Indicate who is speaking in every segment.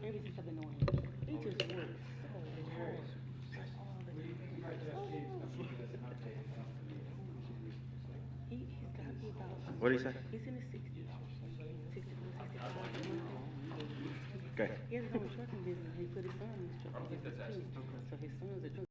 Speaker 1: ever since I've been knowing him, he just works so hard. All the time. He's got to be about,
Speaker 2: What did he say?
Speaker 1: he's in his 60s, 64, 65.
Speaker 2: Okay.
Speaker 1: He has his own trucking business. He put his son in his trucking business too. So his sons are doing.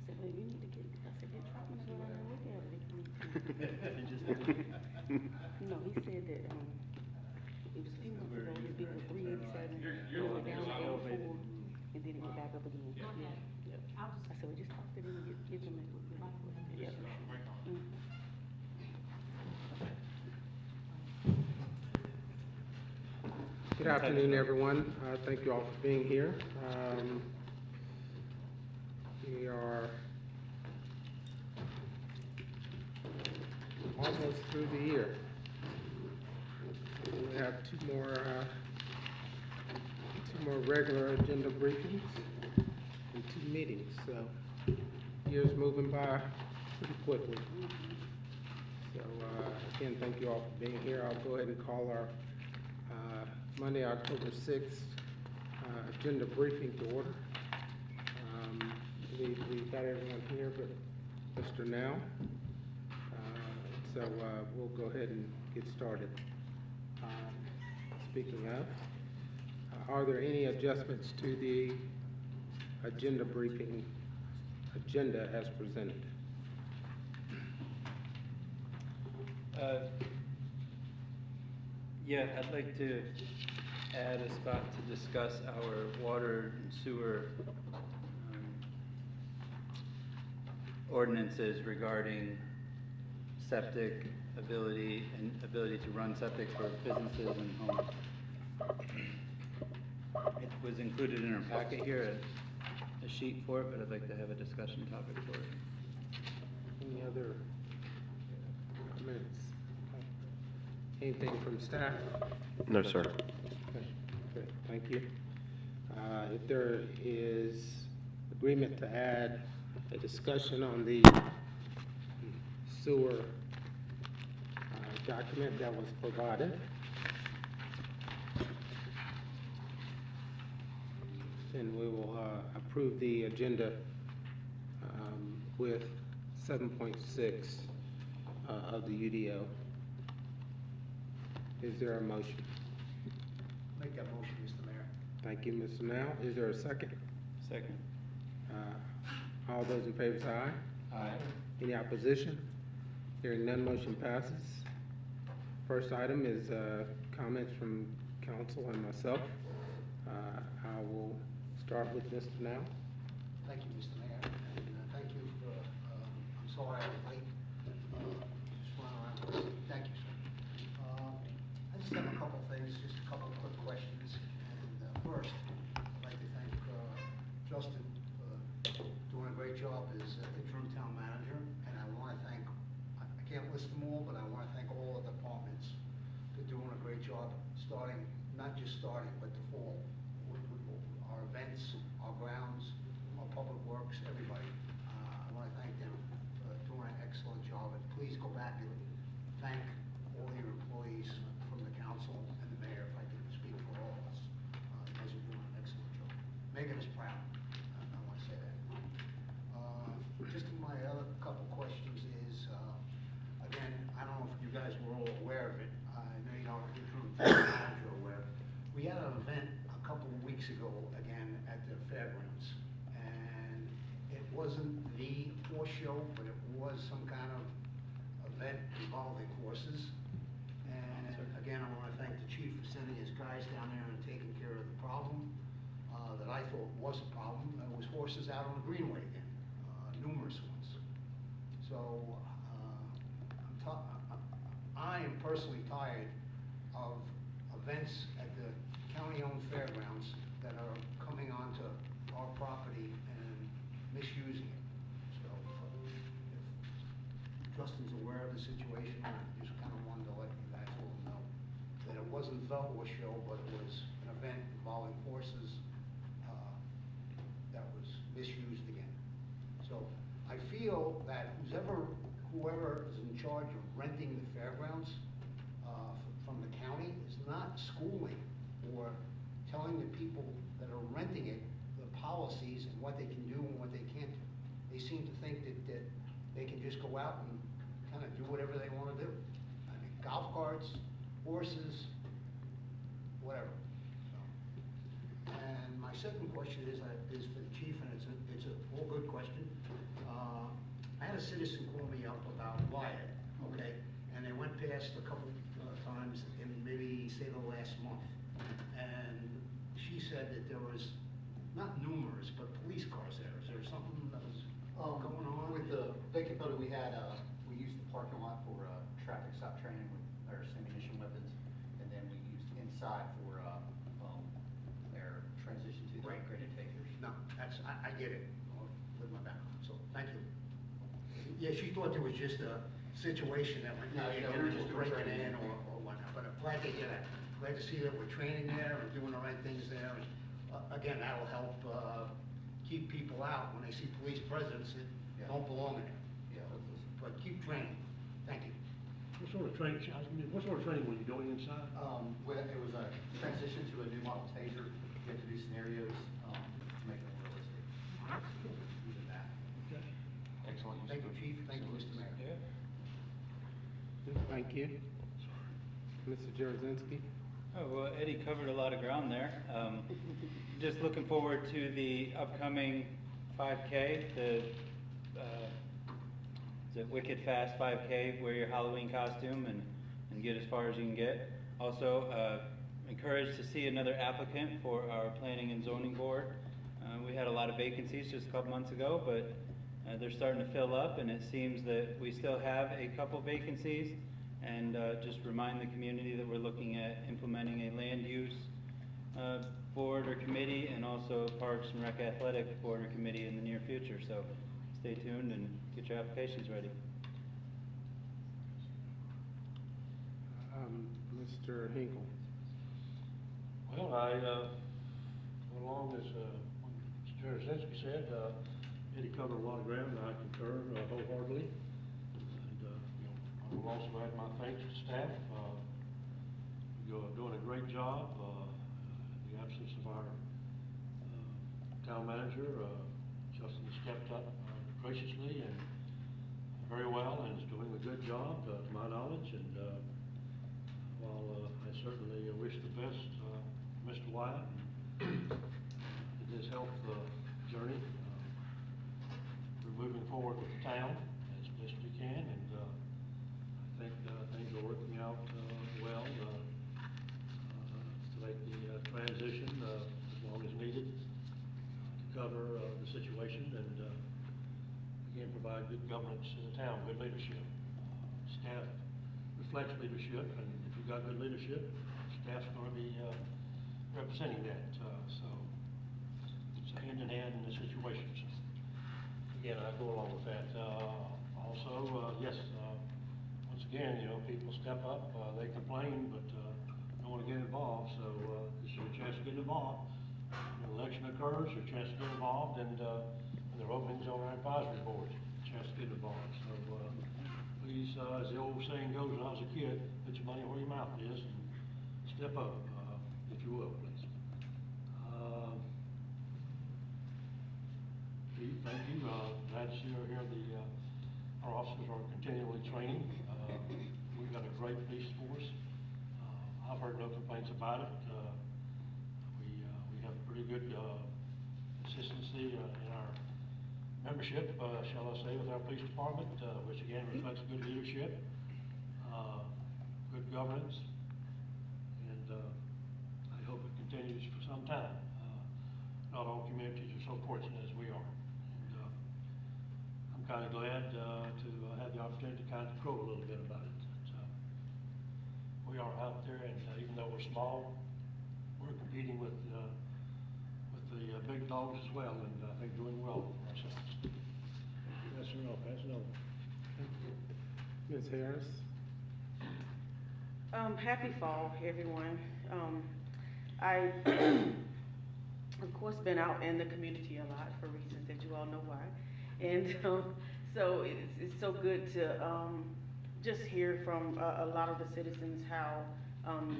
Speaker 1: I said, well, you need to get. I said, get Troutman to go down there and look at it if you need to. No, he said that it was a few months ago. His bill was $387. It went down to 84, and then it went back up again. Yeah. Yep. I said, well, just talk to them and get them that. Yep.
Speaker 3: Good afternoon, everyone. Thank you all for being here. We are almost through the year. We have two more regular agenda briefings and 2 meetings. So year's moving by pretty quickly. So again, thank you all for being here. I'll go ahead and call our Monday, October 6th agenda briefing to order. We've got everyone here but Mr. Now. So we'll go ahead and get started. Speaking of, are there any adjustments to the agenda briefing agenda as presented?
Speaker 4: Yeah, I'd like to add a spot to discuss our water and sewer ordinances regarding septic ability and ability to run septic for businesses and homes. It was included in our packet here, a sheet for it, but I'd like to have a discussion topic for it.
Speaker 3: Any other comments? Anything from staff?
Speaker 2: No, sir.
Speaker 3: Okay, good, thank you. If there is agreement to add a discussion on the sewer document that was provided, then we will approve the agenda with 7.6 of the UDO. Is there a motion?
Speaker 5: Make that motion, Mr. Mayor.
Speaker 3: Thank you, Mr. Now. Is there a second?
Speaker 4: Second.
Speaker 3: All those in favor say aye.
Speaker 4: Aye.
Speaker 3: Any opposition? Hearing none, motion passes. First item is comments from council and myself. I will start with Mr. Now.
Speaker 5: Thank you, Mr. Mayor, and thank you for, I'm sorry I was late. Just went around first. Thank you, sir. I just have a couple things, just a couple quick questions. And first, I'd like to thank Justin for doing a great job as interim town manager. And I want to thank, I can't list them all, but I want to thank all the departments for doing a great job starting, not just starting, but the fall. Our events, our grounds, our public works, everybody. I want to thank them for doing an excellent job. And please go back and thank all your employees from the council and the mayor, if I can speak for all of us. You guys are doing an excellent job. Megan is proud. I want to say that. Just my other couple questions is, again, I don't know if you guys were all aware of it. I know you don't, interim manager aware. We had an event a couple of weeks ago, again, at the fairgrounds. And it wasn't the horse show, but it was some kind of event involving horses. And again, I want to thank the chief for sending his guys down there and taking care of the problem that I thought was a problem. There was horses out on the greenway again, numerous ones. So I am personally tired of events at the county-owned fairgrounds that are coming onto our property and misusing it. So if Justin's aware of the situation, I just kind of wanted to let you guys all know that it wasn't the horse show, but it was an event event involving horses that was misused again. So I feel that whoever is in charge of renting the fairgrounds from the county is not schooling or telling the people that are renting it the policies and what they can do and what they can't do. They seem to think that they can just go out and kind of do whatever they want to do. I mean, golf carts, horses, whatever. So. And my second question is for the chief, and it's a all good question. I had a citizen call me up about Wyatt, okay? And they went past a couple times in maybe say the last month. And she said that there was, not numerous, but police cars there. Is there something that was going on?
Speaker 6: With the vacant building we had, we used the parking lot for traffic stop training with our ammunition weapons, and then we used inside for their transition to the
Speaker 5: Right.
Speaker 6: upgraded tasers.
Speaker 5: No, I get it, with my background, so, thank you. Yeah, she thought there was just a situation that went,
Speaker 6: No,
Speaker 5: they
Speaker 6: no,
Speaker 5: were
Speaker 6: we're
Speaker 5: just
Speaker 6: just
Speaker 5: breaking
Speaker 6: training.
Speaker 5: in or whatnot, but I'm glad to hear that. Glad to see that we're training there and doing the right things there. And, again, that'll help, keep people out when they see police presence that
Speaker 6: Yeah.
Speaker 5: don't belong in there.
Speaker 6: Yeah,
Speaker 5: But keep training, thank you.
Speaker 7: What sort of training, what sort of training were you doing inside?
Speaker 6: it was a transition to a new model taser. You have to do scenarios to make it realistic. Using that.
Speaker 7: Okay.
Speaker 2: Excellent.
Speaker 5: Thank you, chief, thank you, Mr. Mayor.
Speaker 3: Thank you. Mr. Jaruzelski?
Speaker 4: Oh, well, Eddie covered a lot of ground there. Just looking forward to the upcoming 5K, the Wicked Fast 5K, wear your Halloween costume and get as far as you can get. Also, encouraged to see another applicant for our Planning and Zoning Board. We had a lot of vacancies just a couple months ago, but they're starting to fill up, and it seems that we still have a couple vacancies. And just remind the community that we're looking at implementing a land use board or committee, and also Parks and Rec Athletic Board or committee in the near future. So stay tuned and get your applications ready.
Speaker 3: Mr. Hinkle?
Speaker 7: Well, I, along as Mr. Jaruzelski said, Eddie covered a lot of ground, and I concur wholeheartedly. And, I will also add my thanks to staff. You're doing a great job. In the absence of our town manager, Justin stepped up graciously and very well, and is doing a good job, to my knowledge. And while I certainly wish the best to Mr. Wyatt in his health journey, we're moving forward with the town as best we can, and I think things are working out well to make the transition as long as needed to cover the situation and again provide good governance in the town, good leadership. Staff reflects leadership, and if you've got good leadership, staff's going to be representing that. So it's hand in hand in the situation. So again, I go along with that. Also, yes. Once again, people step up, they complain, but don't want to get involved, so this is your chance to get involved. When an election occurs, your chance to get involved, and there are openings on our advisory boards, chance to get involved. So please, as the old saying goes, when I was a kid, put your money where your mouth is, and step up, if you will, please. Pete, thank you. Glad to see you here. Our officers are continually training. We've got a great police force. I've heard no complaints about it. We have pretty good consistency in our membership, shall I say, with our police department, which again reflects good leadership, good governance, and I hope it continues for some time. Not all communities are so fortunate as we are. I'm kind of glad to have the opportunity to kind of crow a little bit about it. We are out there, and even though we're small, we're competing with the big dogs as well, and I think doing well for ourselves. Yes, sir. No, pass it over.
Speaker 3: Ms. Harris?
Speaker 1: Happy fall, everyone. I, of course, been out in the community a lot for reasons that you all know why. And so it's so good to just hear from a lot of the citizens how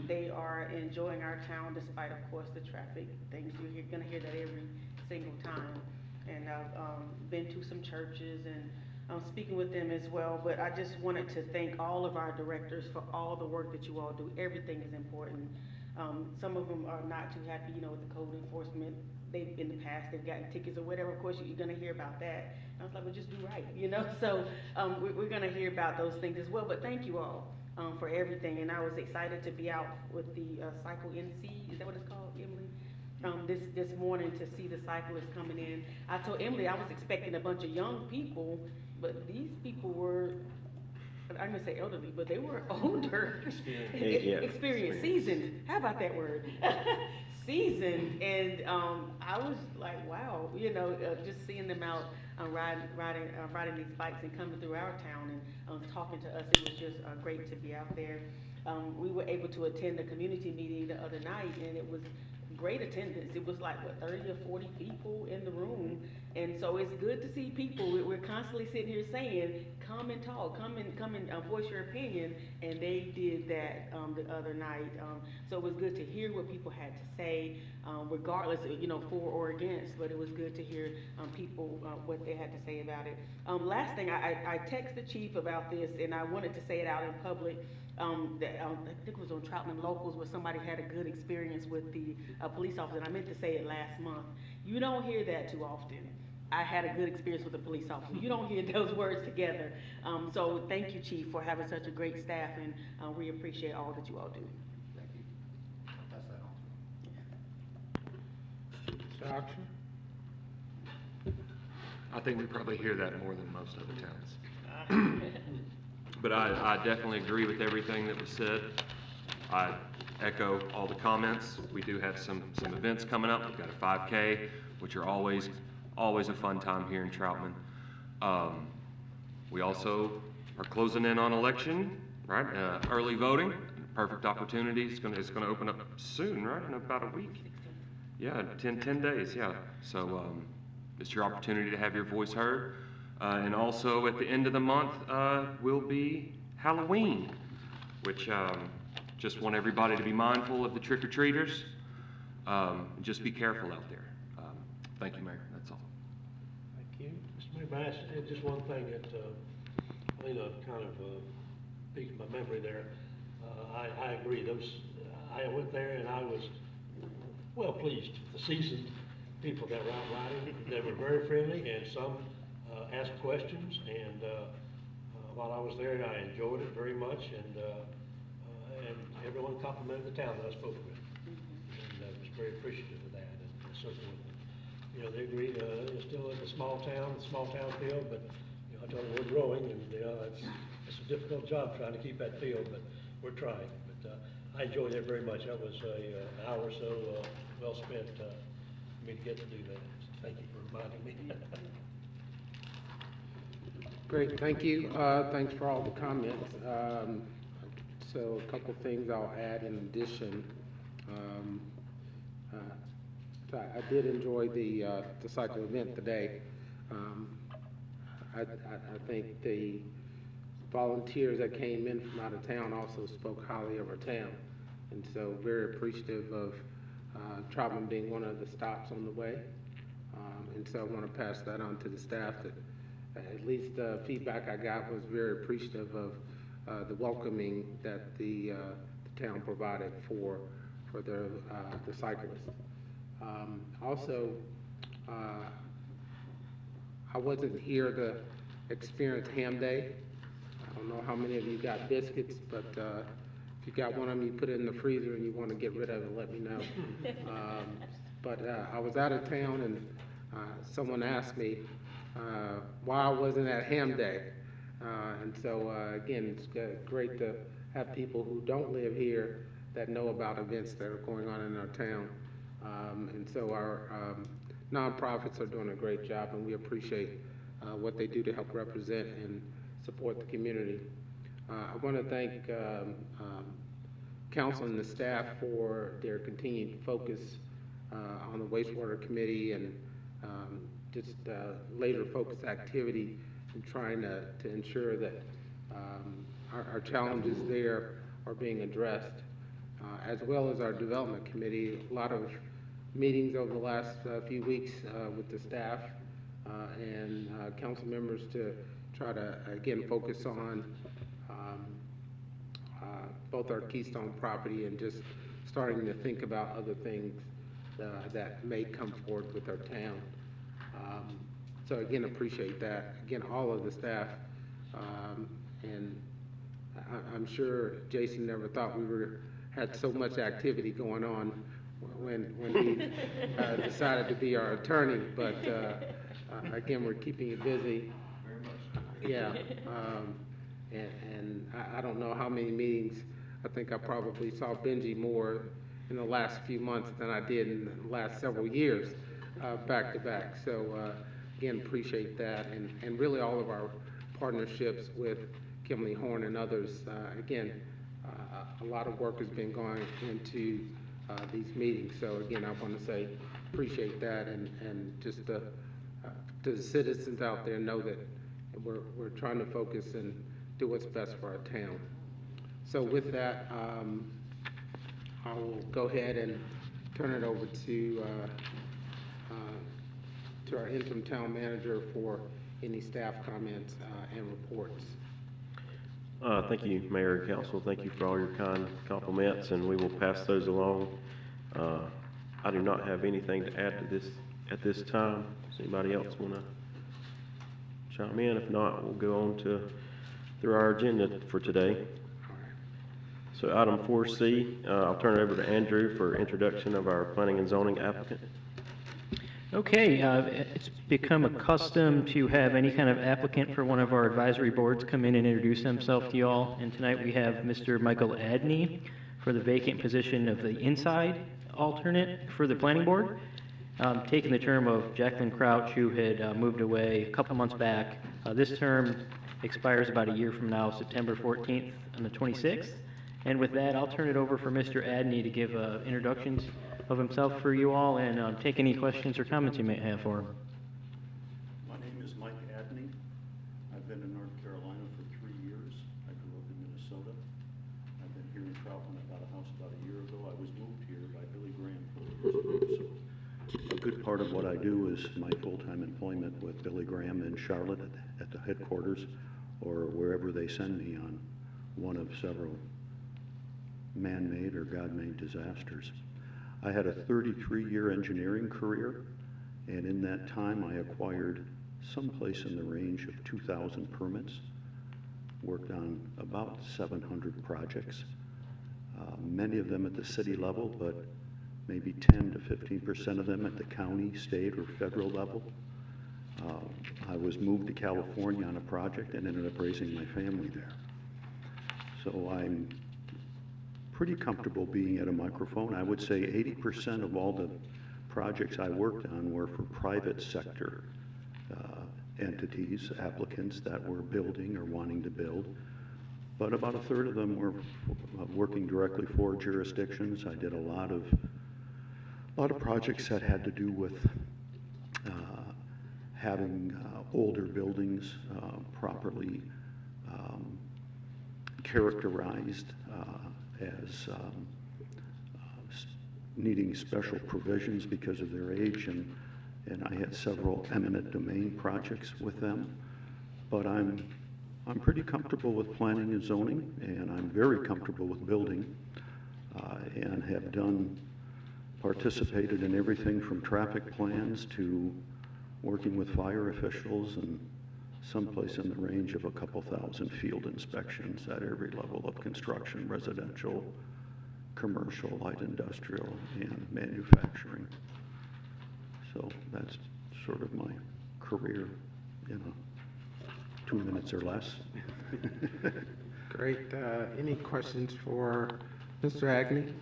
Speaker 1: they are enjoying our town despite, of course, the traffic things. You're gonna hear that every single time. And I've been to some churches and I'm speaking with them as well, but I just wanted to thank all of our directors for all the work that you all do. Everything is important. Some of them are not too happy, you know, with the code enforcement. They've, in the past, they've gotten tickets or whatever. Of course, you're gonna hear about that. And I was like, well, just do right, you know? So we're gonna hear about those things as well, but thank you all for everything. And I was excited to be out with the Cycle NC, is that what it's called, Emily? This morning to see the cyclists coming in. I told Emily I was expecting a bunch of young people, but these people were, I'm gonna say elderly, but they were older. Experienced, seasoned. How about that word? Seasoned, and I was like, wow, you know, just seeing them out riding these bikes and coming through our town and talking to us. It was just great to be out there. We were able to attend a community meeting the other night, and it was great attendance. It was like, what, 30 or 40 people in the room. And so it's good to see people. We're constantly sitting here saying, come and talk, come and voice your opinion. And they did that the other night. So it was good to hear what people had to say, regardless, you know, for or against. But it was good to hear people, what they had to say about it. Last thing, I texted the chief about this, and I wanted to say it out in public. I think it was on Troutman Locals where somebody had a good experience with the police officer. And I meant to say it last month. You don't hear that too often. I had a good experience with a police officer. You don't hear those words together. So thank you, Chief, for having such a great staff, and we appreciate all that you all do.
Speaker 6: Thank you. I'll pass that on.
Speaker 3: Mr. Oxford?
Speaker 2: I think we probably hear that more than most other towns. But I definitely agree with everything that was said. I echo all the comments. We do have some events coming up. We've got a 5K, which are always a fun time here in Troutman. We also are closing in on election, right? Early voting, perfect opportunity. It's gonna open up soon, right? In about a week. Yeah, 10 days, yeah. So it's your opportunity to have your voice heard. And also at the end of the month will be Halloween, which just want everybody to be mindful of the trick-or-treaters. Just be careful out there. Thank you, Mayor. That's all.
Speaker 3: Thank you.
Speaker 7: Mr. Mayor, may I add just one thing that, kind of piques my memory there. I agree. I went there and I was well pleased. The seasoned people that were out riding, they were very friendly, and some asked questions, and while I was there, I enjoyed it very much, and everyone complimented the town that I spoke with, and I was very appreciative of that, and so forth. You know, they agreed, it's still in the small town feel, but, you know, I told them we're growing, and, you know, it's a difficult job trying to keep that feel, but we're trying. But I enjoyed it very much. That was an hour or so well spent for me to get to do that. Thank you for reminding me.
Speaker 3: Great, thank you. Thanks for all the comments. So a couple things I'll add in addition. I did enjoy the cycle event today. I think the volunteers that came in from out of town also spoke highly of our town. And so very appreciative of Troutman being one of the stops on the way. And so I want to pass that on to the staff that at least the feedback I got was very appreciative of the welcoming that the town provided for the cyclists. Also, I wasn't here to experience Ham Day. I don't know how many of you got biscuits, but if you got one of them, you put it in the freezer and you want to get rid of it, let me know. But I was out of town, and someone asked me why I wasn't at Ham Day. And so, again, it's great to have people who don't live here that know about events that are going on in our town. And so our nonprofits are doing a great job, and we appreciate what they do to help represent and support the community. I want to thank council and the staff for their continued focus on the wastewater committee and just laser focused activity in trying to ensure that our challenges there are being addressed, as well as our development committee. A lot of meetings over the last few weeks with the staff and council members to try to, again, focus on both our Keystone property and just starting to think about other things that may come forward with our town. So again, appreciate that. Again, all of the staff, and I'm sure Jason never thought we had so much activity going on when he decided to be our attorney, but again, we're keeping you busy.
Speaker 6: Very much.
Speaker 3: Yeah, and I don't know how many meetings. I think I probably saw Benji more in the last few months than I did in the last several years, back to back. So again, appreciate that, and really all of our partnerships with Kimberly Horn and others. Again, a lot of work has been going into these meetings. So again, I want to say appreciate that, and just to the citizens out there, know that we're trying to focus and do what's best for our town. So with that, I will go ahead and turn it over to our interim town manager for any staff comments and reports.
Speaker 8: Thank you, Mayor and Council. Thank you for all your kind compliments, and we will pass those along. I do not have anything to add to this at this time. Does anybody else want to chime in? If not, we'll go on through our agenda for today. So item 4C, I'll turn it over to Andrew for introduction of our planning and zoning applicant.
Speaker 9: Okay, it's become a custom to have any kind of applicant for one of our advisory boards come in and introduce himself to you all. And tonight we have Mr. Michael Adney for the vacant position of the inside alternate for the planning board, taking the term of Jacqueline Crouch, who had moved away a couple months back. This term expires about a year from now, September 14th and the 26th. And with that, I'll turn it over for Mr. Adney to give introductions of himself for you all and take any questions or comments you may have for him.
Speaker 10: My name is Mike Adney. I've been in North Carolina for 3 years. I grew up in Minnesota. I've been here in Troutman. I bought a house about a year ago. I was moved here by Billy Graham 4 years ago. So a good part of what I do is my full-time employment with Billy Graham in Charlotte at the headquarters or wherever they send me on one of several man-made or God-made disasters. I had a 33-year engineering career, and in that time I acquired someplace in the range of 2,000 permits, worked on about 700 projects, many of them at the city level, but maybe 10 to 15% of them at the county, state, or federal level. I was moved to California on a project and ended up raising my family there. So I'm pretty comfortable being at a microphone. I would say 80% of all the projects I worked on were for private sector entities, applicants that were building or wanting to build. But about a third of them were working directly for jurisdictions. I did a lot of projects that had to do with having older buildings properly characterized as needing special provisions because of their age, and I had several eminent domain projects with them. But I'm pretty comfortable with planning and zoning, and I'm very comfortable with building, and have participated in everything from traffic plans to working with fire officials and someplace in the range of a couple thousand field inspections at every level of construction, residential, commercial, light industrial, and manufacturing. So that's sort of my career in 2 minutes or less.
Speaker 3: Great. Any questions for Mr. Adney?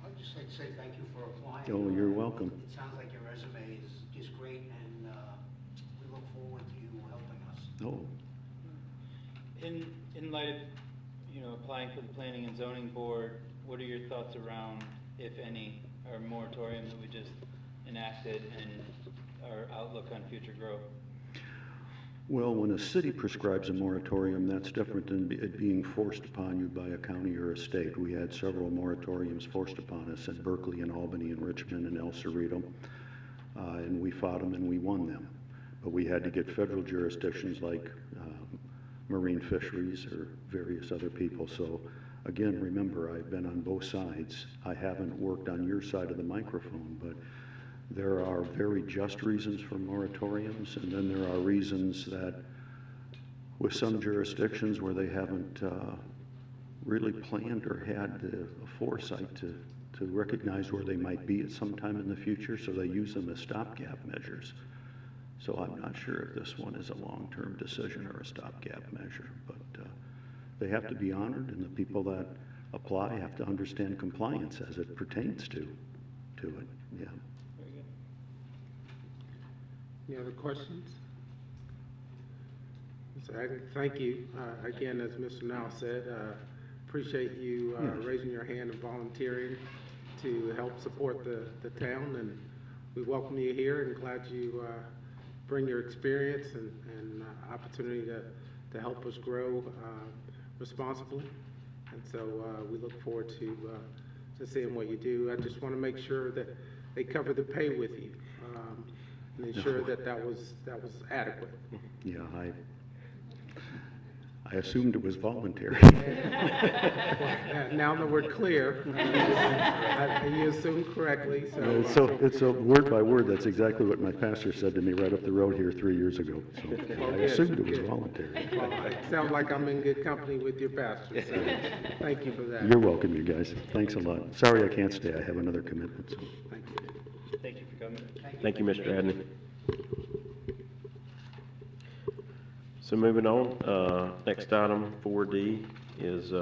Speaker 5: I'd just like to say thank you for applying.
Speaker 10: Oh, you're welcome.
Speaker 5: It sounds like your resume is just great, and we look forward to you helping us.
Speaker 10: Oh,
Speaker 4: In light of, you know, applying for the Planning and Zoning Board, what are your thoughts around, if any, our moratorium that we just enacted and our outlook on future growth?
Speaker 10: Well, when a city prescribes a moratorium, that's different than it being forced upon you by a county or a state. We had several moratoriums forced upon us in Berkeley and Albany and Richmond and El Cerrito, and we fought them and we won them. But we had to get federal jurisdictions like marine fisheries or various other people. So again, remember, I've been on both sides. I haven't worked on your side of the microphone, but there are very just reasons for moratoriums, and then there are reasons that with some jurisdictions where they haven't really planned or had the foresight to recognize where they might be at some time in the future, so they use them as stopgap measures. So I'm not sure if this one is a long-term decision or a stopgap measure, but they have to be honored, and the people that apply have to understand compliance as it pertains to it. Yeah.
Speaker 3: Any other questions? So thank you. Again, as Mr. Now said, appreciate you raising your hand and volunteering to help support the town, and we welcome you here and glad you bring your experience and opportunity to help us grow responsibly. And so we look forward to seeing what you do. I just want to make sure that they cover the pay with you. And ensure that was adequate.
Speaker 10: Yeah, I assumed it was voluntary.
Speaker 3: Now that we're clear, you assumed correctly.
Speaker 10: So it's a word by word. That's exactly what my pastor said to me right up the road here 3 years ago. So I assumed it was voluntary.
Speaker 3: Well, it sounds like I'm in good company with your pastor. So thank you for that.
Speaker 10: You're welcome, you guys. Thanks a lot. Sorry I can't stay. I have another commitment. So.
Speaker 3: Thank you.
Speaker 4: Thank you for coming.
Speaker 8: Thank you, Mr. Adney. So moving on, next item, 4D, is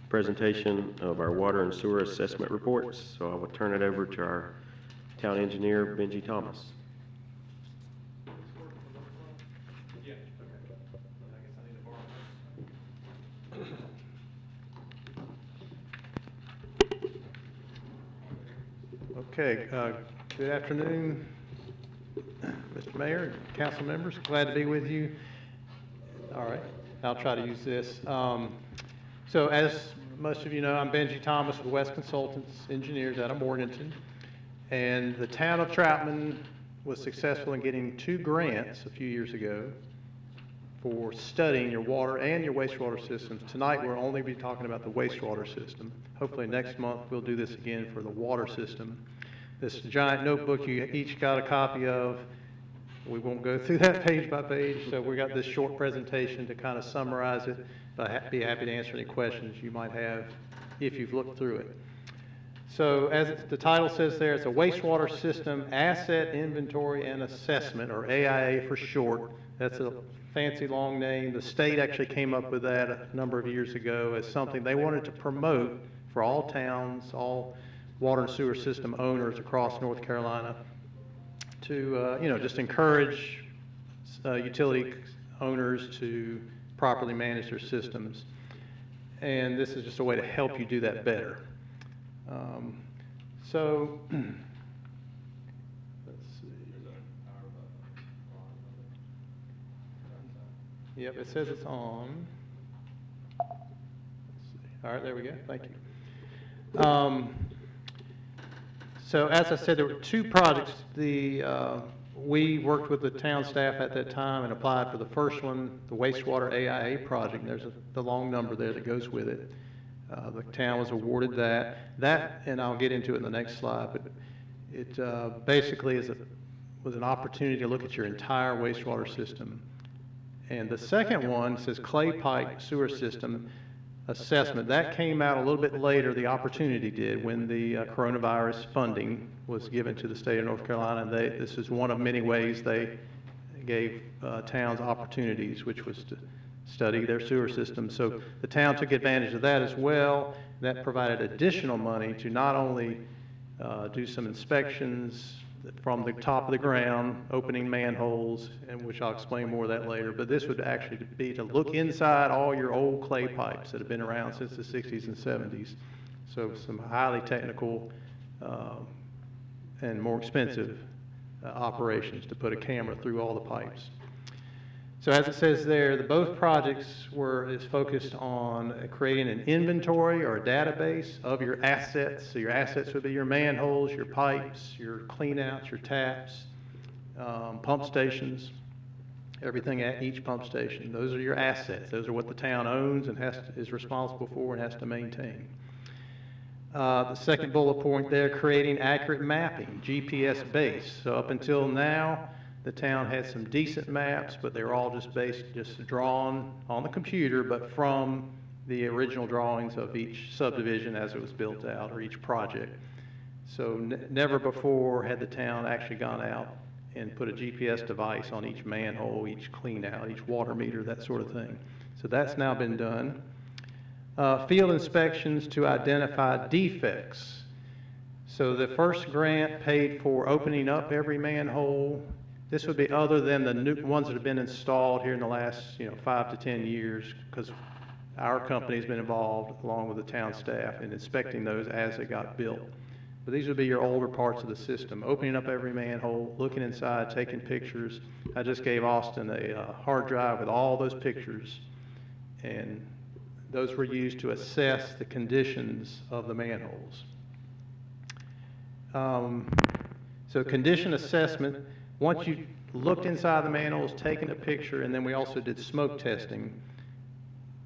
Speaker 8: presentation of our water and sewer assessment reports. So I will turn it over to our town engineer, Benji Thomas.
Speaker 11: Okay, good afternoon, Mr. Mayor, council members. Glad to be with you. All right, I'll try to use this. So as most of you know, I'm Benji Thomas with West Consultants Engineers out of Morganton. And the town of Troutman was successful in getting 2 grants a few years ago for studying your water and your wastewater systems. Tonight, we'll only be talking about the wastewater system. Hopefully next month, we'll do this again for the water system. This giant notebook you each got a copy of. We won't go through that page by page, so we got this short presentation to kind of summarize it, but I'd be happy to answer any questions you might have if you've looked through it. So as the title says there, it's a wastewater system asset inventory and assessment, or AIA for short. That's a fancy long name. The state actually came up with that a number of years ago as something they wanted to promote for all towns, all water and sewer system owners across North Carolina to, just encourage utility owners to properly manage their systems. And this is just a way to help you do that better. Let's see. Yep, it says it's on. Let's see. All right, there we go. Thank you. So as I said, there were 2 projects. We worked with the town staff at that time and applied for the first one, the wastewater AIA project. There's the long number there that goes with it. The town was awarded that, and I'll get into it in the next slide, but it basically was an opportunity to look at your entire wastewater system. And the second one says clay pipe sewer system assessment. That came out a little bit later, the opportunity did, when the coronavirus funding was given to the state of North Carolina. This is one of many ways they gave towns opportunities, which was to study their sewer system. So the town took advantage of that as well. That provided additional money to not only do some inspections, from the top of the ground, opening manholes, and which I'll explain more of that later. But this would actually be to look inside all your old clay pipes that have been around since the 60s and 70s. So some highly technical and more expensive operations to put a camera through all the pipes. So as it says there, both projects is focused on creating an inventory or a database of your assets. So your assets would be your manholes, your pipes, your cleanouts, your taps, pump stations, everything at each pump station. Those are your assets. Those are what the town owns and is responsible for and has to maintain. The second bullet point there, creating accurate mapping, GPS based. So up until now, the town had some decent maps, but they were all just drawn on the computer, but from the original drawings of each subdivision as it was built out, or each project. So never before had the town actually gone out and put a GPS device on each manhole, each clean out, each water meter, that sort of thing. So that's now been done. Field inspections to identify defects. So the first grant paid for opening up every manhole. This would be other than the new ones that have been installed here in the last 5 to 10 years, because our company's been involved along with the town staff in inspecting those as they got built. But these would be your older parts of the system, opening up every manhole, looking inside, taking pictures. I just gave Austin a hard drive with all those pictures, and those were used to assess the conditions of the manholes. So condition assessment, once you looked inside the manholes, taken a picture, and then we also did smoke testing,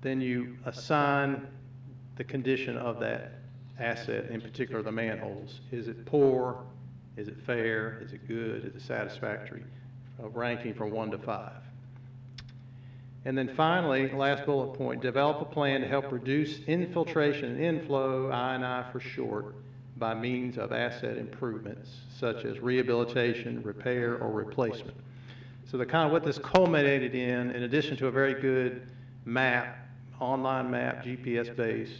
Speaker 11: then you assign the condition of that asset, in particular the manholes. Is it poor? Is it fair? Is it good? Is it satisfactory? Ranking from 1 to 5. And then finally, last bullet point, develop a plan to help reduce infiltration and inflow, I&I for short, by means of asset improvements, such as rehabilitation, repair, or replacement. So the kind of what this culminated in addition to a very good map, online map, GPS based,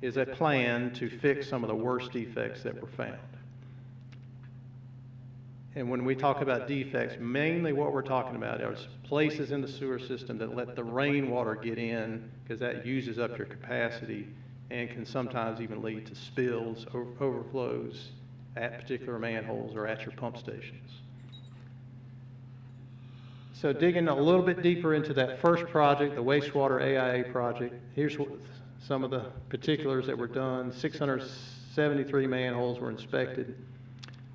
Speaker 11: is a plan to fix some of the worst defects that were found. And when we talk about defects, mainly what we're talking about are places in the sewer system that let the rainwater get in, because that uses up your capacity and can sometimes even lead to spills, overflows at particular manholes or at your pump stations. So digging a little bit deeper into that first project, the wastewater AIA project, here's some of the particulars that were done. 673 manholes were inspected.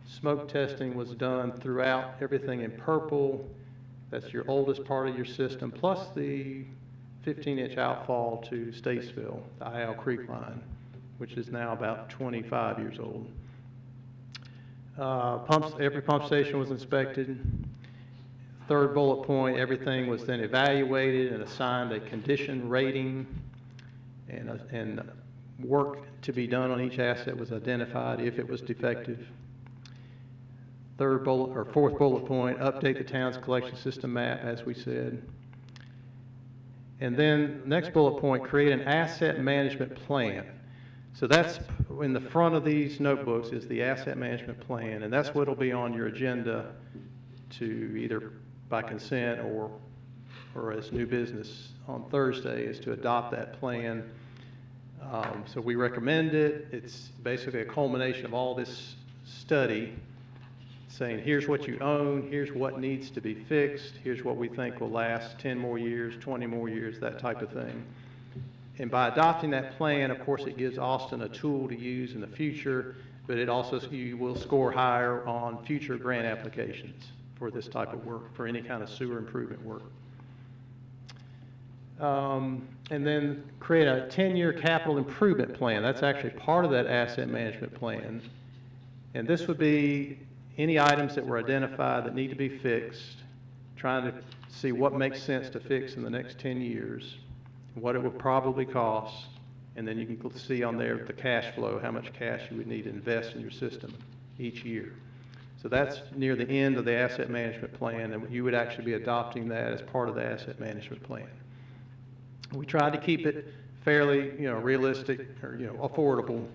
Speaker 11: Smoke testing was done throughout, everything in purple. That's your oldest part of your system, plus the 15-inch outfall to Statesville, the IL Creek line, which is now about 25 years old. Every pump station was inspected. Third bullet point, everything was then evaluated and assigned a condition rating, and work to be done on each asset was identified if it was defective. Fourth bullet point, update the town's collection system map, as we said. And then next bullet point, create an asset management plan. So that's in the front of these notebooks is the asset management plan, and that's what will be on your agenda to either by consent or as new business on Thursday, is to adopt that plan. So we recommend it. It's basically a culmination of all this study, saying here's what you own, here's what needs to be fixed, here's what we think will last 10 more years, 20 more years, that type of thing. And by adopting that plan, of course, it gives Austin a tool to use in the future, but it also, you will score higher on future grant applications for this type of work, for any kind of sewer improvement work. And then create a 10-year capital improvement plan. That's actually part of that asset management plan. And this would be any items that were identified that need to be fixed, trying to see what makes sense to fix in the next 10 years, what it would probably cost, and then you can see on there the cash flow, how much cash you would need to invest in your system each year. So that's near the end of the asset management plan, and you would actually be adopting that as part of the asset management plan. We tried to keep it fairly, realistic or, affordable.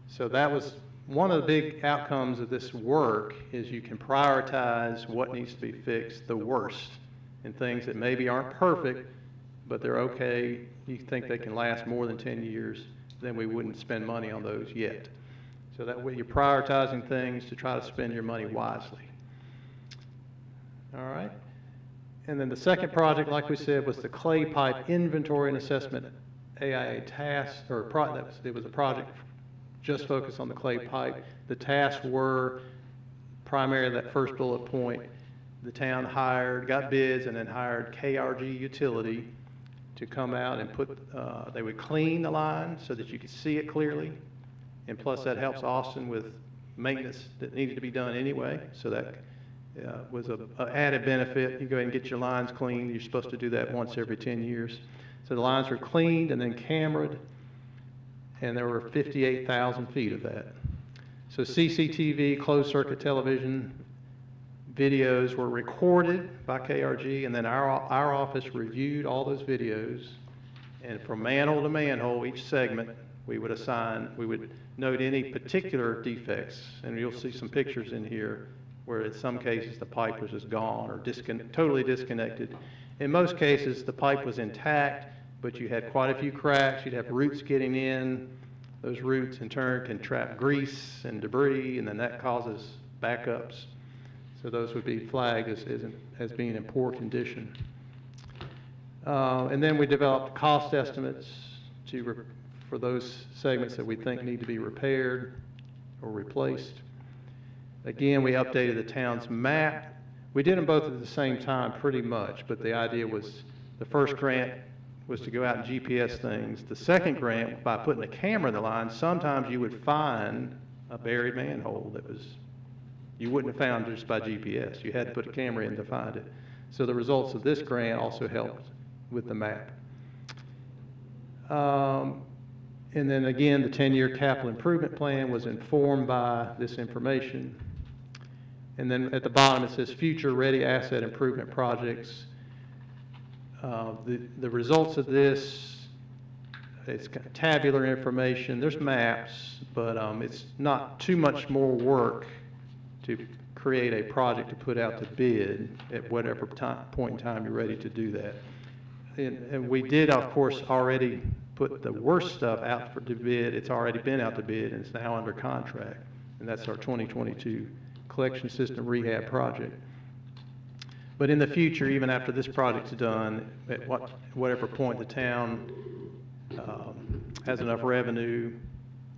Speaker 11: So that was one of the big outcomes of this work is you can prioritize what needs to be fixed the worst, and things that maybe aren't perfect, but they're okay, you think they can last more than 10 years, then we wouldn't spend money on those yet. So that way you're prioritizing things to try to spend your money wisely. All right. And then the second project, like we said, was the clay pipe inventory and assessment AIA task, or it was a project just focused on the clay pipe. The tasks were primarily that first bullet point. The town got bids and then hired KRG Utility to come out and they would clean the line so that you could see it clearly. And plus that helps Austin with maintenance that needed to be done anyway. So that was an added benefit. You go ahead and get your lines cleaned. You're supposed to do that once every 10 years. So the lines were cleaned and then cameraed, and there were 58,000 feet of that. So CCTV, closed circuit television videos were recorded by KRG, and then our office reviewed all those videos, and from manhole to manhole, each segment, we would note any particular defects, and you'll see some pictures in here where in some cases the pipe was just gone or totally disconnected. In most cases, the pipe was intact, but you had quite a few cracks. You'd have roots getting in. Those roots in turn can trap grease and debris, and then that causes backups. So those would be flagged as being in poor condition. And then we developed cost estimates for those segments that we think need to be repaired or replaced. Again, we updated the town's map. We did them both at the same time pretty much, but the idea was the first grant was to go out and GPS things. The second grant, by putting a camera in the line, sometimes you would find a buried manhole that you wouldn't have found just by GPS. You had to put a camera in to find it. So the results of this grant also helped with the map. And then again, the 10-year capital improvement plan was informed by this information. And then at the bottom it says future ready asset improvement projects. The results of this, it's got tabular information. There's maps, but it's not too much more work to create a project to put out to bid at whatever point in time you're ready to do that. And we did, of course, already put the worst stuff out to bid. It's already been out to bid, and it's now under contract. And that's our 2022 collection system rehab project. But in the future, even after this project's done, at whatever point the town has enough revenue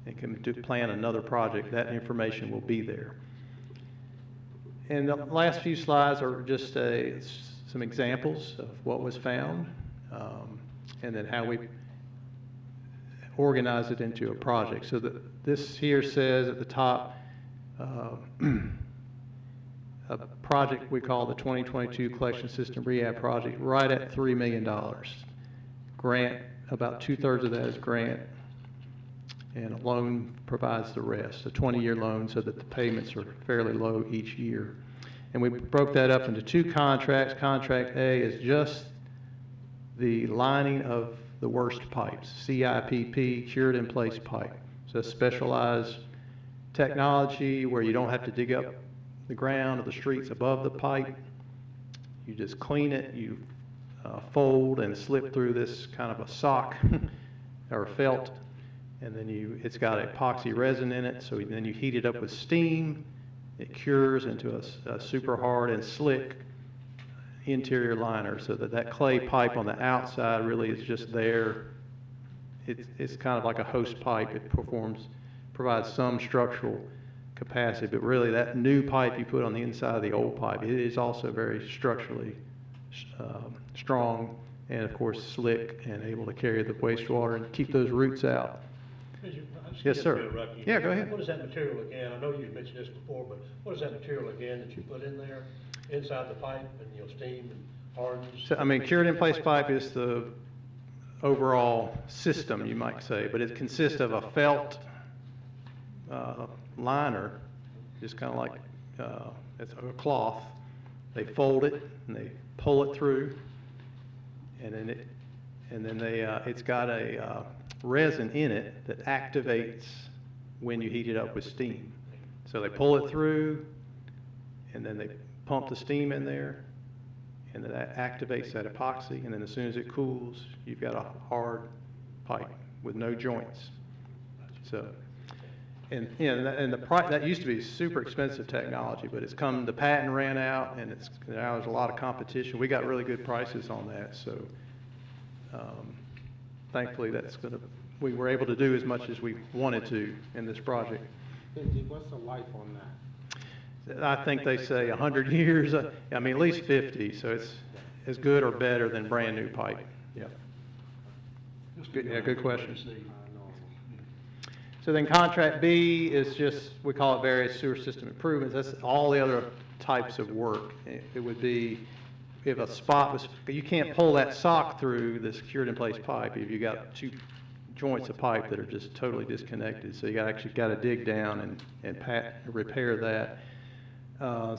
Speaker 11: and can plan another project, that information will be there. And the last few slides are just some examples of what was found, and then how we organize it into a project. So this here says at the top, a project we call the 2022 Collection System Rehab Project, right at $3 million. Grant, about 2/3 of that is grant, and a loan provides the rest, a 20-year loan, so that the payments are fairly low each year. And we broke that up into two contracts. Contract A is just the lining of the worst pipes, CIPP, cured in place pipe. So specialized technology where you don't have to dig up the ground or the streets above the pipe. You just clean it, you fold and slip through this kind of a sock or felt, and then it's got epoxy resin in it, so then you heat it up with steam. It cures into a super hard and slick interior liner, so that clay pipe on the outside really is just there. It's kind of like a hose pipe. It provides some structural capacity, but really that new pipe you put on the inside of the old pipe, it is also very structurally strong and of course slick and able to carry the wastewater and keep those roots out. Yes, sir. Yeah, go ahead.
Speaker 7: What is that material again? I know you've mentioned this before, but what is that material again that you put in there, inside the pipe, and steam and hardens?
Speaker 11: So, I mean, cured in place pipe is the overall system, you might say, but it consists of a felt liner, just kind of like it's a cloth. They fold it and they pull it through, and then it's got a resin in it that activates when you heat it up with steam. So they pull it through, and then they pump the steam in there, and then that activates that epoxy, and then as soon as it cools, you've got a hard pipe with no joints. So, and the price, that used to be super expensive technology, but it's come, the patent ran out, and now there's a lot of competition. We got really good prices on that, so thankfully we were able to do as much as we wanted to in this project.
Speaker 3: Benji, what's the life on that?
Speaker 11: I think they say 100 years, I mean, at least 50, so it's as good or better than brand-new pipe. Yeah. Good, yeah, good question. So then contract B is just, we call it various sewer system improvements. That's all the other types of work. It would be, if a spot was, you can't pull that sock through the secured in place pipe if you got two joints of pipe that are just totally disconnected. So you actually got to dig down and repair that.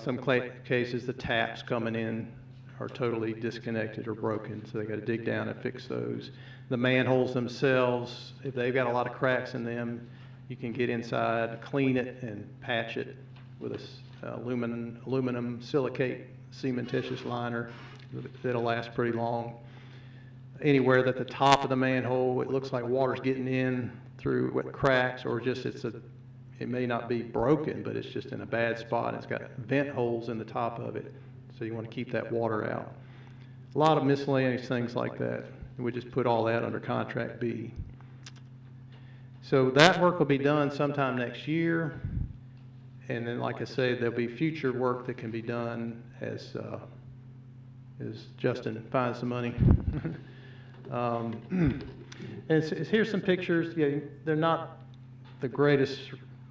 Speaker 11: Some cases, the taps coming in are totally disconnected or broken, so they got to dig down and fix those. The manholes themselves, if they've got a lot of cracks in them, you can get inside, clean it, and patch it with a aluminum silicate cementitious liner that'll last pretty long. Anywhere that the top of the manhole, it looks like water's getting in through cracks, or just it may not be broken, but it's just in a bad spot. It's got vent holes in the top of it, so you want to keep that water out. A lot of miscellaneous things like that. We just put all that under contract B. So that work will be done sometime next year, and then, like I say, there'll be future work that can be done as Justin finds the money. And here's some pictures. Yeah, they're not the greatest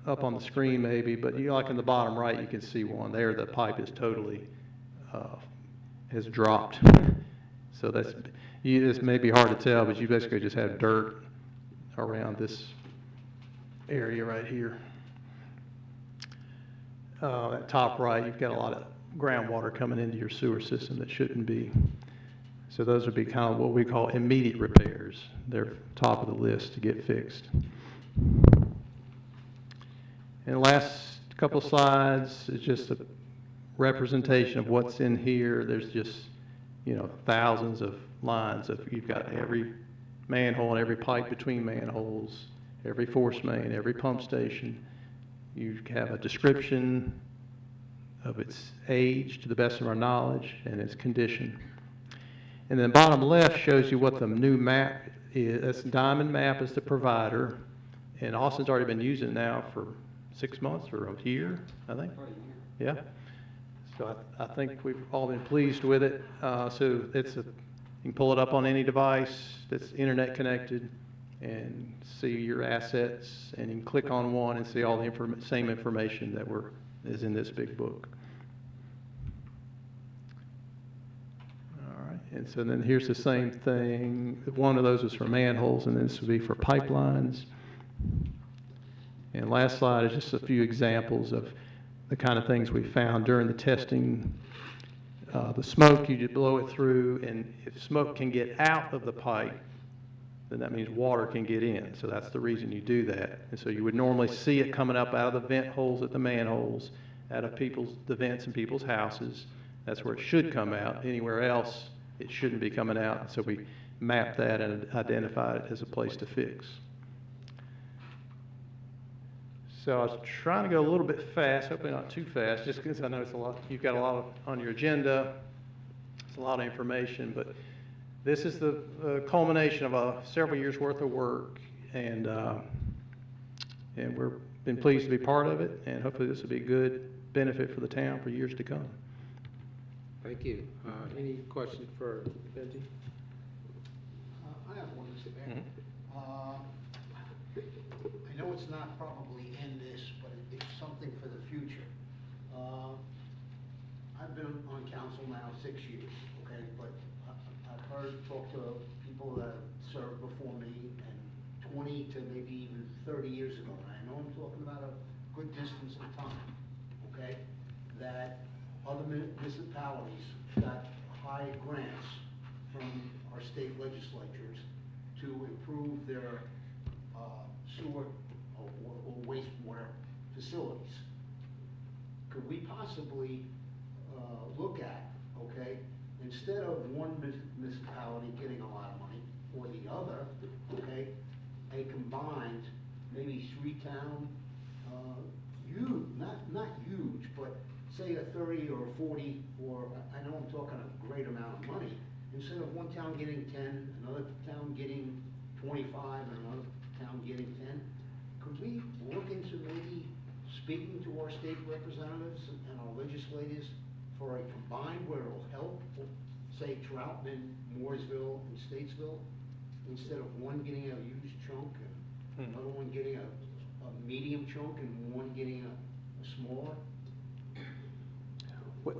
Speaker 11: up on the screen maybe, but like in the bottom right, you can see one there. The pipe is totally has dropped. So this may be hard to tell, but you basically just have dirt around this area right here. At top right, you've got a lot of groundwater coming into your sewer system that shouldn't be. So those would be kind of what we call immediate repairs. They're top of the list to get fixed. And the last couple slides is just a representation of what's in here. There's just, thousands of lines you've got every manhole and every pipe between manholes, every force main, every pump station. You have a description of its age to the best of our knowledge and its condition. And then the bottom left shows you what the new map is. That's Diamond Map is the provider, and Austin's already been using it now for 6 months or a year, I think. Yeah. So I think we've all been pleased with it. So you can pull it up on any device that's internet connected and see your assets, and you can click on one and see all the same information that is in this big book. All right, and so then here's the same thing. One of those is for manholes, and this would be for pipelines. And last slide is just a few examples of the kind of things we found during the testing. The smoke, you just blow it through, and if smoke can get out of the pipe, then that means water can get in. So that's the reason you do that. And so you would normally see it coming up out of the vent holes at the manholes, out of the vents in people's houses. That's where it should come out. Anywhere else, it shouldn't be coming out. So we mapped that and identified it as a place to fix. So I was trying to go a little bit fast, hopefully not too fast, just because I know it's a lot. You've got a lot on your agenda. It's a lot of information, but this is the culmination of several years' worth of work, and we've been pleased to be part of it, and hopefully this will be a good benefit for the town for years to come.
Speaker 3: Thank you. Any questions for Benji?
Speaker 5: I have one, Mr. Mayor. I know it's not probably in this, but it's something for the future. I've been on council now 6 years, okay, but I've talked to people that served before me, and 20 to maybe even 30 years ago, and I know I'm talking about a good distance of time, okay, that other municipalities got high grants from our state legislatures to improve their sewer or wastewater facilities. Could we possibly look at, okay, instead of one municipality getting a lot of money or the other, okay, a combined, maybe three-town, huge, not huge, but say a 30 or 40, or I know I'm talking a great amount of money. Instead of one town getting 10, another town getting 25, and another town getting 10, could we look into maybe speaking to our state representatives and our legislators for a combined where it'll help, say Troutman, Mooresville, and Statesville, instead of one getting a huge chunk and another one getting a medium chunk and one getting a smaller?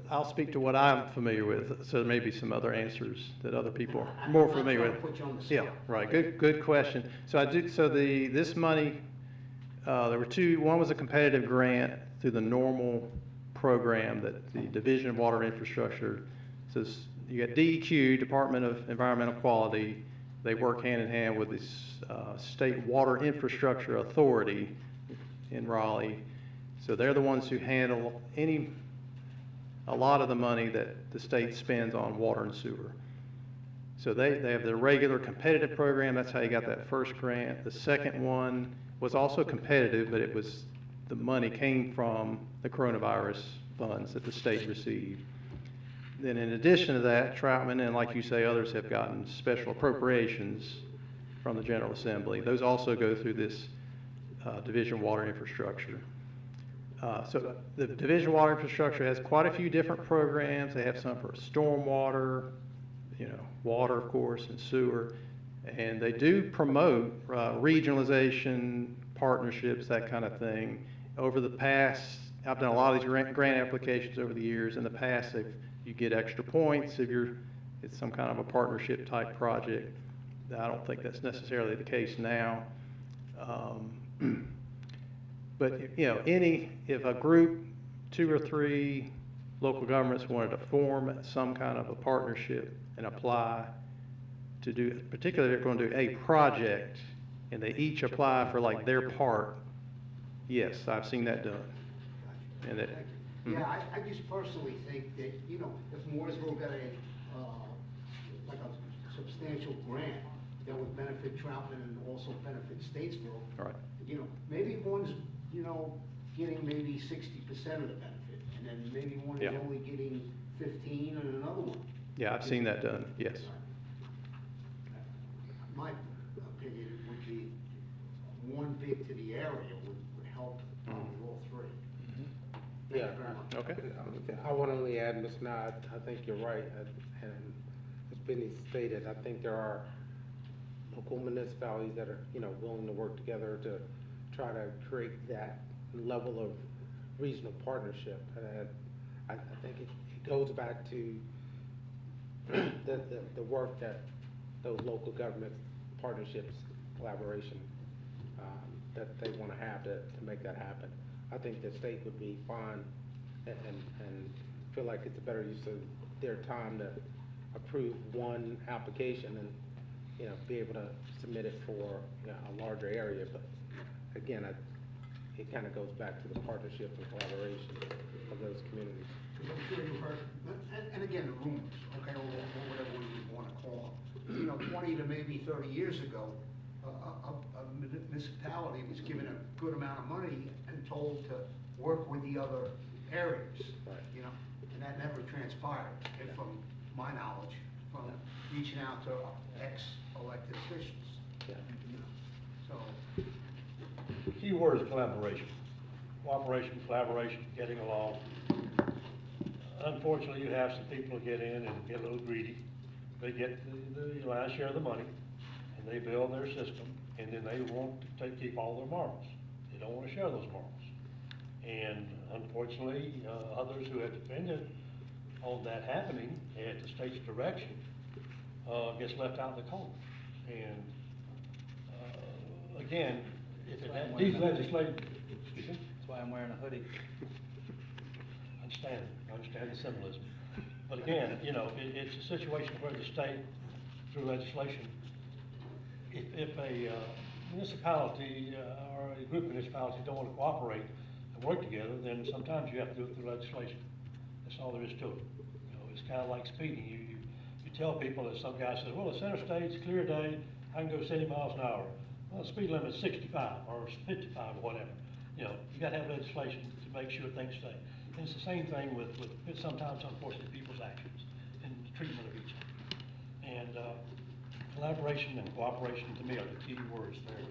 Speaker 11: I'll speak to what I'm familiar with, so there may be some other answers that other people are more familiar with.
Speaker 5: I'm not trying to put you on the
Speaker 11: Yeah,
Speaker 5: spot.
Speaker 11: right, good question. So this money, there were two, one was a competitive grant through the normal program that the Division of Water Infrastructure says, you got DEQ, Department of Environmental Quality, they work hand in hand with the State Water Infrastructure Authority in Raleigh. So they're the ones who handle a lot of the money that the state spends on water and sewer. So they have their regular competitive program, that's how you got that first grant. The second one was also competitive, but the money came from the coronavirus funds that the state received. Then in addition to that, Troutman and like you say, others have gotten special appropriations from the General Assembly. Those also go through this Division of Water Infrastructure. So the Division of Water Infrastructure has quite a few different programs. They have some for stormwater, water, of course, and sewer. And they do promote regionalization, partnerships, that kind of thing. Over the past, I've done a lot of these grant applications over the years. In the past, you get extra points if it's some kind of a partnership type project. I don't think that's necessarily the case now. But, if a group, 2 or 3 local governments wanted to form some kind of a partnership and apply to do, particularly if they're going to do a project, and they each apply for like their part, yes, I've seen that done. And it,
Speaker 5: Yeah, I just personally think that, if Mooresville got like a substantial grant that would benefit Troutman and also benefit Statesville.
Speaker 11: all right.
Speaker 5: Maybe one's, getting maybe 60% of the benefit, and then maybe one is
Speaker 11: Yeah.
Speaker 5: only getting 15 and another one.
Speaker 11: Yeah, I've seen that done, yes.
Speaker 5: My opinion would be one big to the area would help with all three. Thank
Speaker 3: Yeah.
Speaker 5: you very much.
Speaker 11: Okay.
Speaker 3: I want to only add, Ms. Nye, I think you're right, and as Benny stated, I think there are local municipalities that are, willing to work together to try to create that level of regional partnership. And I think it goes back to the work that those local government partnerships, collaboration, that they want to have to make that happen. I think the state would be fine and feel like it's a better use of their time to approve one application and, be able to submit it for a larger area. But again, it kind of goes back to the partnership and collaboration of those communities.
Speaker 5: Because I'm sure you heard, and again, the rumors, okay, or whatever you want to call them. 20 to maybe 30 years ago, a municipality was given a good amount of money and told to work with the other areas.
Speaker 3: Right.
Speaker 5: And that never transpired, and from my knowledge, from reaching out to ex-elected officials.
Speaker 3: Yeah.
Speaker 5: So,
Speaker 7: Key word is collaboration. Cooperation, collaboration, getting along. Unfortunately, you have some people who get in and get a little greedy. They get the lion's share of the money, and they build their system, and then they want to keep all their marbles. They don't want to share those marbles. And unfortunately, others who have depended on that happening at the state's direction gets left out in the cold. And again, if it had, these legislative,
Speaker 4: That's why I'm wearing a hoodie.
Speaker 7: I understand the symbolism. But again, it's a situation where the state, through legislation, if a municipality or a group of municipalities don't want to cooperate, work together, then sometimes you have to do it through legislation. That's all there is to it. You know, it's kind of like speeding. You tell people that some guy says, well, it's interstate, it's clear day, I can go 70 miles an hour. Well, the speed limit's 65 or 55 or whatever. You know, you gotta have legislation to make sure things stay. And it's the same thing with sometimes unfortunately people's actions and the treatment of each other. And collaboration and cooperation to me are the key words there.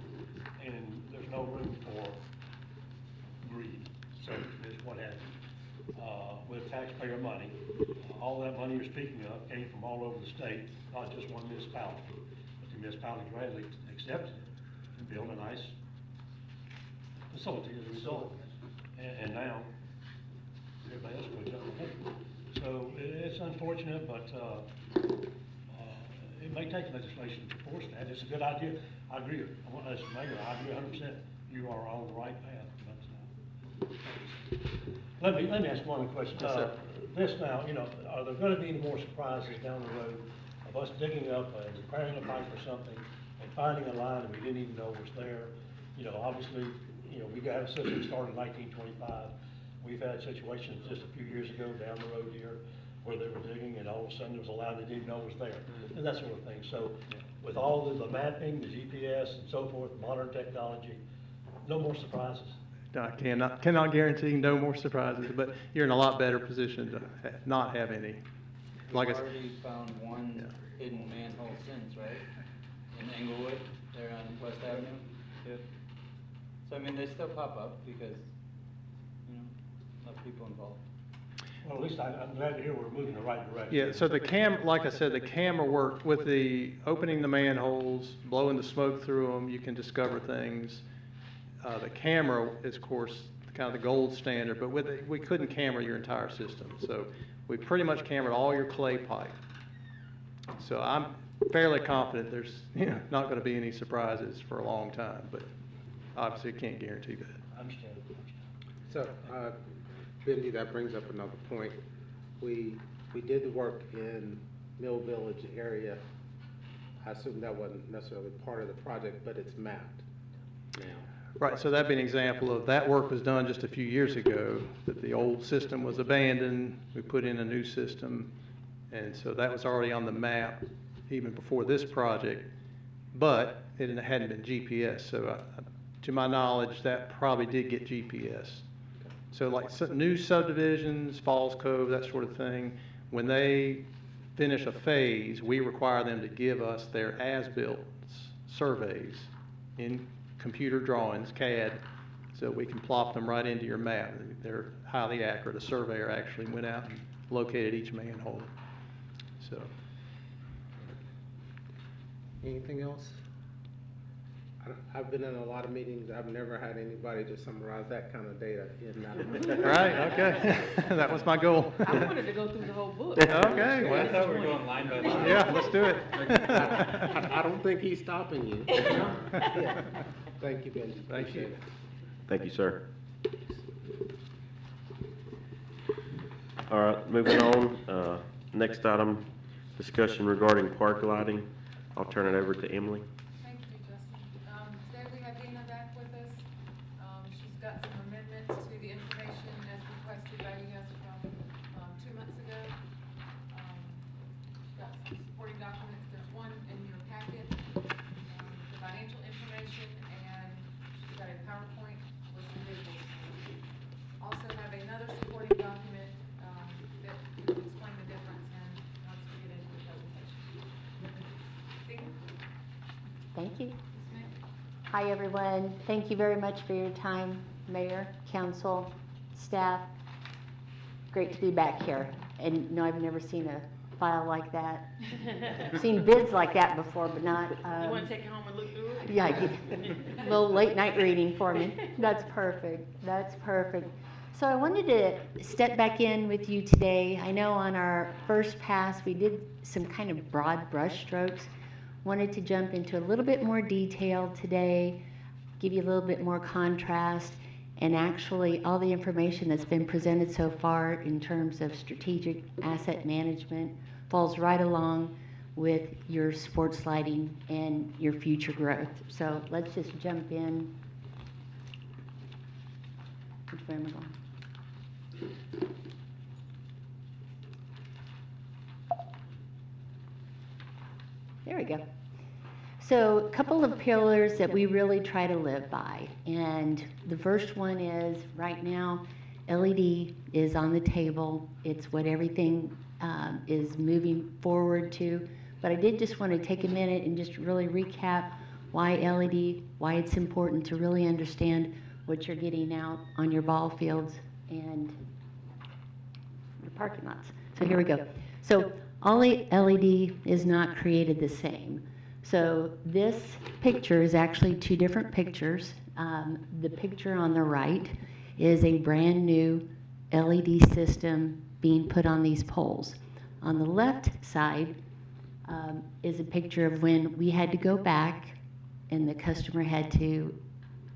Speaker 7: And there's no room for greed, selfishness, what have you. With taxpayer money, all that money you're speaking of came from all over the state, not just one municipality. But the municipality gladly accepted it and built a nice facility as a result. And now, everybody else goes up ahead. So it's unfortunate, but it may take legislation to force that. It's a good idea. I agree. As mayor, I agree 100%. You are on the right path. Let me ask one question.
Speaker 11: Yes, sir.
Speaker 7: This now, you know, are there gonna be any more surprises down the road of us digging up and repairing a pipe or something and finding a line that we didn't even know was there? You know, obviously, you know, we got a system started in 1925. We've had situations just a few years ago down the road here where they were digging and all of a sudden there was a line they didn't know was there, and that sort of thing. So with all the mapping, the GPS and so forth, modern technology, no more surprises.
Speaker 11: I cannot guarantee no more surprises, but you're in a lot better position to not have any. Like I
Speaker 4: We've
Speaker 11: said,
Speaker 4: already found one hidden manhole since, right? In Englewood, there on West Avenue. Yep. So I mean, they still pop up because, you know, enough people involved.
Speaker 7: Well, at least I'm glad to hear we're moving in the right direction.
Speaker 11: yeah, so like I said, the camera work with the opening the manholes, blowing the smoke through them, you can discover things. The camera is, of course, kind of the gold standard, but with it, we couldn't camera your entire system. So we pretty much cameraed all your clay pipe. So I'm fairly confident there's not going to be any surprises for a long time, but obviously I can't guarantee that.
Speaker 7: I understand.
Speaker 3: So, Benji, that brings up another point. We did the work in Mill Village area. I assume that wasn't necessarily part of the project, but it's mapped now.
Speaker 11: Right, so that'd be an example of that work was done just a few years ago, that the old system was abandoned, we put in a new system, and so that was already on the map even before this project, but it hadn't been GPS, so to my knowledge, that probably did get GPS. So like new subdivisions, Falls Cove, that sort of thing, when they finish a phase, we require them to give us their as-built surveys in computer drawings, CAD, so we can plop them right into your map. They're highly accurate. A surveyor actually went out and located each manhole. So,
Speaker 3: Anything else? I've been in a lot of meetings. I've never had anybody just summarize that kind of data in that.
Speaker 11: right, okay. That was my goal.
Speaker 1: I wanted to go through the whole book.
Speaker 11: Okay, well,
Speaker 4: I thought we were going line by line.
Speaker 11: yeah, let's do it.
Speaker 3: I don't think he's stopping you. Yeah. Thank you, Benji.
Speaker 11: Thank
Speaker 3: Appreciate
Speaker 11: you.
Speaker 3: it.
Speaker 8: Thank you, sir. All right, moving on. Next item, discussion regarding park lighting. I'll turn it over to Emily.
Speaker 12: Thank you, Justin. Today we have Dina back with us. She's got some amendments to the information as requested by you guys from 2 months ago. She's got some supporting documents. There's one in your packet, the financial information, and she's got a PowerPoint with some visuals. Also have another supporting document that will explain the difference and once we get into the presentation. Dina?
Speaker 13: Thank you.
Speaker 12: Yes, ma'am.
Speaker 13: Hi, everyone. Thank you very much for your time, Mayor, Council, staff. Great to be back here. And no, I've never seen a file like that. I've seen bids like that before, but not.
Speaker 1: You wanna take it home and look through it?
Speaker 13: Yeah, a little late night reading for me. That's perfect. That's perfect. So I wanted to step back in with you today. I know on our first pass, we did some kind of broad brush strokes. Wanted to jump into a little bit more detail today, give you a little bit more contrast, and actually all the information that's been presented so far in terms of strategic asset management falls right along with your sports lighting and your future growth. So let's just jump in. Which way am I going? There we go. So a couple of pillars that we really try to live by. And the first one is, right now, LED is on the table. It's what everything is moving forward to. But I did just want to take a minute and just really recap why LED, why it's important to really understand what you're getting out on your ball fields and your parking lots. So here we go. So all LED is not created the same. So this picture is actually two different pictures. The picture on the right is a brand new LED system being put on these poles. On the left side is a picture of when we had to go back and the customer had to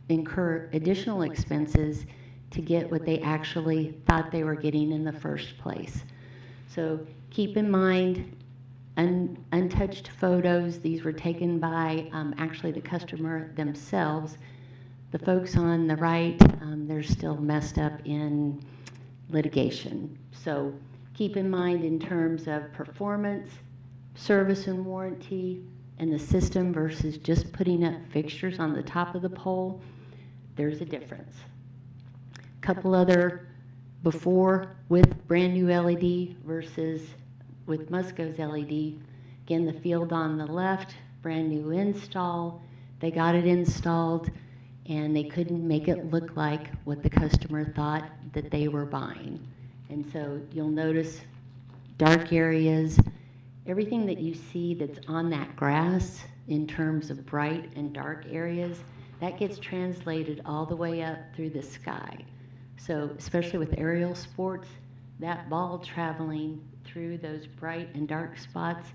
Speaker 13: incur additional expenses to get what they actually thought they were getting in the first place. So keep in mind, untouched photos, these were taken by actually the customer themselves. The folks on the right, they're still messed up in litigation. So keep in mind in terms of performance, service and warranty, and the system versus just putting up fixtures on the top of the pole, there's a difference. Couple other before with brand new LED versus with Musco's LED. Again, the field on the left, brand new install. They got it installed and they couldn't make it look like what the customer thought that they were buying. And so you'll notice dark areas, everything that you see that's on that grass in terms of bright and dark areas, that gets translated all the way up through the sky. So especially with aerial sports, that ball traveling through those bright and dark spots,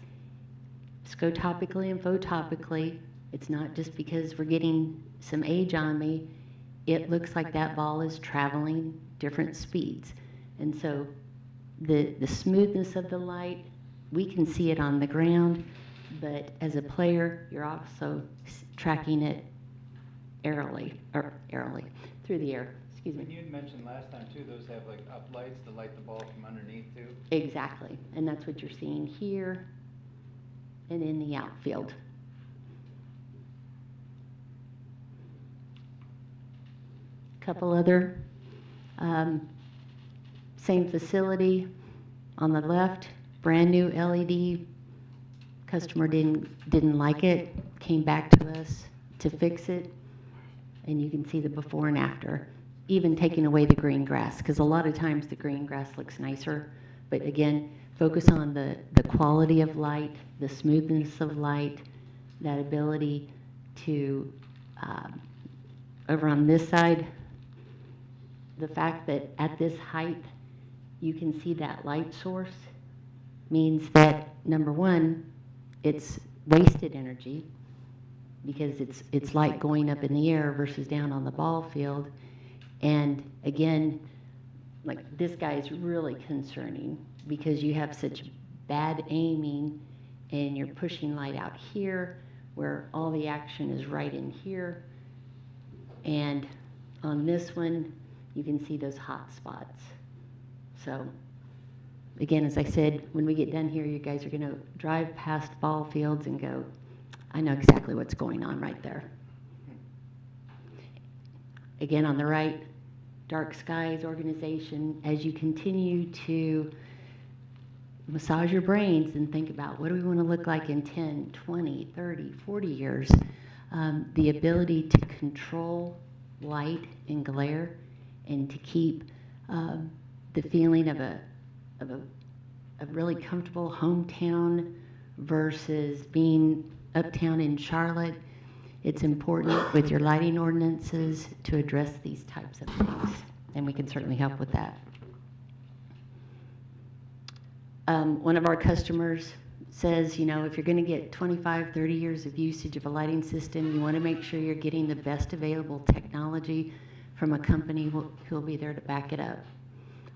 Speaker 13: scotopically and photopically, it's not just because we're getting some age on me, it looks like that ball is traveling different speeds. And so the smoothness of the light, we can see it on the ground, but as a player, you're also tracking it airily, through the air. Excuse me.
Speaker 4: You had mentioned last time too, those have like uplights to light the ball from underneath too.
Speaker 13: Exactly, and that's what you're seeing here and in the outfield. Couple other, same facility on the left, brand new LED. Customer didn't like it, came back to us to fix it, and you can see the before and after. Even taking away the green grass, because a lot of times the green grass looks nicer. But again, focus on the quality of light, the smoothness of light, that ability to, over on this side, the fact that at this height, you can see that light source means that, number one, it's wasted energy because it's light going up in the air versus down on the ball field. And again, like this guy is really concerning because you have such bad aiming and you're pushing light out here where all the action is right in here. And on this one, you can see those hot spots. So again, as I said, when we get done here, you guys are gonna drive past ball fields and go, I know exactly what's going on right there. Again, on the right, Dark Skies organization, as you continue to massage your brains and think about what do we want to look like in 10, 20, 30, 40 years, the ability to control light and glare and to keep the feeling of a really comfortable hometown versus being uptown in Charlotte. It's important with your lighting ordinances to address these types of things, and we can certainly help with that. One of our customers says, you know, if you're going to get 25, 30 years of usage of a lighting system, you want to make sure you're getting the best available technology from a company who'll be there to back it up.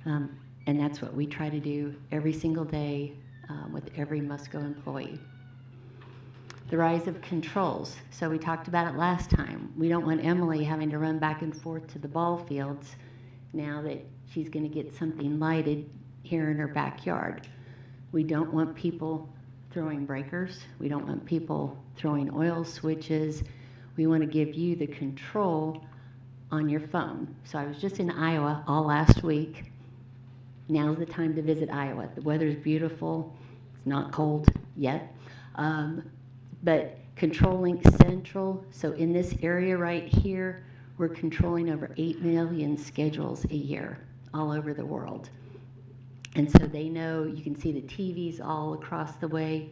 Speaker 13: And that's what we try to do every single day with every Musco employee. The rise of controls. So we talked about it last time. We don't want Emily having to run back and forth to the ball fields now that she's gonna get something lighted here in her backyard. We don't want people throwing breakers. We don't want people throwing oil switches. We want to give you the control on your phone. So I was just in Iowa all last week. Now's the time to visit Iowa. The weather's beautiful. It's not cold yet. But controlling Central, so in this area right here, we're controlling over 8 million schedules a year all over the world. And so they know, you can see the TVs all across the way.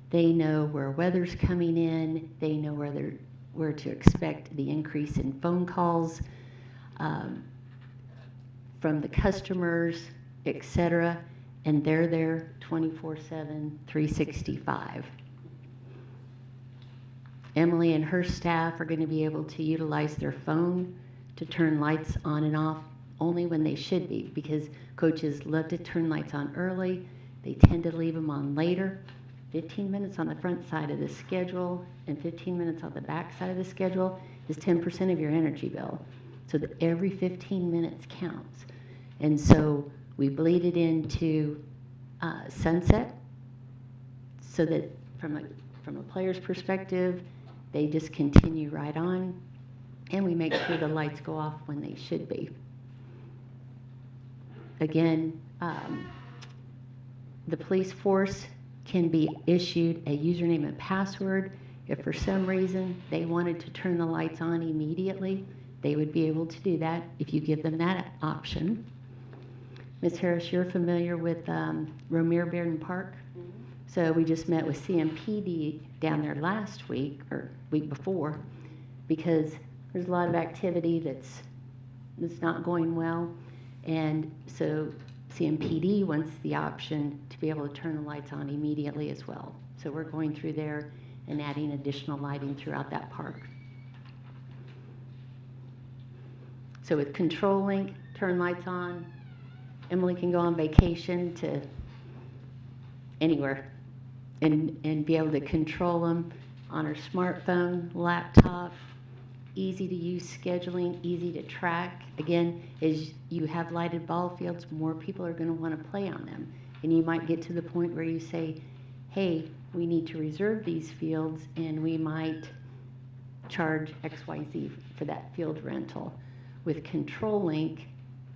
Speaker 13: They know where weather's coming in. They know where to expect the increase in phone calls from the customers, etc. And they're there 24/7, 365. Emily and her staff are going to be able to utilize their phone to turn lights on and off only when they should be, because coaches love to turn lights on early. They tend to leave them on later. 15 minutes on the front side of the schedule and 15 minutes on the back side of the schedule is 10% of your energy bill. So that every 15 minutes counts. And so we bleed it into sunset, so that from a player's perspective, they just continue right on, and we make sure the lights go off when they should be. Again, the police force can be issued a username and password. If for some reason they wanted to turn the lights on immediately, they would be able to do that if you give them that option. Ms. Harris, you're familiar with Romare Bearden Park?
Speaker 1: Mm-hmm.
Speaker 13: So we just met with CMPD down there last week, or week before, because there's a lot of activity that's not going well. And so CMPD wants the option to be able to turn the lights on immediately as well. So we're going through there and adding additional lighting throughout that park. So with Control Link, turn lights on. Emily can go on vacation to anywhere and be able to control them on her smartphone, laptop. Easy to use scheduling, easy to track. Again, as you have lighted ball fields, more people are going to want to play on them. And you might get to the point where you say, hey, we need to reserve these fields and we might charge XYZ for that field rental. With Control Link,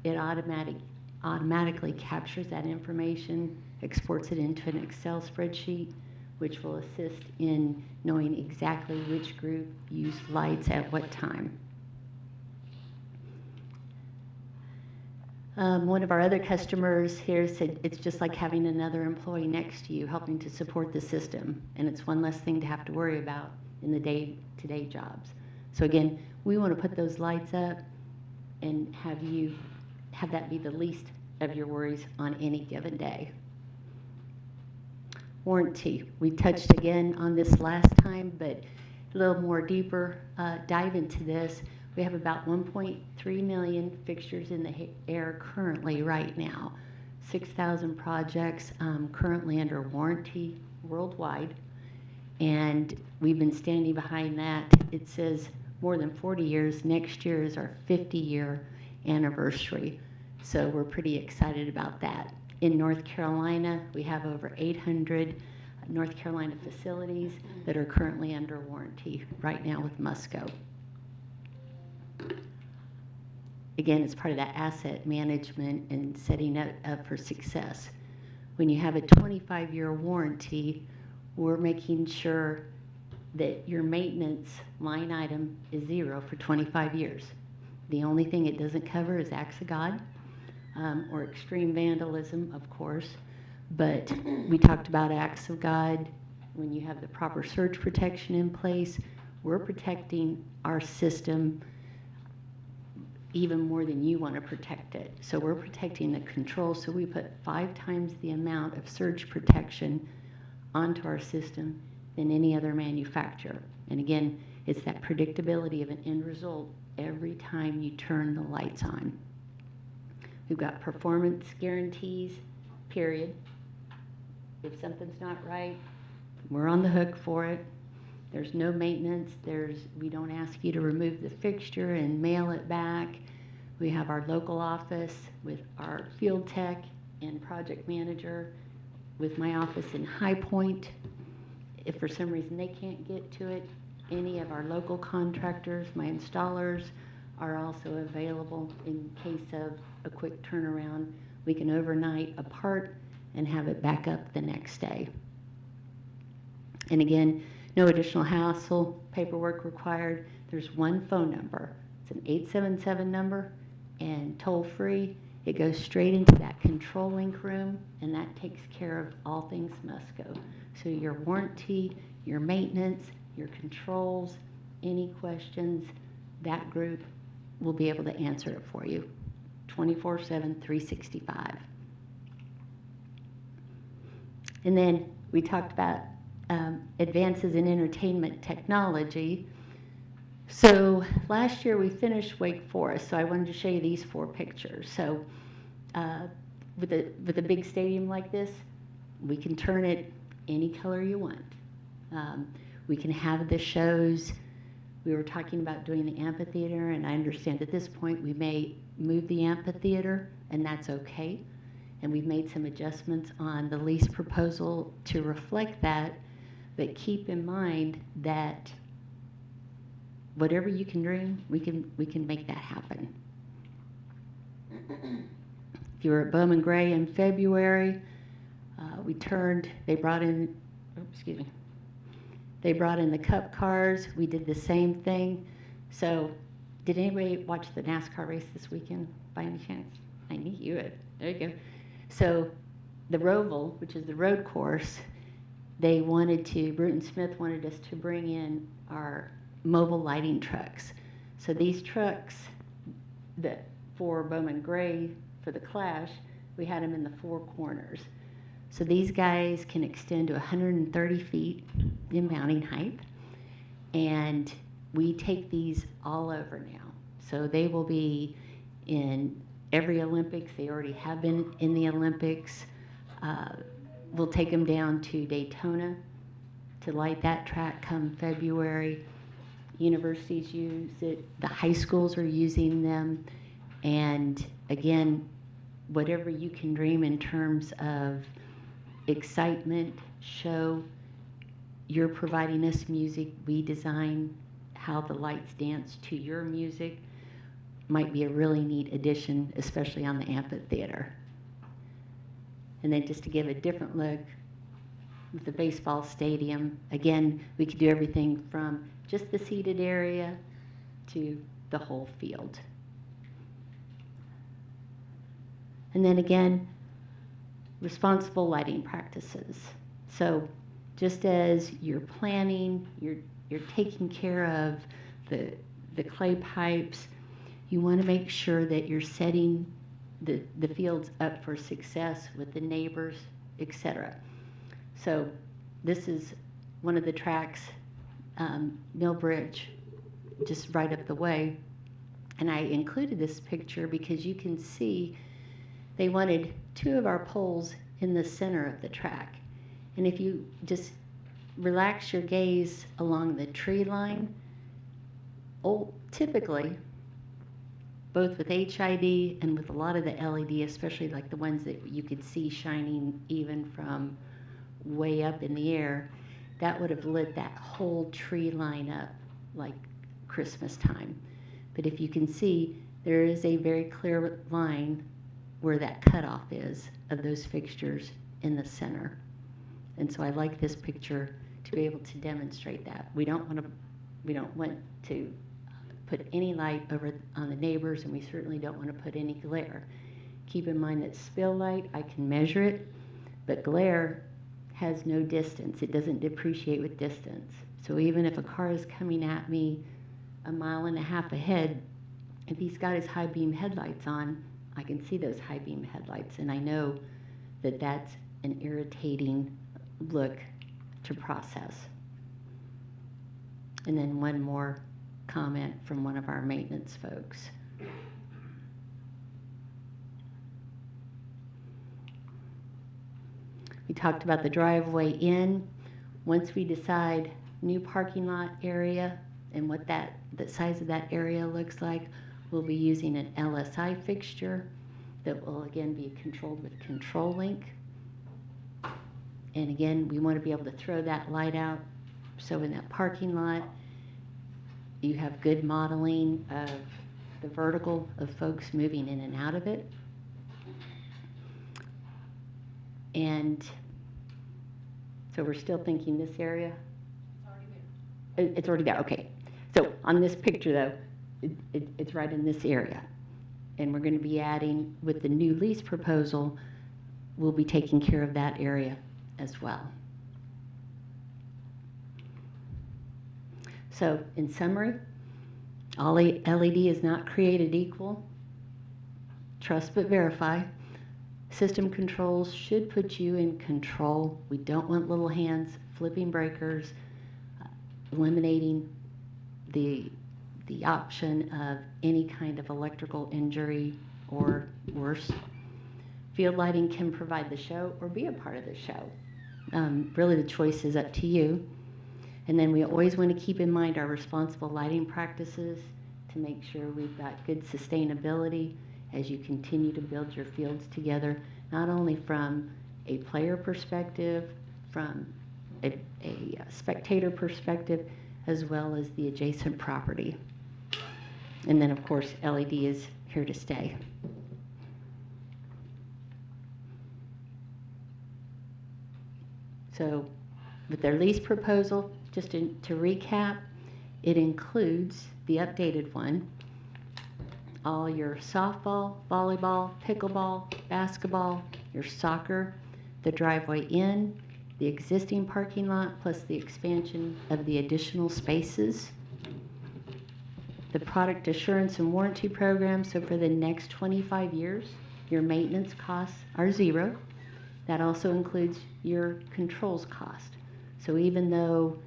Speaker 13: it automatically captures that information, exports it into an Excel spreadsheet, which will assist in knowing exactly which group used lights at what time. One of our other customers here said it's just like having another employee next to you helping to support the system, and it's one less thing to have to worry about in the day-to-day jobs. So again, we want to put those lights up and have that be the least of your worries on any given day. Warranty. We touched again on this last time, but a little more deeper dive into this. We have about 1.3 million fixtures in the air currently right now. 6,000 projects currently under warranty worldwide. And we've been standing behind that. It says more than 40 years. Next year is our 50-year anniversary. So we're pretty excited about that. In North Carolina, we have over 800 North Carolina facilities that are currently under warranty right now with Musco. Again, it's part of that asset management and setting up for success. When you have a 25-year warranty, we're making sure that your maintenance line item is zero for 25 years. The only thing it doesn't cover is acts of God, or extreme vandalism, of course. But we talked about acts of God. When you have the proper surge protection in place, we're protecting our system even more than you want to protect it. So we're protecting the control, so we put 5 times the amount of surge protection onto our system than any other manufacturer. And again, it's that predictability of an end result every time you turn the lights on. We've got performance guarantees, period. If something's not right, we're on the hook for it. There's no maintenance. We don't ask you to remove the fixture and mail it back. We have our local office with our field tech and project manager, with my office in High Point. If for some reason they can't get to it, any of our local contractors, my installers, are also available in case of a quick turnaround. We can overnight a part and have it back up the next day. And again, no additional hassle, paperwork required. There's one phone number. It's an 877 number and toll free. It goes straight into that control link room, and that takes care of all things Musco. So your warranty, your maintenance, your controls, any questions, that group will be able to answer it for you 24/7, 365. And then we talked about advances in entertainment technology. So last year we finished Wake Forest, so I wanted to show you these 4 pictures. So with a big stadium like this, we can turn it any color you want. We can have the shows. We were talking about doing the amphitheater, and I understand at this point we may move the amphitheater, and that's okay. And we've made some adjustments on the lease proposal to reflect that, but keep in mind that whatever you can dream, we can make that happen. If you were at Bowman Gray in February, they brought in the cup cars. We did the same thing. So did anybody watch the NASCAR race this weekend by any chance? I knew you would. There you go. So the Roval, which is the road course, Bruton Smith wanted us to bring in our mobile lighting trucks. So these trucks for Bowman Gray, for the Clash, we had them in the 4 corners. So these guys can extend to 130 feet in mounting height, and we take these all over now. So they will be in every Olympics. They already have been in the Olympics. We'll take them down to Daytona to light that track come February. Universities use it. The high schools are using them. And again, whatever you can dream in terms of excitement, show, you're providing us music. We design how the lights dance to your music. Might be a really neat addition, especially on the amphitheater. And then just to give a different look, with the baseball stadium, again, we could do everything from just the seated area to the whole field. And then again, responsible lighting practices. So just as you're planning, you're taking care of the clay pipes, you want to make sure that you're setting the fields up for success with the neighbors, etc. So this is one of the tracks, Mill Bridge, just right up the way. And I included this picture because you can see they wanted 2 of our poles in the center of the track. And if you just relax your gaze along the tree line, typically, both with HID and with a lot of the LED, especially like the ones that you could see shining even from way up in the air, that would have lit that whole tree line up like Christmas time. But if you can see, there is a very clear line where that cutoff is of those fixtures in the center. And so I like this picture to be able to demonstrate that. We don't want to put any light over on the neighbors, and we certainly don't want to put any glare. Keep in mind that spill light, I can measure it, but glare has no distance. It doesn't depreciate with distance. So even if a car is coming at me 1.5 miles ahead, if he's got his high beam headlights on, I can see those high beam headlights, and I know that that's an irritating look to process. And then one more comment from one of our maintenance folks. We talked about the driveway in. Once we decide new parking lot area and what the size of that area looks like, We'll be using an LSI fixture that will again be controlled with control link. And again, we want to be able to throw that light out. So in that parking lot, you have good modeling of the vertical of folks moving in and out of it. And so we're still thinking this area? It's already there, okay. So on this picture though, it's right in this area. And we're going to be adding, with the new lease proposal, we'll be taking care of that area as well. So in summary, all LED is not created equal. Trust but verify. System controls should put you in control. We don't want little hands flipping breakers, eliminating the option of any kind of electrical injury or worse. Field lighting can provide the show or be a part of the show. Really the choice is up to you. And then we always want to keep in mind our responsible lighting practices to make sure we've got good sustainability as you continue to build your fields together, not only from a player perspective, from a spectator perspective, as well as the adjacent property. And then of course, LED is here to stay. So with their lease proposal, just to recap, it includes the updated one, all your softball, volleyball, pickleball, basketball, your soccer, the driveway in, the existing parking lot, plus the expansion of the additional spaces, the product assurance and warranty program. So for the next 25 years, your maintenance costs are zero. That also includes your controls cost. So even though,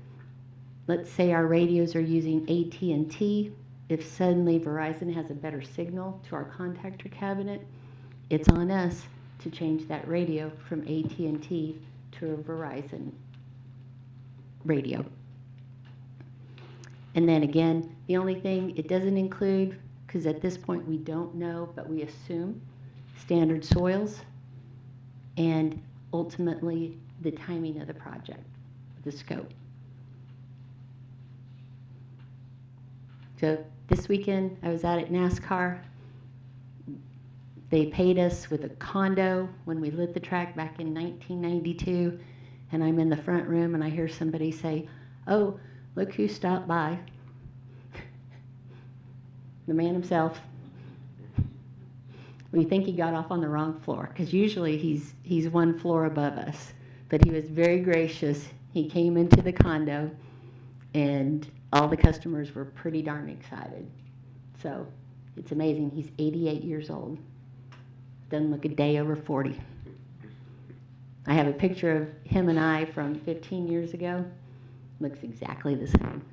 Speaker 13: let's say our radios are using AT&T, if suddenly Verizon has a better signal to our contactor cabinet, it's on us to change that radio from AT&T to a Verizon radio. And then again, the only thing it doesn't include, because at this point we don't know, but we assume, standard soils, and ultimately the timing of the project, the scope. So this weekend I was out at NASCAR. They paid us with a condo when we lit the track back in 1992, and I'm in the front room and I hear somebody say, "Oh, look who stopped by." The man himself. We think he got off on the wrong floor, because usually he's one floor above us. But he was very gracious. He came into the condo, and all the customers were pretty darn excited. So it's amazing. He's 88 years old. Doesn't look a day over 40. I have a picture of him and I from 15 years ago. Looks exactly the same.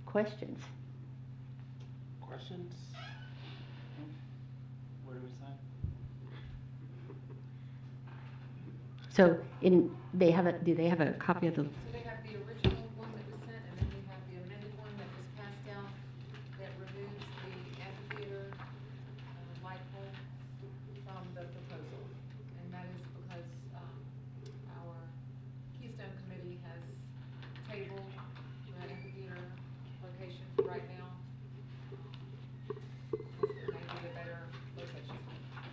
Speaker 13: Questions?
Speaker 4: Questions? Where do we sign?
Speaker 13: So do they have a copy of the?
Speaker 12: So they have the original one that was sent, and then we have the amended one that was passed out that removes the amphitheater light pole from the proposal. And that is because our Keystone Committee has tabled the amphitheater location for right now. This may be a better location.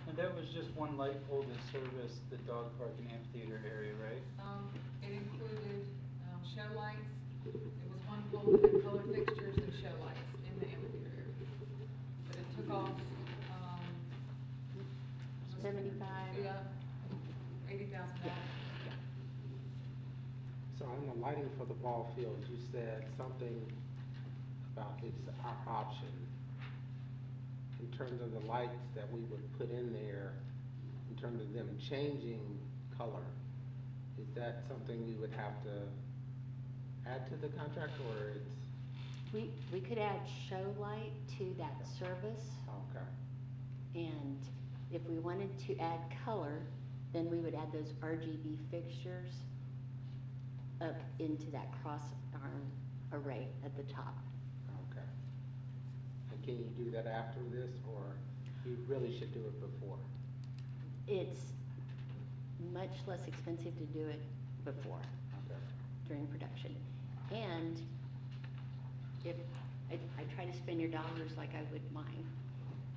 Speaker 4: And that was just one light pole to service the dog park and amphitheater area, right?
Speaker 12: It included show lights. It was one pole with color fixtures and show lights in the amphitheater area. But it took off,
Speaker 13: 75.
Speaker 12: yeah, $80,000.
Speaker 3: So on the lighting for the ball field, you said something about it's our option. In terms of the lights that we would put in there, in terms of them changing color, is that something we would have to add to the contract, or it's?
Speaker 13: We could add show light to that service,
Speaker 3: Okay.
Speaker 13: and if we wanted to add color, then we would add those RGB fixtures up into that cross arm array at the top.
Speaker 3: can you do that after this, or you really should do it before?
Speaker 13: It's much less expensive to do it before,
Speaker 3: Okay.
Speaker 13: during production. And if, I try to spend your dollars like I would mine.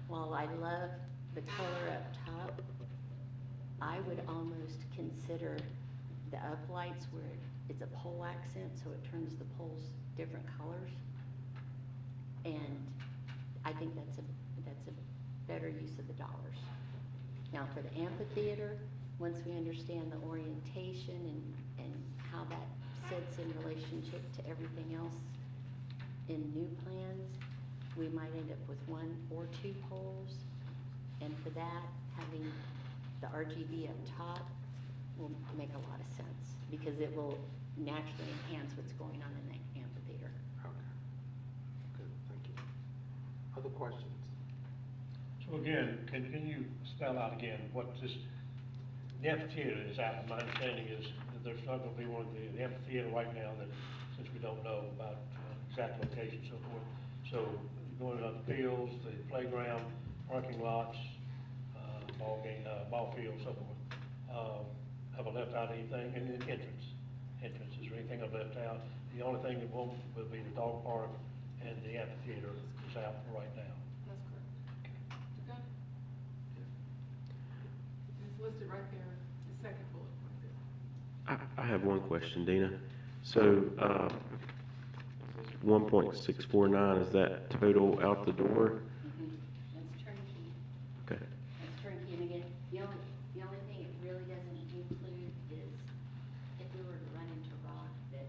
Speaker 13: While I love the color up top, I would almost consider the uplights where it's a pole accent, so it turns the poles different colors. And I think that's a better use of the dollars. Now, for the amphitheater, once we understand the orientation and how that sits in relationship to everything else in new plans, we might end up with 1 or 2 poles. And for that, having the RGB up top will make a lot of sense, because it will naturally enhance what's going on in the amphitheater.
Speaker 3: Okay. Good, thank you. Other questions?
Speaker 7: So again, can you spell out again what this, the amphitheater is out, my understanding is that there's not gonna be one of the amphitheater right now that, since we don't know about exact location and so forth. So going on the fields, the playground, parking lots, ball game, ball field, so forth. Have I left out anything? And then entrance, is there anything I've left out? The only thing that won't will be the dog park and the amphitheater is out for right now.
Speaker 12: That's correct. Okay. It's listed right there, the second bullet point there.
Speaker 8: I have one question, Dina. So, 1.649, is that total out the door?
Speaker 13: That's turnkey.
Speaker 8: Okay.
Speaker 13: That's turnkey, and again, the only thing it really doesn't include is if we were to run into rock that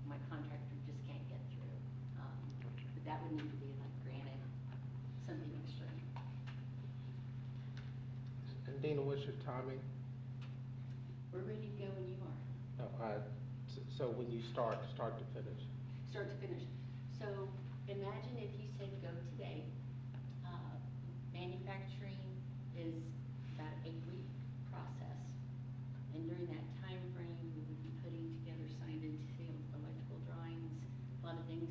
Speaker 13: my contractor just can't get through. But that would need to be like granite, something extreme.
Speaker 3: And Dina, what's your timing?
Speaker 13: We're ready to go when you are,
Speaker 3: So when you start to finish?
Speaker 13: start to finish. So imagine if you said go today, manufacturing is about an 8-week process. And during that time frame, we would be putting together signed and sealed electrical drawings. A lot of things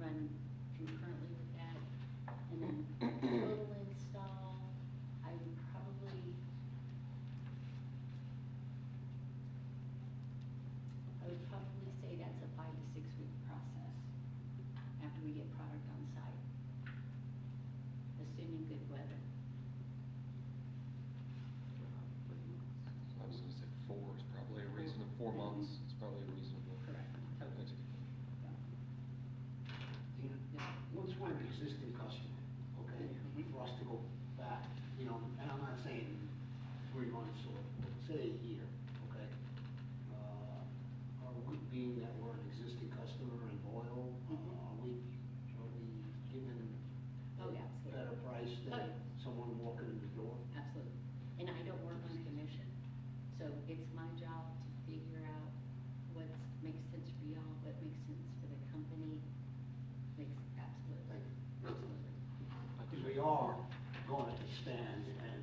Speaker 13: run concurrently with that. And then total install, I would probably say that's a 5 to 6 week process after we get product on site, assuming good weather.
Speaker 2: I was gonna say 4 is probably a reasonable, 4 months is probably a reasonable.
Speaker 13: Correct.
Speaker 5: Dina, what's one existing customer, okay, for us to go back, you know, and I'm not saying 3 months or, say a year, okay? Are we, being that we're an existing customer and loyal, are we given
Speaker 13: Oh,
Speaker 5: a
Speaker 13: yeah, absolutely.
Speaker 5: better price than someone walking in the door?
Speaker 13: Absolutely. And I don't work on commission, so it's my job to figure out what makes sense for y'all, what makes sense for the company. Absolutely. Absolutely.
Speaker 5: Because we are going to expand and,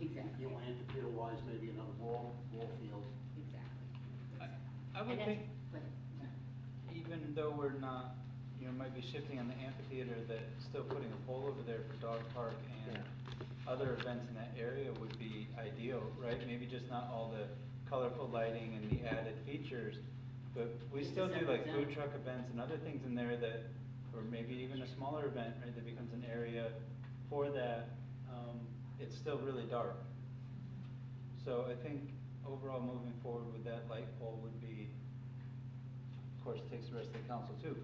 Speaker 13: Exactly.
Speaker 5: you know, amphitheater-wise, maybe another ball field.
Speaker 13: Exactly.
Speaker 4: I would
Speaker 13: And
Speaker 4: think,
Speaker 13: that's-
Speaker 4: even though we're not, you know, might be shifting on the amphitheater, that still putting a pole over there for dog park and other events in that area would be ideal, right? Maybe just not all the colorful lighting and the added features, but we
Speaker 13: Just a
Speaker 4: still do
Speaker 13: separate
Speaker 4: like
Speaker 13: zone.
Speaker 4: food truck events and other things in there that, or maybe even a smaller event, right, that becomes an area for that. It's still really dark. So I think overall moving forward with that light pole would be, of course, it takes the rest of the council too,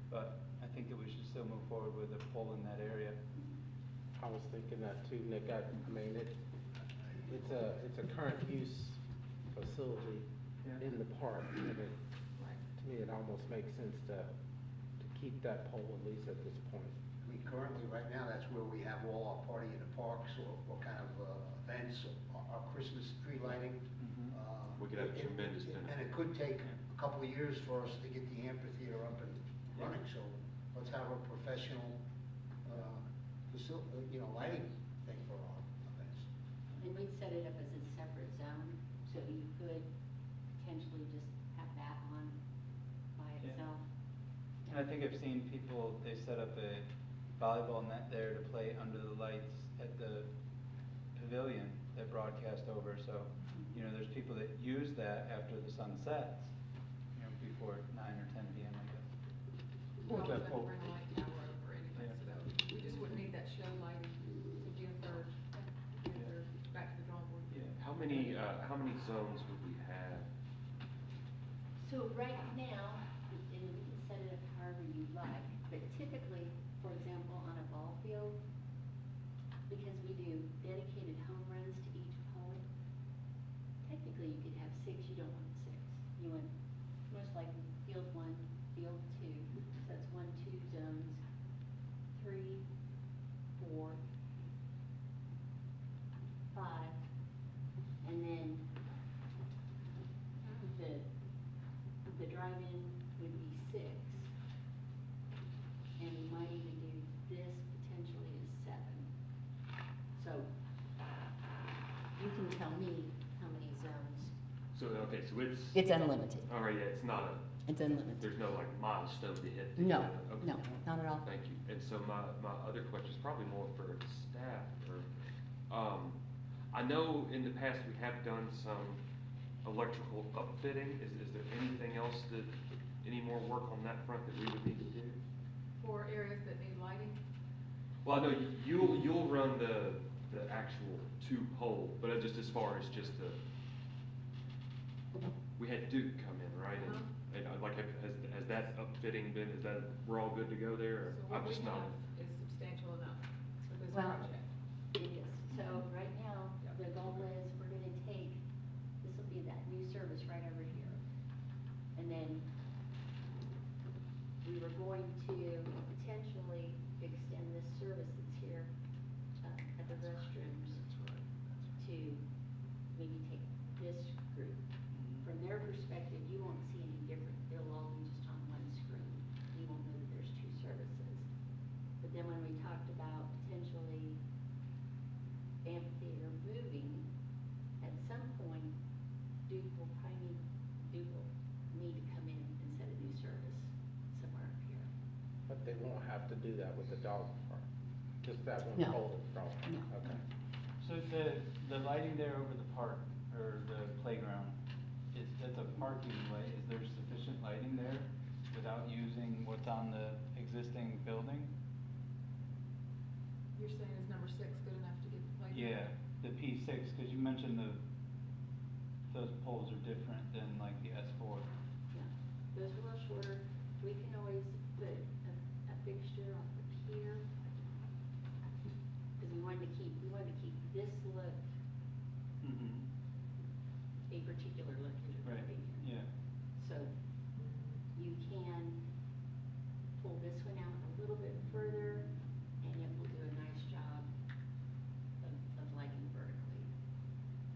Speaker 4: but I think that we should still move forward with a pole in that area.
Speaker 3: I was thinking that too, Nick. I mean, it's a current use facility in the park, and to me, it almost makes sense to keep that pole at least at this point.
Speaker 5: I mean, currently, right now, that's where we have all our party in the parks or kind of events, our Christmas tree lighting.
Speaker 2: We could have a tremendous dinner.
Speaker 5: And it could take a couple of years for us to get the amphitheater up and running, so let's have a professional, you know, lighting thing for our events.
Speaker 13: And we'd set it up as a separate zone, so you could potentially just have that on by
Speaker 4: Yeah.
Speaker 13: itself.
Speaker 4: And I think I've seen people, they set up a volleyball net there to play under the lights at the pavilion that broadcast over, so, you know, there's people that use that after the sun sets, you know, before 9 or 10 PM, I guess.
Speaker 12: We
Speaker 4: With
Speaker 12: also
Speaker 4: that
Speaker 12: have to
Speaker 4: pole.
Speaker 12: bring a light tower over anyway,
Speaker 4: Yeah.
Speaker 12: so we just wouldn't need that show lighting to give her, back to the drawing board.
Speaker 2: Yeah, how many zones would we have?
Speaker 13: So right now, and you can set it up however you like, but typically, for example, on a ball field, because we do dedicated home runs to each pole, technically you could have 6, you don't want 6. You want most likely field 1, field 2, so that's 1, 2 zones, 3, 4, 5, and then the drive-in would be 6. And we might even do this potentially as 7. So you can tell me how many zones.
Speaker 2: So, okay, so it's.
Speaker 13: It's unlimited.
Speaker 2: All right, yeah, it's not
Speaker 13: It's unlimited.
Speaker 2: there's no like milestone to hit.
Speaker 13: No,
Speaker 2: Okay.
Speaker 13: no, not at all.
Speaker 2: Thank you. And so my other question is probably more for staff or, I know in the past we have done some electrical upfitting. Is there anything else any more work on that front that we would need to do?
Speaker 12: For areas that need lighting,
Speaker 2: Well, I know you'll run the actual 2-pole, but just as far as just we had Duke come in, right? And like, has that upfitting been, we're all good to go there? Or
Speaker 12: so what
Speaker 2: I'm
Speaker 12: we
Speaker 2: just not.
Speaker 12: have is substantial enough for this
Speaker 13: Well,
Speaker 12: project.
Speaker 13: It is. So right now, the goal is we're gonna take, this will be that new service right over here. And then we were going to potentially extend this service that's here at the restrooms to maybe take this group. From their perspective, you won't see any different. It'll all be just on one screen. You won't know that there's 2 services. But then when we talked about potentially amphitheater moving, at some point, Duke will need to come in and set a new service somewhere up here.
Speaker 3: But they won't have to do that with the dog park, just that one
Speaker 13: No.
Speaker 3: pole that's drawn.
Speaker 13: No.
Speaker 3: Okay.
Speaker 4: So the lighting there over the park, or the playground, that's a parking light, is there sufficient lighting there without using what's on the existing building?
Speaker 12: You're saying is number 6 good enough to get the playground?
Speaker 4: Yeah, the P6, because you mentioned those poles are different than like the S4.
Speaker 13: Yeah, those are a little shorter. We can always put a fixture off of here. Because we wanted to keep this look,
Speaker 4: Mm-hmm.
Speaker 13: a particular look in the
Speaker 4: Right,
Speaker 13: pavilion.
Speaker 4: yeah.
Speaker 13: So you can pull this one out a little bit further, and it will do a nice job of lighting vertically.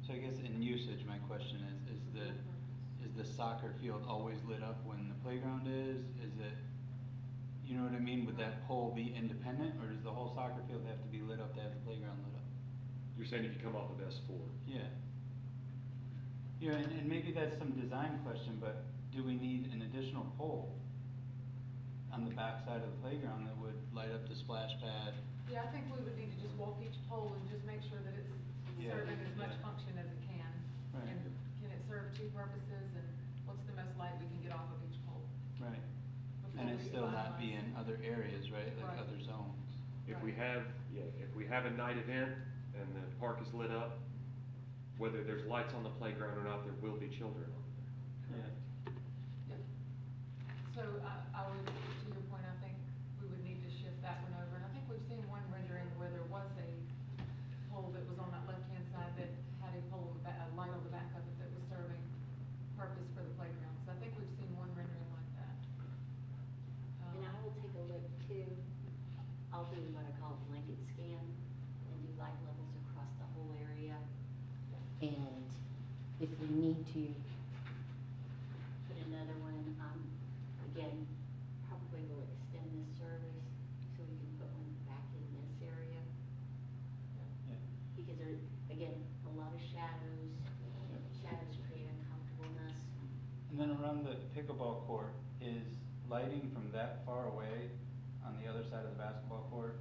Speaker 4: So I guess in usage, my question is the soccer field always lit up when the playground is? Is it, you know what I mean, would that pole be independent, or does the whole soccer field have to be lit up to have the playground lit up?
Speaker 2: You're saying if you come off of S4?
Speaker 4: Yeah. Yeah, and maybe that's some design question, but do we need an additional pole on the back side of the playground that would light up the splash pad?
Speaker 12: Yeah, I think we would need to just walk each pole and just make sure that it's
Speaker 4: Yeah,
Speaker 12: serving as much
Speaker 4: yeah.
Speaker 12: function as it can.
Speaker 4: Right.
Speaker 12: And can it serve 2 purposes, and what's the most light we can get off of each pole?
Speaker 4: Right.
Speaker 12: before
Speaker 4: And it
Speaker 12: we
Speaker 4: still not be
Speaker 12: finalize.
Speaker 4: in other areas, right, like
Speaker 12: Right.
Speaker 4: other zones?
Speaker 2: If we have a night event and the park is lit up, whether there's lights on the playground or not, there will be children on there.
Speaker 4: Yeah.
Speaker 12: So I would, to your point, I think we would need to shift that one over, and I think we've seen one rendering where there was a pole that was on that left-hand side that had a pole, a light on the back of it that was serving purpose for the playground, so I think we've seen one rendering like that.
Speaker 13: And I will take a look too. I'll do what I call a blanket scan and do light levels across the whole area. And if we need to put another one, again, probably will extend this service so we can put one back in this area.
Speaker 4: Yeah.
Speaker 13: Because there, again, a lot of shadows. Shadows create uncomfortableness.
Speaker 4: And then around the pickleball court, is lighting from that far away on the other side of the basketball court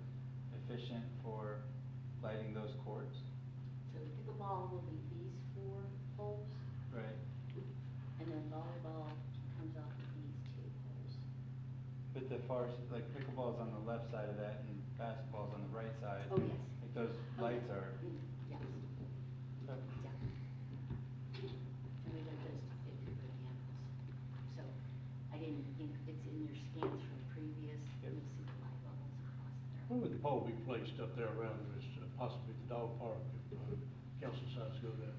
Speaker 4: left side of that and basketball's on the right side.
Speaker 13: Oh, yes.
Speaker 4: Like those lights are,
Speaker 13: Yes, yeah. And we got those to fit for the animals. So I didn't, it's in your scans from previous,
Speaker 4: Yep.
Speaker 13: you'll see the light bubbles across there.
Speaker 7: Where would the pole be placed up there around this, possibly the dog park, if, council decides to go there,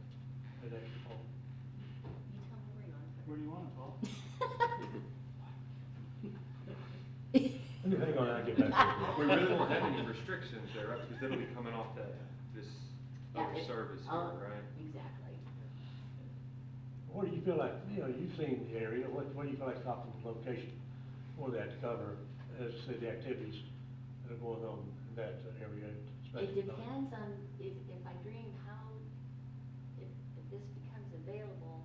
Speaker 7: that extra pole?
Speaker 13: You tell me where you want to put it.
Speaker 4: where do you want it, Paul?
Speaker 7: Hang on, I'll get back to you.
Speaker 2: We really won't have any restrictions there, right? Because that'll be coming off this
Speaker 13: Yeah,
Speaker 2: other
Speaker 13: it-
Speaker 2: service
Speaker 13: oh,
Speaker 2: here, right?
Speaker 13: Exactly.
Speaker 7: What do you feel like, you've seen the area, what do you feel like is the optimal location for that to cover, as I say, the activities that are going on in that area?
Speaker 13: It
Speaker 7: especially now?
Speaker 13: depends on if I dream how, if this becomes available,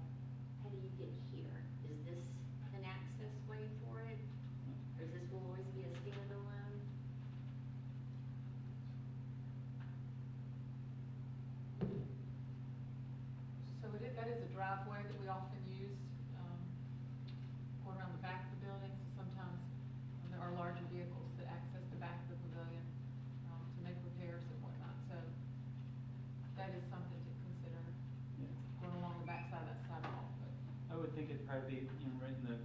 Speaker 13: how do you get here? Is this an access way for it? Or is this will always be a standalone?
Speaker 12: So that is a driveway that we often use, going around the back of the building. So sometimes there are larger vehicles that access the back of the pavilion, to make repairs and whatnot. So that is something to consider, going along the back side of that sidewalk. But
Speaker 4: I would think it'd probably be, right in the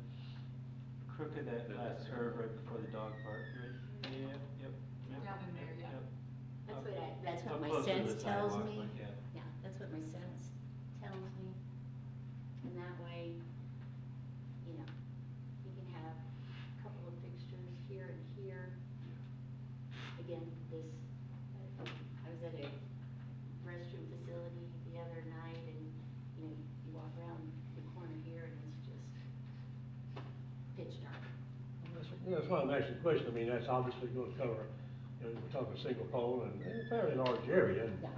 Speaker 4: crook of that last curve right before the dog park, right? Yep, yep.
Speaker 12: down in there, yeah.
Speaker 4: Yep.
Speaker 13: That's what
Speaker 4: Up
Speaker 13: my
Speaker 4: closer to the
Speaker 13: sense tells
Speaker 4: sidewalk,
Speaker 13: me.
Speaker 4: but yeah.
Speaker 13: Yeah, that's what my sense tells me. And that way, you know, you can have a couple of fixtures here and here. Again, this, I was at a restroom facility the other night and, you walk around the corner here and it's just pitch dark.
Speaker 7: That's why I'm asking the question, I mean, that's obviously gonna cover, we're talking single pole and a fairly large area. And,
Speaker 13: Yeah.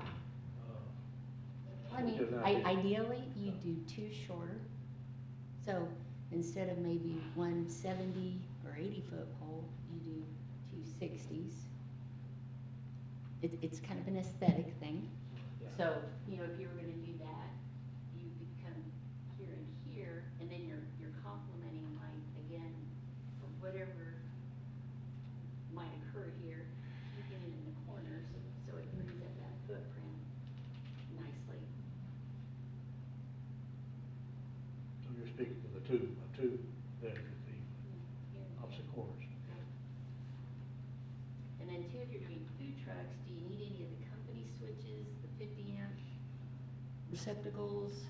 Speaker 13: I mean,
Speaker 7: Because I-
Speaker 13: ideally, you do two shorter. So instead of maybe one 70 or 80-foot pole, you do two 60s. It's kind of an aesthetic thing.
Speaker 7: Yeah.
Speaker 13: So, if you were gonna do that, you could come here and here, and then you're complementing, like, again, for whatever might occur here, you get it in the corners, so it brings up that footprint nicely.
Speaker 7: So you're speaking to the two there at the
Speaker 13: Here.
Speaker 7: opposite corners.
Speaker 13: And then too, if you're doing food trucks, do you need any of the company switches, the 50-amp receptacles?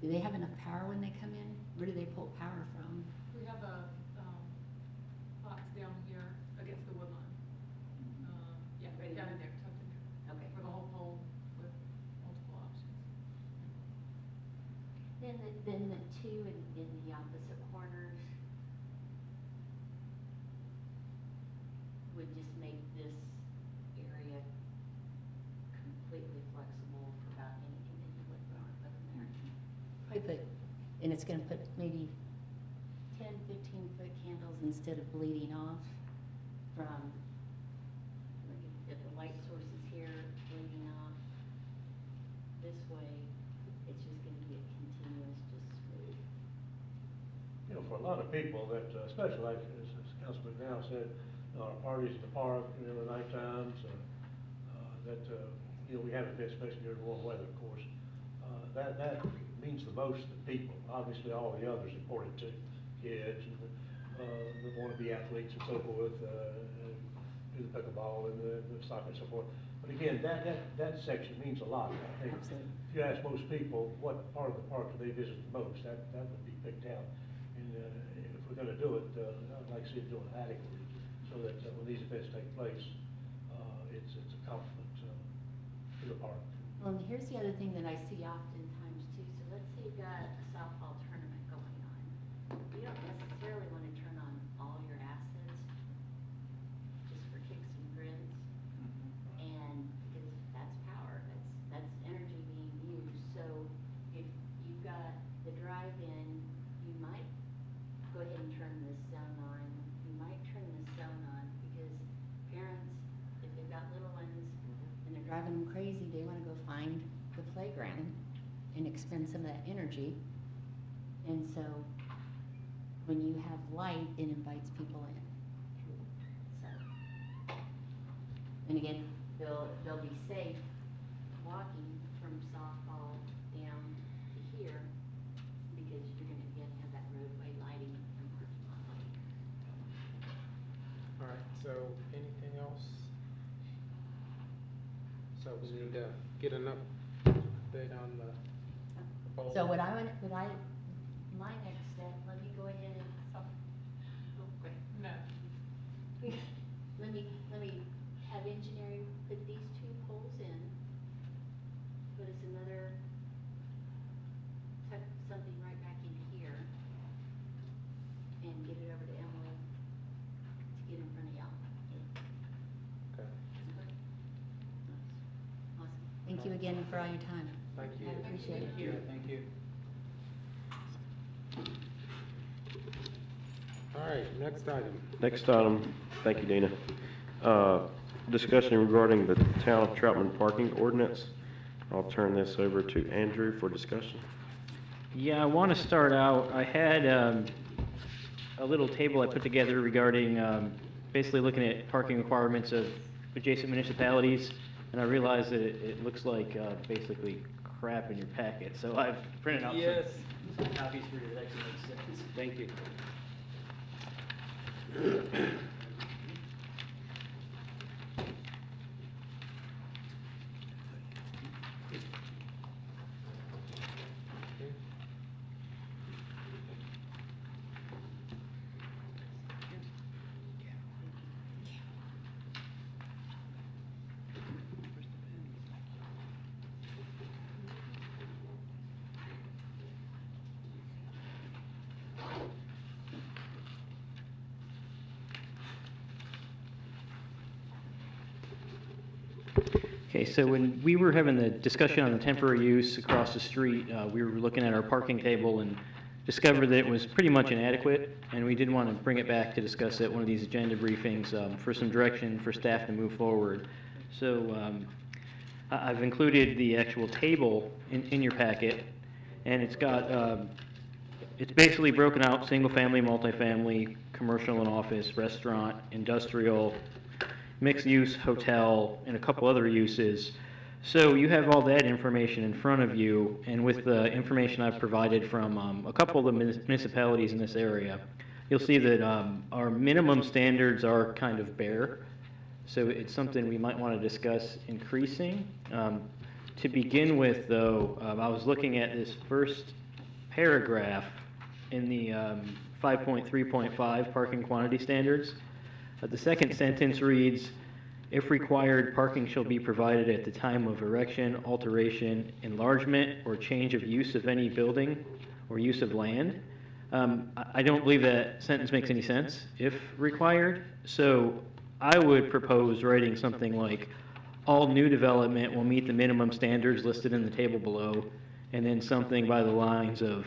Speaker 13: Do they have enough power when they come in? Where do they pull power from?
Speaker 12: We have a, box down here against the wood line. Yeah,
Speaker 13: Right
Speaker 12: down
Speaker 13: in
Speaker 12: in there, tucked in there,
Speaker 13: Okay.
Speaker 12: with a whole pole with multiple options.
Speaker 13: Then the two in the opposite corners would just make this area completely flexible for about anything that you would want to put in there. Probably put, and it's gonna put maybe 10, 15-foot candles instead of bleeding off from, if the light source is here, bleeding off this way, it's just gonna be a continuous, just smooth.
Speaker 7: For a lot of people that, especially like, as Councilman now said, our parties at the park, the night times, that, we have events, especially during warm weather, of course. That means the most to people. Obviously, all the others important too, kids, and, that want to be athletes and so forth, do the pickleball and the soccer and so forth. But again, that section means a lot. I think
Speaker 13: Absolutely.
Speaker 7: if you ask most people, what part of the park do they visit the most, that would be picked out. And if we're gonna do it, I'd like to see it doing adequately, so that when these events take place, it's a compliment to the park.
Speaker 13: Well, and here's the other thing that I see oftentimes too. So let's say you've got a softball tournament going on. You don't necessarily want to turn on all your assets just for kicks and grins. And because that's power, that's energy being used. So if you've got the drive-in, you might go ahead and turn this zone on. You might turn this zone on because parents, if they've got little ones and they're driving them crazy, they want to go find the playground and expend some of that energy. And so when you have light, it invites people in. So, and again, they'll be safe walking from softball down to here, because you're gonna, again, have that roadway lighting and parking lot lighting.
Speaker 3: All right, so anything else? So we need to get an update on the poll.
Speaker 13: So my next step, let me go ahead and, oh, great.
Speaker 12: No.
Speaker 13: Let me have engineering put these two poles in, put us another, tuck something right back in here, and get it over to Emily to get in front of y'all.
Speaker 3: Okay.
Speaker 13: Awesome. Thank you again for all your time.
Speaker 3: Thank you.
Speaker 13: I appreciate it.
Speaker 4: Thank you, thank you.
Speaker 3: All right, next item.
Speaker 8: Next item, thank you, Dina. Discussion regarding the Town of Troutman parking ordinance. I'll turn this over to Andrew for discussion.
Speaker 9: Yeah, I want to start out, I had a little table I put together regarding basically looking at parking requirements of adjacent municipalities, and I realized that it looks like basically crap in your packet, so I've printed out some copies for you that actually make sense.
Speaker 4: Thank you.
Speaker 9: Okay, so when we were having the discussion on the temporary use across the street, we were looking at our parking table and discovered that it was pretty much inadequate, and we did want to bring it back to discuss at one of these agenda briefings for some direction for staff to move forward. So I've included the actual table in your packet, and it's got, it's basically broken out, single-family, multifamily, commercial and office, restaurant, industrial, mixed-use hotel, and a couple other uses. So you have all that information in front of you, and with the information I've provided from a couple of the municipalities in this area, you'll see that our minimum standards are kind of bare. So it's something we might want to discuss increasing. To begin with, though, I was looking at this first paragraph in the 5.3.5 parking quantity standards. The second sentence reads, "If required, parking shall be provided at the time of erection, alteration, enlargement, or change of use of any building or use of land." I don't believe that sentence makes any sense, if required. So I would propose writing something like, "All new development will meet the minimum standards listed in the table below," and then something by the lines of,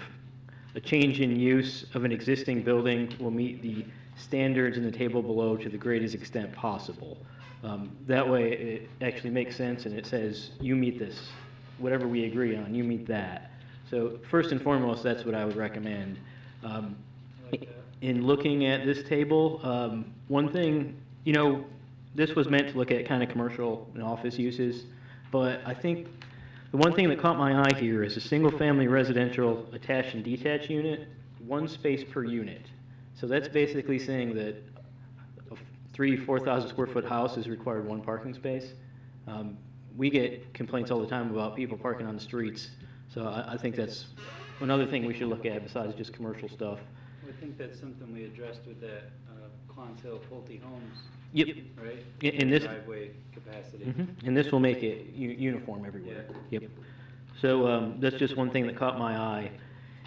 Speaker 9: "A change in use of an existing building will meet the standards in the table below to the greatest extent possible." That way it actually makes sense, and it says, you meet this, whatever we agree on, you meet that. So first and foremost, that's what I would recommend. In looking at this table, one thing, you know, this was meant to look at kind of commercial and office uses, but I think the one thing that caught my eye here is a single-family residential attached and detached unit, one space per unit. So that's basically saying that a 4,000 square foot house is required one parking space. We get complaints all the time about people parking on the streets, so I think that's another thing we should look at besides just commercial stuff.
Speaker 4: I think that's something we addressed with that Clonsale Pulte Homes.
Speaker 9: Yep.
Speaker 4: Right?
Speaker 9: In this
Speaker 4: Driveway capacity.
Speaker 9: And this will make it uniform everywhere.
Speaker 4: Yeah.
Speaker 9: Yep. So that's just one thing that caught my eye.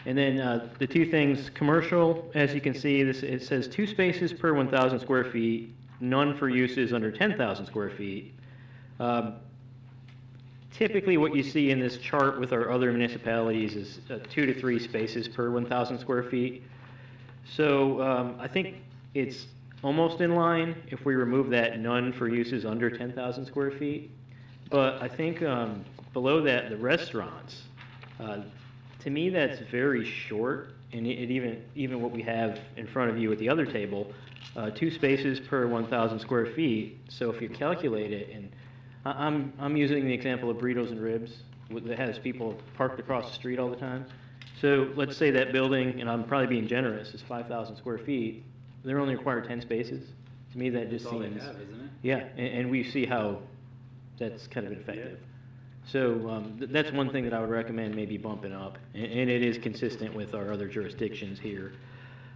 Speaker 9: And then the two things, commercial, as you can see, it says 2 spaces per 1,000 square feet, none for uses under 10,000 square feet. Typically what you see in this chart with our other municipalities is 2 to 3 spaces per 1,000 square feet. So I think it's almost in line if we remove that none for uses under 10,000 square feet. But I think below that, the restaurants, to me, that's very short. and even what we have in front of you at the other table, 2 spaces per 1,000 square feet. So if you calculate it, and I'm using the example of burritos and ribs that has people parked across the street all the time. So let's say that building, and I'm probably being generous, is 5,000 square feet. They're only required 10 spaces. To me, that just
Speaker 4: That's all they
Speaker 9: seems.
Speaker 4: have, isn't it?
Speaker 9: Yeah, and we see how that's kind of ineffective. So that's one thing that I would recommend maybe bumping up, and it is consistent with our other jurisdictions here.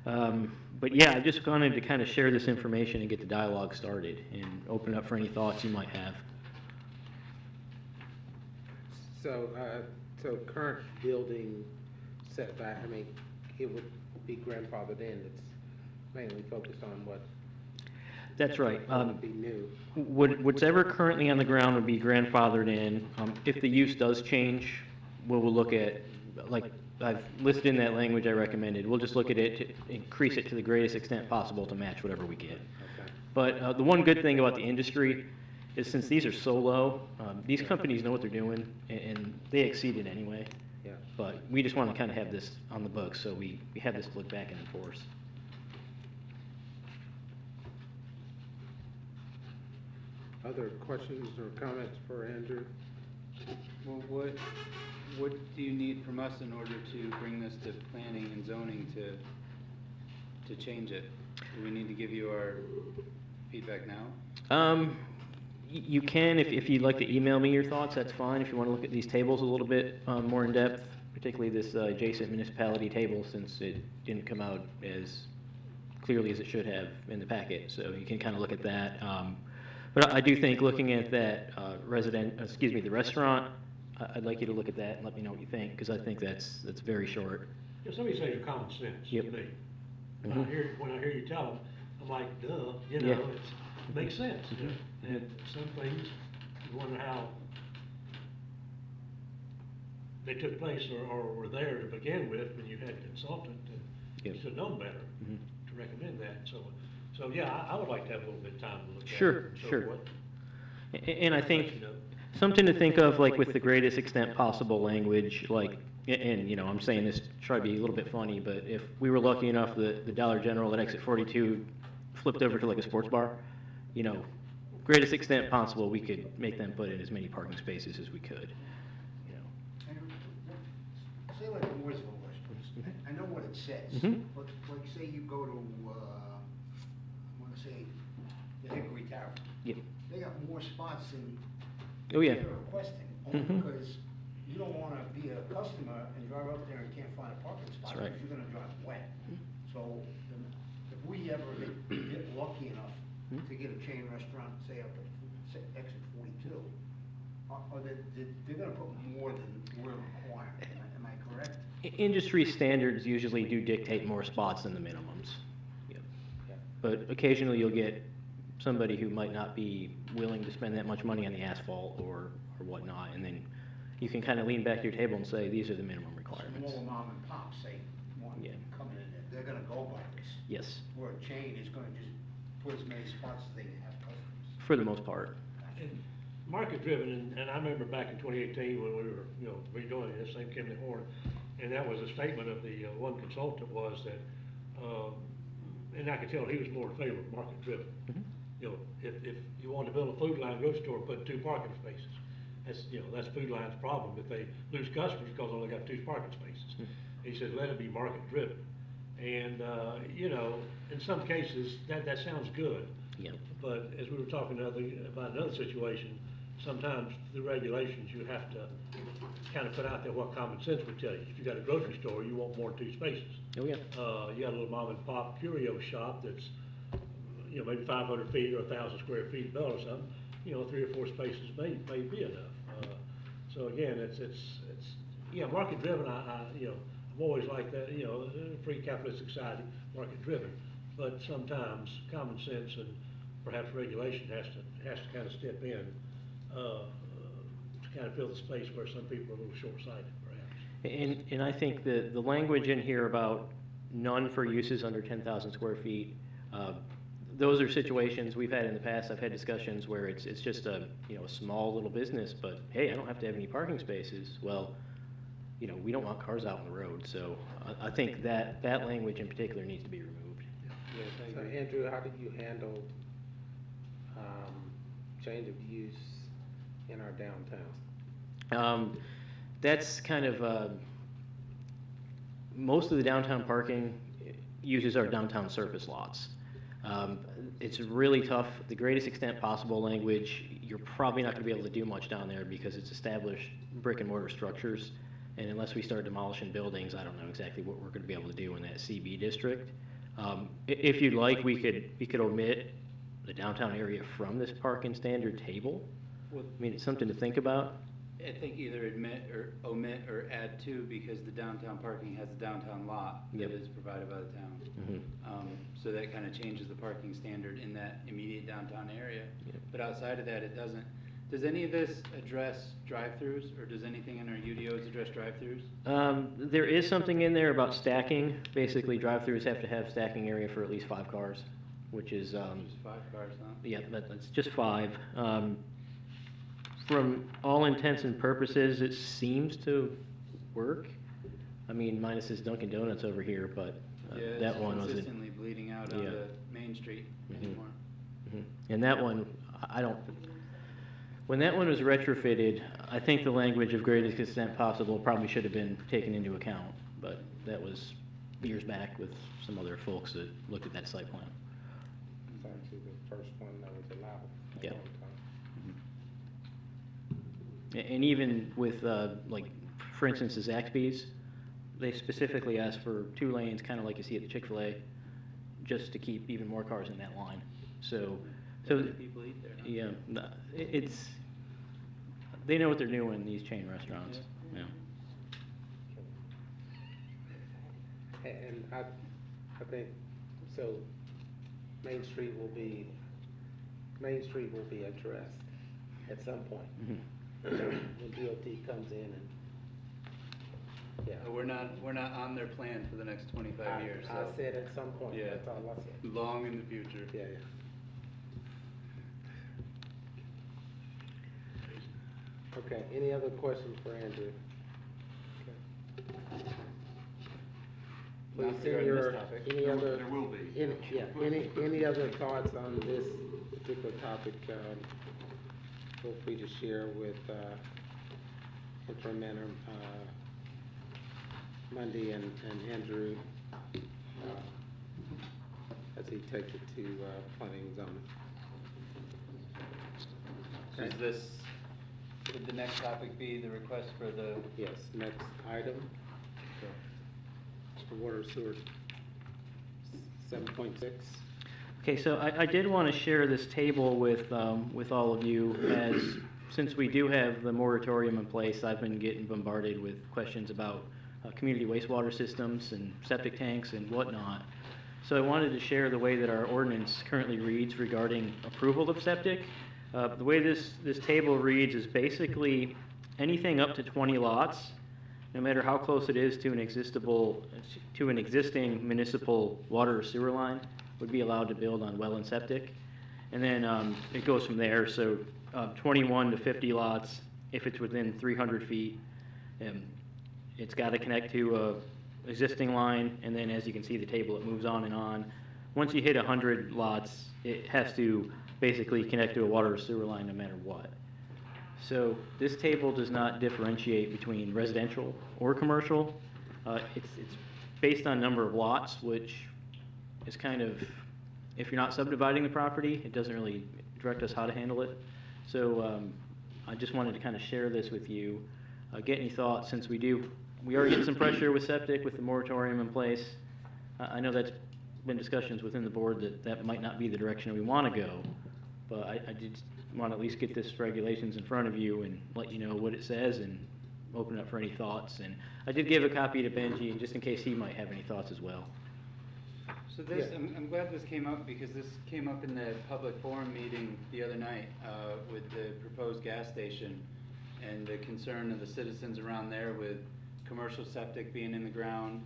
Speaker 9: But yeah, I just wanted to kind of share this information and get the dialogue started and open up for any thoughts you might have.
Speaker 3: So, so current building setback, I mean, it would be grandfathered in, it's mainly focused on what?
Speaker 9: That's right.
Speaker 3: Would be new.
Speaker 9: Whatever currently on the ground would be grandfathered in. If the use does change, we'll look at, like I've listed in that language I recommended, we'll just look at it to increase it to the greatest extent possible to match whatever we get.
Speaker 3: Okay.
Speaker 9: But the one good thing about the industry is since these are so low, these companies know what they're doing, and they exceed it anyway.
Speaker 3: Yeah.
Speaker 9: But we just want to kind of have this on the books, so we have this to look back and enforce.
Speaker 3: Other questions or comments for Andrew?
Speaker 4: Well, what do you need from us in order to bring this to planning and zoning to change it? Do we need to give you our feedback now?
Speaker 9: You can, if you'd like to email me your thoughts, that's fine. If you want to look at these tables a little bit more in depth, particularly this adjacent municipality table, since it didn't come out as clearly as it should have in the packet, so you can kind of look at that. But I do think looking at that the restaurant, I'd like you to look at that and let me know what you think, because I think that's very short.
Speaker 7: Yeah, some of these things are common sense to
Speaker 9: Yep.
Speaker 7: me. When I hear you tell them, I'm like, duh, you know,
Speaker 9: Yeah.
Speaker 7: it makes sense. And some things, you wonder how they took place or were there to begin with when you had a consultant, and you
Speaker 9: Yep.
Speaker 7: should have known better to recommend that. So yeah, I would like to have a little bit of time to look at it.
Speaker 9: Sure,
Speaker 7: and so
Speaker 9: sure.
Speaker 7: forth.
Speaker 9: And I think something to think of, like with the greatest extent possible language, like, and you know, I'm saying this to try to be a little bit funny, but if we were lucky enough that the Dollar General at exit 42 flipped over to like a sports bar, you know, greatest extent possible, we could make them put in as many parking spaces as we could, you know.
Speaker 5: Say like a Mooresville restaurant, I know what it says,
Speaker 9: Mhm.
Speaker 5: but like say you go to, I wanna say, the Hickory Tavern.
Speaker 9: Yeah.
Speaker 5: They got more spots than
Speaker 9: Oh, yeah.
Speaker 5: they're requesting, only
Speaker 9: Mhm.
Speaker 5: because you don't wanna be a customer and drive up there and can't find a parking spot,
Speaker 9: That's right.
Speaker 5: because you're gonna drive wet. So, if we ever get lucky enough to get a chain restaurant, say up at exit 42, they're gonna put more than we're requiring, am I correct?
Speaker 9: Industry standards usually do dictate more spots than the minimums. Yep. But occasionally you'll get somebody who might not be willing to spend that much money on the asphalt or whatnot, and then you can kind of lean back to your table and say, these are the minimum requirements.
Speaker 5: Smaller mom and pops say, want
Speaker 9: Yeah.
Speaker 5: coming in there, they're gonna go by this.
Speaker 9: Yes,
Speaker 5: Where a chain is gonna just put as many spots as they have customers.
Speaker 9: for the most part.
Speaker 7: And market driven, and I remember back in 2018 when we were, you know, redoing this, same Kimley Horn, and that was a statement of the one consultant was that, and I could tell he was more in favor of market driven. You know, if you want to build a Food Line grocery store, put 2 parking spaces. That's, you know, that's Food Line's problem if they lose customers because they only got 2 parking spaces. He said, let it be market driven. And, you know, in some cases, that sounds good.
Speaker 9: Yeah.
Speaker 7: But as we were talking about another situation, sometimes through regulations, you have to kind of put out there what common sense would tell you. If you got a grocery store, you want more than 2 spaces.
Speaker 9: Oh, yeah.
Speaker 7: You got a little mom and pop curio shop that's, you know, maybe 500 feet or 1,000 square feet built or something, you know, 3 or 4 spaces may be enough. So again, it's yeah, market driven. You know, I've always liked that. You know, free capitalist society, market driven. But sometimes common sense and perhaps regulation has to kind of step in to kind of fill the space where some people are a little short-sighted, perhaps.
Speaker 9: And I think the language in here about none for uses under 10,000 square feet, those are situations we've had in the past. I've had discussions where it's just a small little business, but hey, I don't have to have any parking spaces. Well, you know, we don't want cars out on the road, so I think that language in particular needs to be removed.
Speaker 3: Yes, so Andrew, how did you handle, change of use in our downtown?
Speaker 9: That's kind of, most of the downtown parking uses our downtown surface lots. It's really tough, the greatest extent possible language, you're probably not gonna be able to do much down there because it's established brick and mortar structures. And unless we start demolishing buildings, I don't know exactly what we're gonna be able to do in that CB district. If you'd like, we could omit the downtown area from this parking standard table.
Speaker 4: Well,
Speaker 9: I mean, it's something to think about.
Speaker 4: I think either omit or add to, because the downtown parking has a downtown lot that
Speaker 9: Yep.
Speaker 4: is provided by the town.
Speaker 9: Mhm.
Speaker 4: So that kind of changes the parking standard in that immediate downtown area.
Speaker 9: Yep.
Speaker 4: But outside of that, it doesn't. Does any of this address drive-throughs, or does anything in our UDOs address drive-throughs?
Speaker 9: There is something in there about stacking. Basically, drive-throughs have to have stacking area for at least 5 cars, which is,
Speaker 4: Just 5 cars, huh?
Speaker 9: yeah, that's just 5. From all intents and purposes, it seems to work. I mean, minus this Dunkin' Donuts over here, but
Speaker 4: Yeah,
Speaker 9: that
Speaker 4: it's
Speaker 9: one wasn't.
Speaker 4: consistently bleeding out
Speaker 9: Yeah.
Speaker 4: onto Main Street anymore.
Speaker 9: Mhm. And that one, I don't, when that one was retrofitted, I think the language of greatest extent possible probably should have been taken into account, but that was years back with some other folks that looked at that site plan.
Speaker 3: It's actually the first one that was allowed. at
Speaker 9: Yeah.
Speaker 3: one time.
Speaker 9: And even with, like, for instance, the Zaxby's, they specifically asked for 2 lanes, kind of like you see at the Chick-fil-A, just to keep even more cars in that line. So,
Speaker 4: Many people eat there, huh?
Speaker 9: yeah, it's, they know what they're doing, these chain restaurants, yeah.
Speaker 3: And I think, so Main Street will be addressed at some point.
Speaker 9: Mhm.
Speaker 3: When DOT comes in and, yeah.
Speaker 4: We're not on their plan for the next 25 years, so.
Speaker 3: I said at some point,
Speaker 4: Yeah.
Speaker 3: that's all I said.
Speaker 4: Long in the future.
Speaker 3: Yeah, Okay, any other questions for Andrew? Please
Speaker 4: Not
Speaker 3: send
Speaker 4: regarding
Speaker 3: your,
Speaker 4: this topic.
Speaker 3: any other.
Speaker 14: There will be.
Speaker 3: Any other thoughts on this particular topic, feel free to share with, Interim Mayor, Mundy and Andrew, as he takes it to, planning and zoning.
Speaker 4: So is this, would the next topic be the request for the?
Speaker 3: Yes, next item, water sewer, 7.6.
Speaker 9: Okay, so I did want to share this table with all of you, as, since we do have the moratorium in place, I've been getting bombarded with questions about community wastewater systems and septic tanks and whatnot. So I wanted to share the way that our ordinance currently reads regarding approval of septic. The way this table reads is basically anything up to 20 lots, no matter how close it is to an existing municipal water or sewer line, would be allowed to build on well and septic. And then it goes from there, so 21 to 50 lots, if it's within 300 feet, it's got to connect to a existing line, and then as you can see the table, it moves on and on. Once you hit 100 lots, it has to basically connect to a water or sewer line no matter what. So this table does not differentiate between residential or commercial. It's based on number of lots, which is kind of, if you're not subdividing the property, it doesn't really direct us how to handle it. So I just wanted to kind of share this with you. Get any thoughts, since we are getting some pressure with septic with the moratorium in place. I know that's been discussions within the board that might not be the direction we want to go, but I did want to at least get this regulations in front of you and let you know what it says and open it up for any thoughts. And I did give a copy to Benji, just in case he might have any thoughts as well.
Speaker 4: So this, I'm glad this came up, because this came up in the public forum meeting the other night with the proposed gas station and the concern of the citizens around there with commercial septic being in the ground,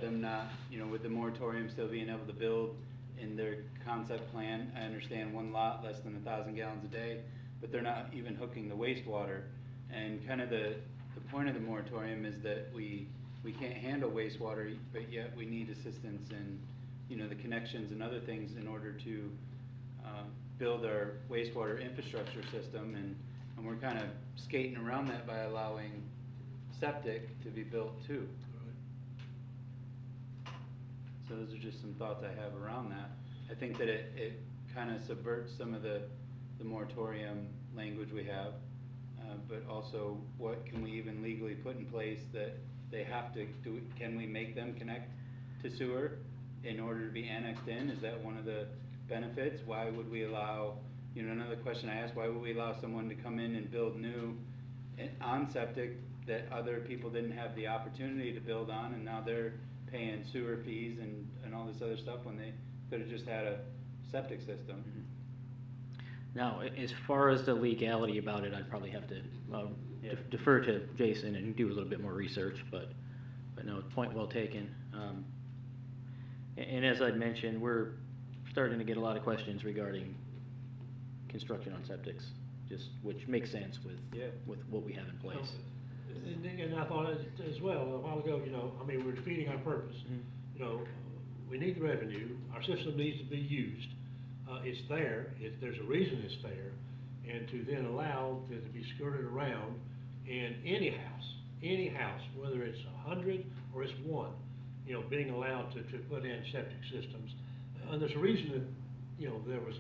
Speaker 4: them not, with the moratorium still being able to build in their concept plan. I understand 1 lot, less than 1,000 gallons a day, but they're not even hooking the wastewater. And kind of the the point of the moratorium is that we can't handle wastewater, but yet we need assistance in, you know, the connections and other things in order to build our wastewater infrastructure system, and we're kind of skating around that by allowing septic to be built too. So those are just some thoughts I have around that. I think that it kind of subverts some of the moratorium language we have, but also what can we even legally put in place that they have to do? Can we make them connect to sewer in order to be annexed in? Is that one of the benefits? Why would we allow, you know, another question I asked, why would we allow someone to come in and build new on septic that other people didn't have the opportunity to build on, and now they're paying sewer fees and all this other stuff when they could have just had a septic system?
Speaker 9: Now, as far as the legality about it, I'd probably have to defer to Jason and do a little bit more research, but no, point well taken. And as I'd mentioned, we're starting to get a lot of questions regarding construction on septics, which makes sense with what we have in place.
Speaker 7: And I thought as well, a while ago, you know, I mean, we're defeating our purpose. You know, we need the revenue, our system needs to be used. It's there, there's a reason it's there, and to then allow it to be skirted around, and any house, whether it's 100 or it's 1, you know, being allowed to put in septic systems. And there's a reason that, you know, there was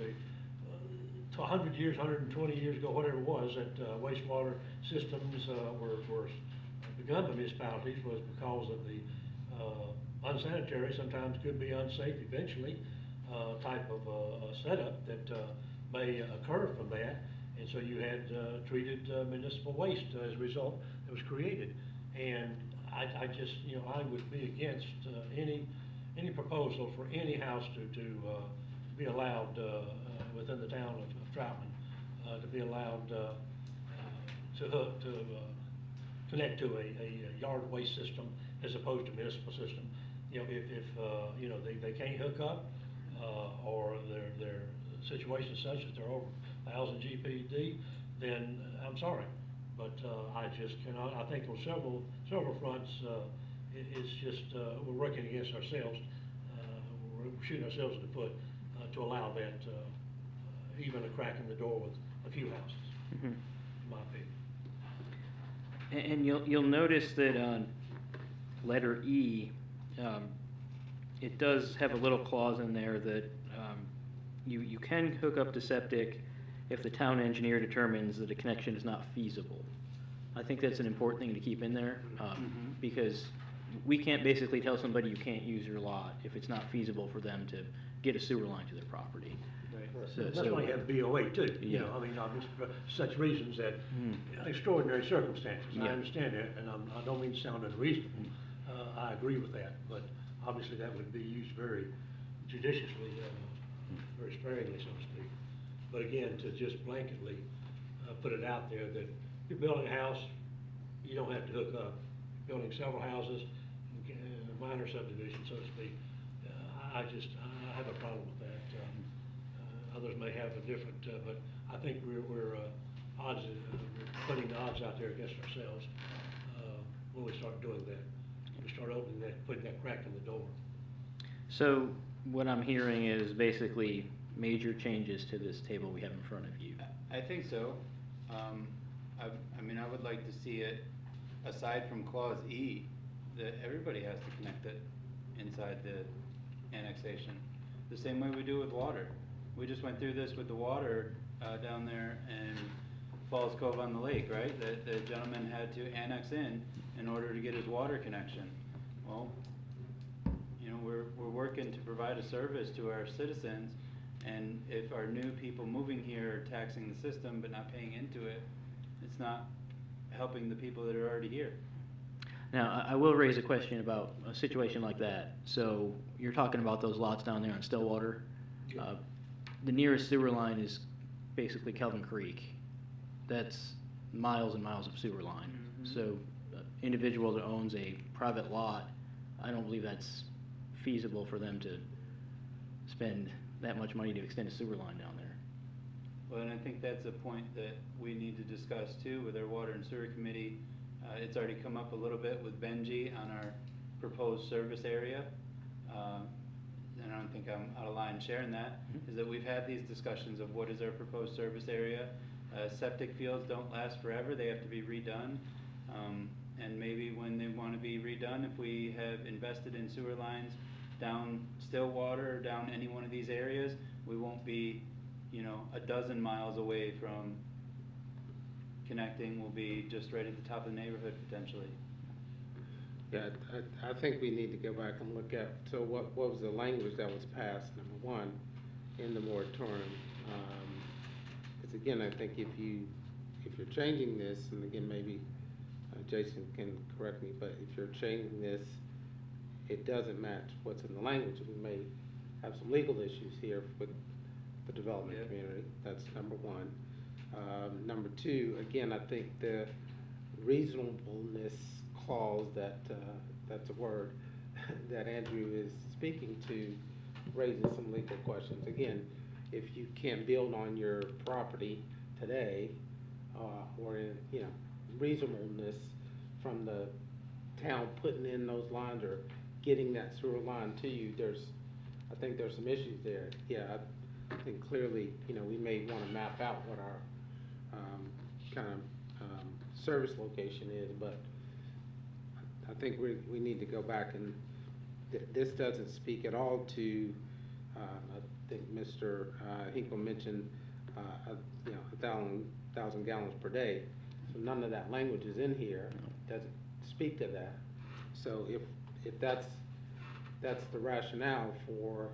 Speaker 7: 100 years, 120 years ago, whatever it was, that wastewater systems were begun by municipalities, was because of the unsanitary, sometimes could be unsafe eventually, type of setup that may occur from that. And so you had treated municipal waste as a result that was created. And I just, you know, I would be against any proposal for any house to be allowed within the town of Troutman to be allowed to connect to a yard waste system as opposed to municipal system. You know, if you know, they can't hook up, or their situation is such that they're over 1,000 GPD, then I'm sorry, but I just cannot. I think on several fronts, it's just we're working against ourselves. We're shooting ourselves in the foot to allow that, even a crack in the door with a few houses, in my opinion.
Speaker 9: And you'll notice that on letter E, it does have a little clause in there that you can hook up to septic if the town engineer determines that a connection is not feasible. I think that's an important thing to keep in there, because we can't basically tell somebody you can't use your lot if it's not feasible for them to get a sewer line to their property.
Speaker 7: That's why you have BOA too, you know, I mean, obviously for such reasons that extraordinary circumstances. I understand that, and I don't mean to sound unreasonable. I agree with that, but obviously that would be used very judiciously, very sparingly, so to speak. But again, to just blanketly put it out there that you're building a house, you don't have to hook up. Building several houses, a minor subdivision, so to speak, I have a problem with that. Others may have a different, but I think we're putting the odds out there against ourselves when we start doing that. We start opening that, putting that crack in the door.
Speaker 9: So what I'm hearing is basically major changes to this table we have in front of you.
Speaker 4: I think so. I mean, I would like to see it, aside from clause E, that everybody has to connect it inside the annexation, the same way we do with water. We just went through this with the water down there in Falls Cove on the lake, right? The gentleman had to annex in order to get his water connection. Well, you know, we're working to provide a service to our citizens, and if our new people moving here are taxing the system but not paying into it, it's not helping the people that are already here.
Speaker 9: Now, I will raise a question about a situation like that. So you're talking about those lots down there on Stillwater. The nearest sewer line is basically Kelvin Creek. That's miles and miles of sewer line. So individual that owns a private lot, I don't believe that's feasible for them to spend that much money to extend a sewer line down there.
Speaker 4: Well, and I think that's a point that we need to discuss too with our water and sewer committee It's already come up a little bit with Benji on our proposed service area. And I don't think I'm out of line sharing that, is that we've had these discussions of what is our proposed service area. Septic fields don't last forever, they have to be redone. And maybe when they want to be redone, if we have invested in sewer lines down Stillwater or down any one of these areas, we won't be, you know, a dozen miles away from connecting. We'll be just right at the top of the neighborhood potentially.
Speaker 3: Yeah, I think we need to go back and look at, so what was the language that was passed, number one, in the moratorium? Because again, I think if you're changing this, and again, maybe Jason can correct me, but if you're changing this, it doesn't match what's in the language. We may have some legal issues here with the development community. That's number one. Number two, again, I think the reasonableness clause that's a word that Andrew is speaking to raises some legal questions. Again, if you can't build on your property today, or in, you know, reasonableness from the town putting in those lines or getting that sewer line to you, I think there's some issues there. Yeah, I think clearly, you know, we may want to map out what our service location is, but I think we need to go back and this doesn't speak at all to, I think Mr. Hinkle mentioned, you know, 1,000 gallons per day. So none of that language is in here, doesn't speak to that. So if that's the rationale for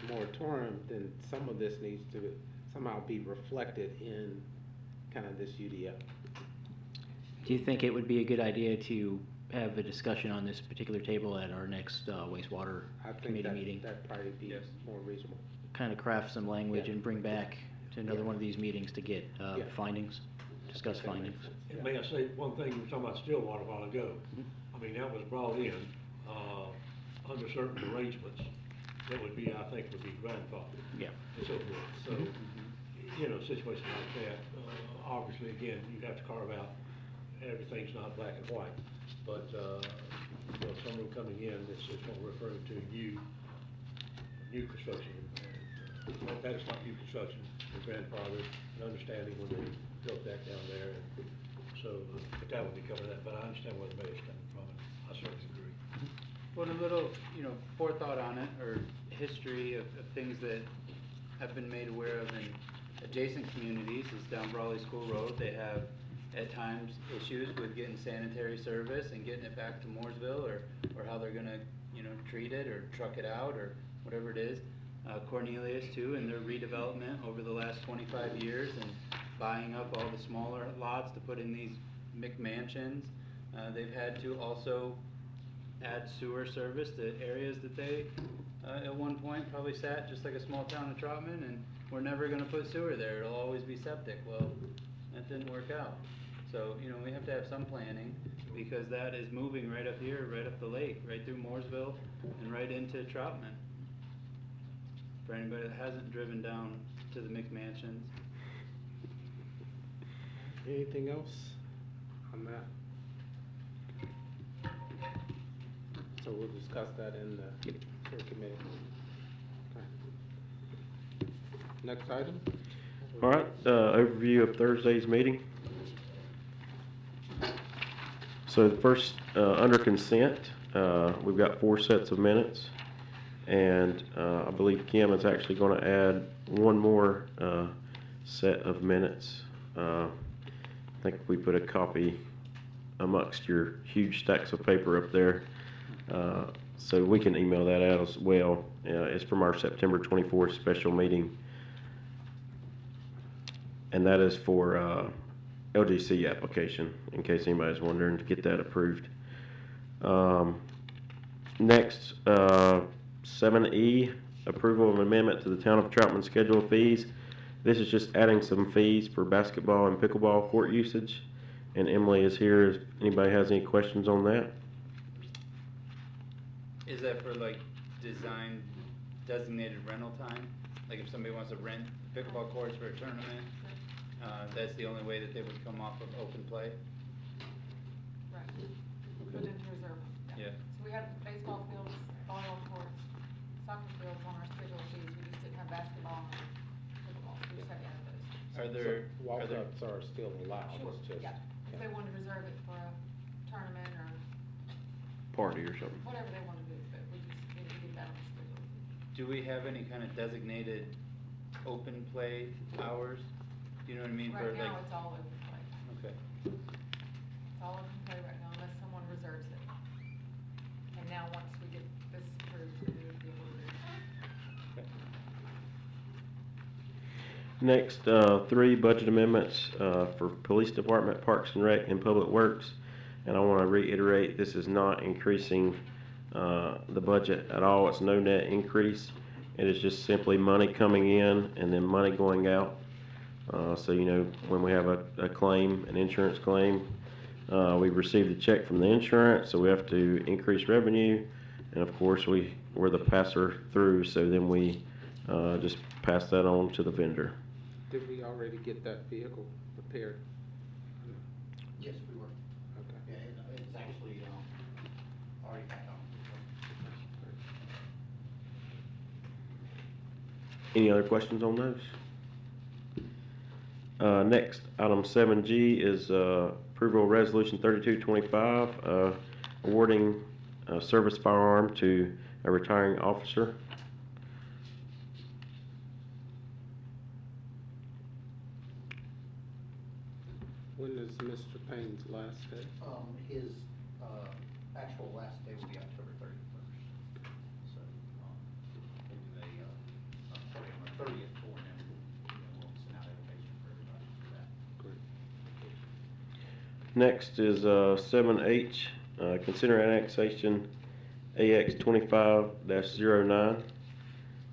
Speaker 3: a moratorium, then some of this needs to somehow be reflected in kind of this UDO.
Speaker 9: Do you think it would be a good idea to have a discussion on this particular table at our next wastewater committee meeting?
Speaker 3: That'd probably be more reasonable.
Speaker 9: Kind of craft some language and bring back to another one of these meetings to get findings, discuss findings.
Speaker 7: And may I say one thing, you were talking about Stillwater a while ago. I mean, that was brought in under certain arrangements that would be, I think, would be grandfathered.
Speaker 9: Yeah.
Speaker 7: And so forth. So, you know, situations like that, obviously, again, you have to carve out, everything's not black and white. But, you know, someone coming in that's going to refer to new construction. And that is not new construction, the grandfather, and understanding when they built that down there. And so, but that would be covered that, but I understand where the mayor's coming from, and I certainly agree.
Speaker 4: Put a little, you know, forethought on it, or history of things that have been made aware of in adjacent communities is down Brawley School Road. They have at times issues with getting sanitary service and getting it back to Mooresville, or how they're gonna, you know, treat it or truck it out or whatever it is. Cornelius too, in their redevelopment over the last 25 years and buying up all the smaller lots to put in these McMansions. They've had to also add sewer service to areas that they, at one point, probably sat just like a small town of Troutman, and we're never gonna put sewer there, it'll always be septic. Well, that didn't work out. So, you know, we have to have some planning, because that is moving right up here, right up the lake, right through Mooresville, and right into Troutman. For anybody that hasn't driven down to the McMansions.
Speaker 3: Anything else on that? So we'll discuss that in the committee. Okay. Next item?
Speaker 8: All right, overview of Thursday's meeting. So the first, under consent, we've got 4 sets of minutes. And I believe Kim is actually going to add one more set of minutes. I think we put a copy amongst your huge stacks of paper up there. So we can email that out as well. It's from our September 24th special meeting. And that is for LGC application, in case anybody's wondering, to get that approved. Next, 7E, approval of amendment to the Town of Troutman schedule of fees. This is just adding some fees for basketball and pickleball court usage. And Emily is here if anybody has any questions on that.
Speaker 4: Is that for like designated rental time? Like if somebody wants to rent pickleball courts for a tournament, that's the only way that they would come off of open play?
Speaker 12: Correct. For them to reserve them.
Speaker 4: Yeah.
Speaker 12: So we have baseball fields, volleyball courts, soccer fields on our schedule of fees. We just didn't have basketball and pickleball. So we just had to add those.
Speaker 4: Are there,
Speaker 3: Walk-ups are still allowed,
Speaker 12: Sure,
Speaker 3: it's just.
Speaker 12: yeah. If they wanted to reserve it for a tournament or
Speaker 8: Party or something.
Speaker 12: whatever they want to do, but we just needed to get that on the schedule.
Speaker 4: do we have any kind of designated open play hours? Do you know what I mean? For
Speaker 12: Right now,
Speaker 4: like,
Speaker 12: it's all open play.
Speaker 4: okay.
Speaker 12: It's all open play right now unless someone reserves it. And now, once we get this approved, we would be able to do it.
Speaker 4: Okay.
Speaker 8: Next, three budget amendments for Police Department, Parks and Rec, and Public Works. And I want to reiterate, this is not increasing the budget at all. It's no net increase. It is just simply money coming in and then money going out. So, you know, when we have a claim, an insurance claim, we receive the check from the insurance, so we have to increase revenue. And of course, we're the passer through, so then we just pass that on to the vendor.
Speaker 3: Did we already get that vehicle repaired?
Speaker 6: Yes, we were.
Speaker 3: Okay.
Speaker 6: Yeah, it's actually, already back on.
Speaker 8: Any other questions on those? Next, item 7G is approval of resolution 3225, awarding a service firearm to a retiring officer.
Speaker 3: When is Mr. Payne's last day?
Speaker 6: His, actual last day will be October 31st. So, we'll do probably on the 30th for him. We'll send out invitation for everybody for that.
Speaker 3: Great.
Speaker 8: Next is 7H, consider annexation AX 25-09,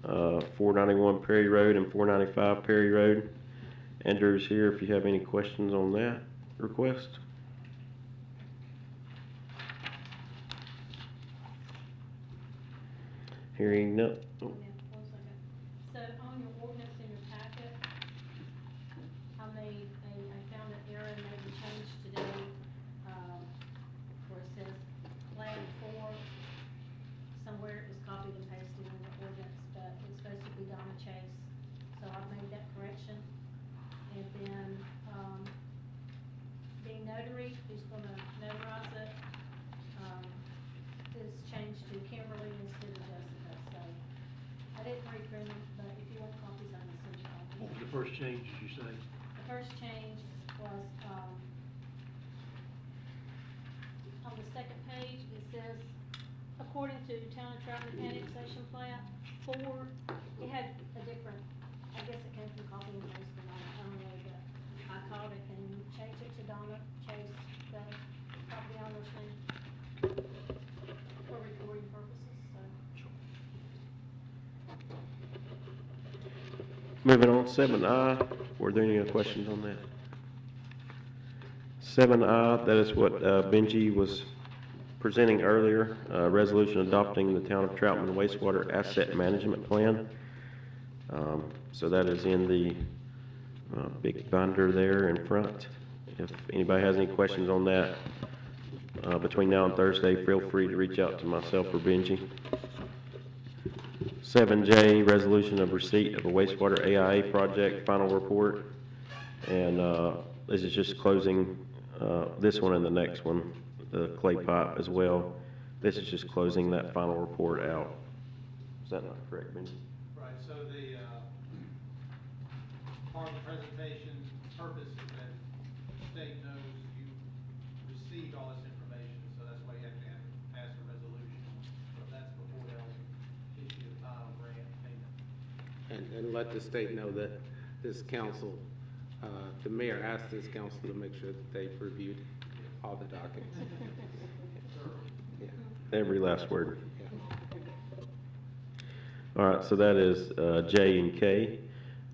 Speaker 8: 491 Perry Road and 495 Perry Road. Andrew's here if you have any questions on that request. Hearing none. Oh.
Speaker 15: Yeah, 1 second. So on your ordinance in your packet, I found an error and made a change today, where it says plan 4. Somewhere it was copied and pasted in the ordinance, but it's supposed to be Donna Chase. So I've made that correction. And then, the notary who's gonna notarize it, is changed to Kimberly instead of Jessica, so I didn't reprint them, but if you want copies, I can send you
Speaker 7: What was
Speaker 15: copies.
Speaker 7: the first change, did you say?
Speaker 15: The first change was, on the second page, it says, according to Town of Troutman annexation plat, 4, it had a different, I guess it came from copy and paste, and I don't know, but I called it and changed it to Donna Chase, the property owner's name, for recording purposes, so.
Speaker 8: Moving on, 7I, were there any questions on that? 7I, that is what Benji was presenting earlier, resolution adopting the Town of Troutman wastewater asset management plan. So that is in the big binder there in front. If anybody has any questions on that, between now and Thursday, feel free to reach out to myself or Benji. 7J, resolution of receipt of a wastewater AIA project, final report. And this is just closing this one and the next one, the clay pipe as well. This is just closing that final report out. Is that not correct, Benji?
Speaker 11: Right, so the, part of the presentation purpose is that the state knows you received all this information, so that's why you have to pass a resolution. So that's before they'll issue the final grant payment. And let the state know that this council, the mayor asked this council to make sure that they've reviewed all the documents. Yeah.
Speaker 8: Every last word.
Speaker 11: Yeah.
Speaker 8: All right, so that is J and K.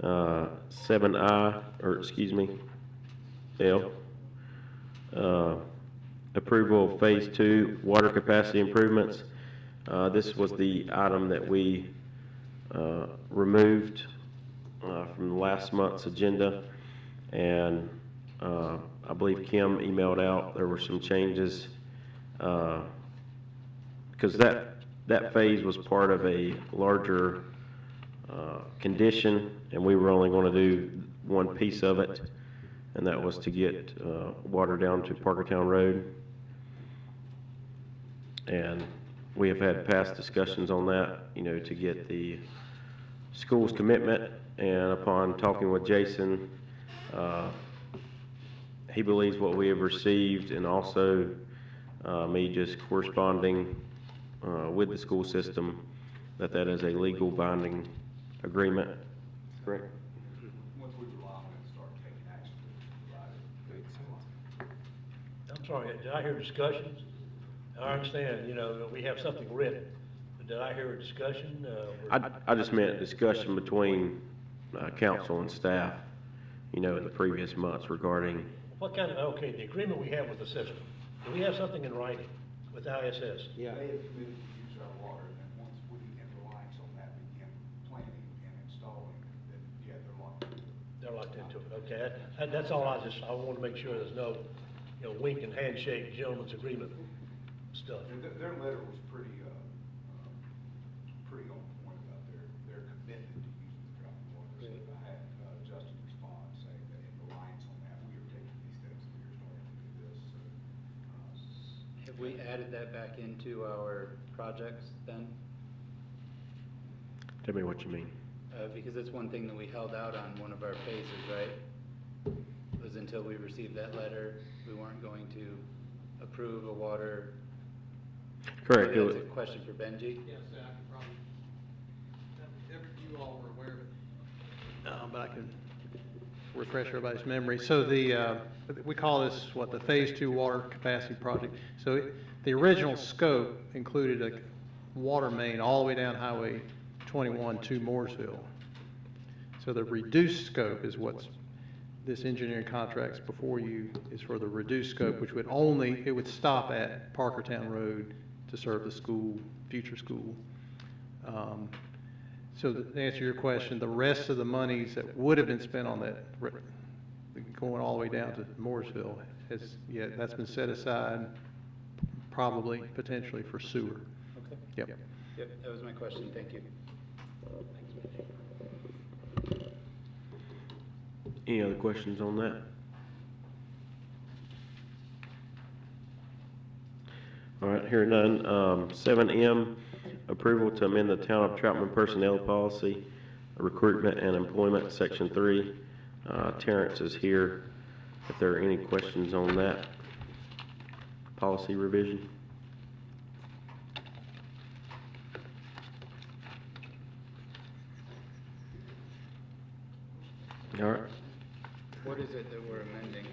Speaker 8: 7I, or excuse me, L. Approval of Phase 2 water capacity improvements. This was the item that we removed from last month's agenda. And I believe Kim emailed out, there were some changes, because that phase was part of a larger, condition, and we were only gonna do one piece of it, and that was to get, water down to Parkertown Road. And we have had past discussions on that, to get the school's commitment, and upon talking with Jason, he believes what we have received, and also me just corresponding with the school system, that is a legal binding agreement. Correct?
Speaker 6: Once we rely on it and start taking action, we'll provide it.
Speaker 7: I'm sorry, did I hear discussions? I understand, that we have something written, but did I hear a discussion?
Speaker 8: I just meant discussion between council and staff, in the previous months regarding,
Speaker 7: What kind of, okay, the agreement we have with the system, do we have something in writing with ISS?
Speaker 3: Yeah.
Speaker 6: They have committed to use our water, and then once we, in reliance on that, begin planning and installing, then, yeah, they're locked into it.
Speaker 7: They're locked into it, okay. That's all I want to make sure there's no, wink and handshake, gentleman's agreement stuff.
Speaker 6: And their letter was pretty on point about their commitment to using the Troutman water. So I had Justin respond saying that in reliance on that, we are taking these steps, and we are starting to do this, so.
Speaker 4: Have we added that back into our projects then?
Speaker 8: tell me what you mean.
Speaker 4: Because it's one thing that we held out on one of our phases, right? Was until we received that letter, we weren't going to approve a water.
Speaker 8: Correct.
Speaker 4: Maybe that's a question for Benji.
Speaker 11: Yes, I can probably, you all were aware of it. But I can refresh everybody's memory. So we call this, the Phase 2 Water Capacity Project. So the original scope included a water main all the way down Highway 21 to Mooresville. So the reduced scope is what's, this engineering contracts before you is for the reduced scope, which would it would stop at Parkertown Road to serve the school, future school. So to answer your question, the rest of the monies that would have been spent on that, going all the way down to Mooresville, that's been set aside, probably, potentially for sewer.
Speaker 4: Okay.
Speaker 11: Yep.
Speaker 4: Yep, that was my question, thank you.
Speaker 8: Any other questions on that? All right, hearing none. 7M, approval to amend the Town of Troutman Personnel Policy, Recruitment and Employment, Section 3. Terrence is here if there are any questions on that policy revision. All right.
Speaker 4: What is it that we're amending?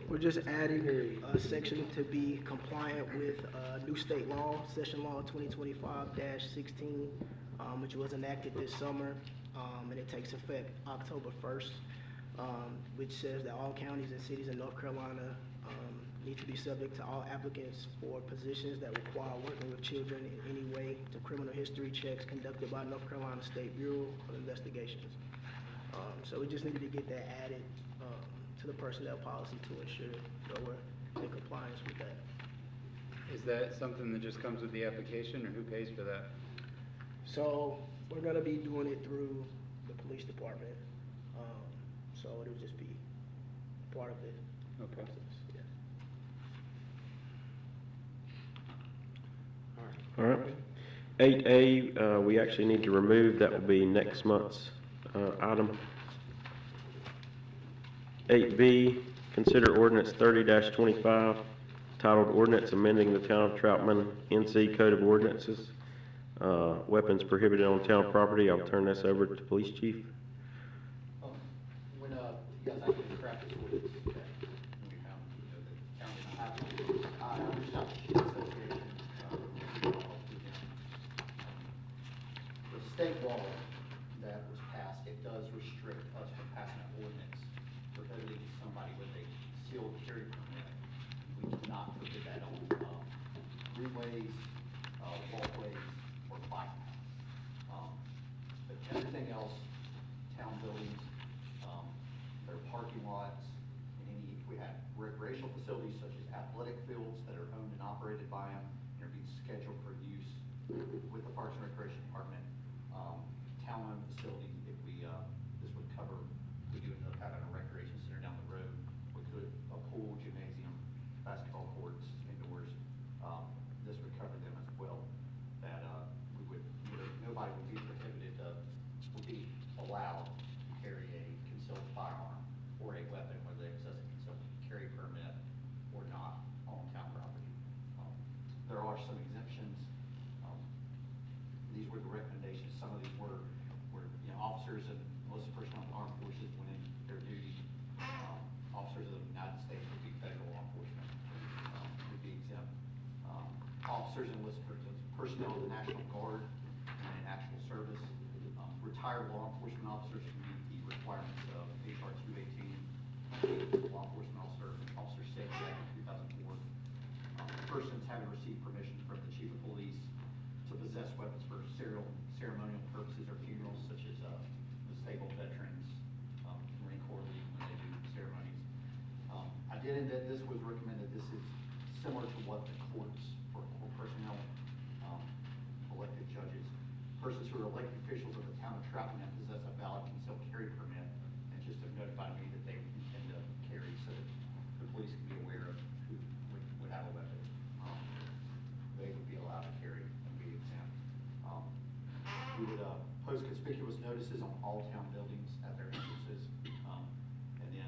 Speaker 16: We're just adding a section to be compliant with new state law, Session Law 2025-16, which was enacted this summer, and it takes effect October 1st, which says that all counties and cities in North Carolina need to be subject to all applicants for positions that require working with children in any way to criminal history checks conducted by North Carolina State Bureau of Investigations. So we just needed to get that added to the personnel policy to ensure that we're in compliance with that.
Speaker 4: Is that something that just comes with the application, or who pays for that?
Speaker 16: So we're gonna be doing it through the police department. So it'll just be part of the
Speaker 4: Okay.
Speaker 16: process, yeah.
Speaker 8: All right. 8A, we actually need to remove, that will be next month's item. 8B, consider ordinance 30-25, titled Ordinance Amending the Town of Troutman NC Code of Ordinances, weapons prohibited on town property. I'll turn this over to the police chief.
Speaker 6: When, you guys actually crafted this ordinance, we found, the town did not have one. I reached out to the Sheriff's Association, the state law that was passed, it does restrict us from passing an ordinance prohibiting somebody with a sealed carry permit. We cannot prohibit that on, greenways, walkways, or bike paths. But everything else town buildings, their parking lots, and if we have recreational facilities such as athletic fields that are owned and operated by them, and are being scheduled for use with the Parks and Recreation Department. Town-owned facility, if we, this would cover, we do end up having a recreation center down the road, we could, a pool, gymnasium, basketball courts, indoors, this would cover them as well. That, we would, nobody would be prohibited, would be allowed to carry a concealed firearm or a weapon, whether they possess a concealed carry permit or not on town property. There are some exemptions. These were the recommendations. Some of these were officers and enlisted personnel in the armed forces when in their duty. Officers of the United States would be federal law enforcement, would be exempt. Officers and enlisted personnel of the National Guard and in actual service. Retired law enforcement officers who meet the requirements of HR 218, Law Enforcement Officer Safety Act of 2004. Persons having received permission from the Chief of Police to possess weapons for ceremonial purposes or funerals, such as disabled veterans, Marine Corps League when they do ceremonies. I did indent this was recommended. This is similar to what the courts for court personnel, elected judges, persons who are elected officials of the town of Troutman and possess a valid concealed carry permit, and just have notified me that they intend to carry, so that the police can be aware of who would have a weapon. They would be allowed to carry and be exempt. We would post conspicuous notices on all town buildings at their entrances, and then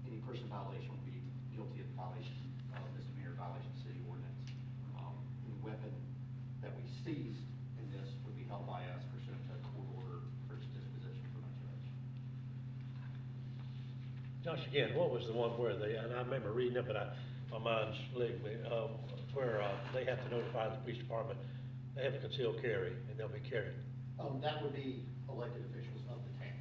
Speaker 6: any person in violation would be guilty of violation of misdemeanor violation of city ordinance. The weapon that we seized in this would be held by us pursuant to a court order for its disposition from a judge.
Speaker 7: Josh, again, what was the one where they, and I remember reading it, but my mind's leaving me, where they have to notify the police department, they have a concealed carry, and they'll be carrying.
Speaker 6: That would be elected officials of the town.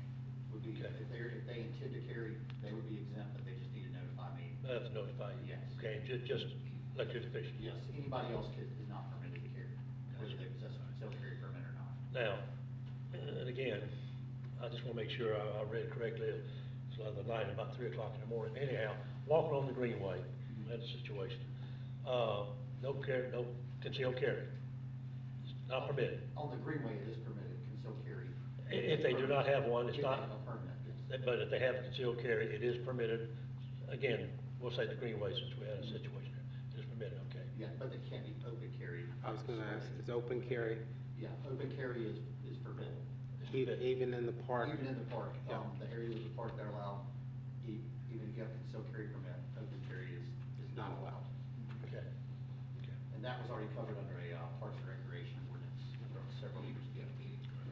Speaker 6: Would be,
Speaker 7: Okay.
Speaker 6: if they intend to carry, they would be exempt, but they just need to notify me.
Speaker 7: They have to notify you?
Speaker 6: Yes.
Speaker 7: Okay, just elected officials?
Speaker 6: Yes, anybody else is not permitted to carry, whether they possess a concealed carry permit or not.
Speaker 7: Now, and again, I just want to make sure I read correctly. It's the other night, about 3 o'clock in the morning. Anyhow, walking on the greenway, that's the situation. No concealed carry. It's not permitted.
Speaker 6: On the greenway, it is permitted, concealed carry.
Speaker 7: If they do not have one, it's
Speaker 6: If they
Speaker 7: not.
Speaker 6: have a permit, yes.
Speaker 7: But if they have a concealed carry, it is permitted. Again, we'll say the greenway since we had a situation here. It is permitted, okay.
Speaker 6: Yeah, but they can't be open carry.
Speaker 3: I was gonna ask, is open carry,
Speaker 6: Yeah, open carry is forbidden.
Speaker 3: even in the park?
Speaker 6: Even in the park,
Speaker 3: Yeah.
Speaker 6: the areas of the park that are allowed, even if you have a concealed carry permit, open carry is not allowed.
Speaker 7: Okay.
Speaker 6: And that was already covered under a Parks and Recreation ordinance from several years ago.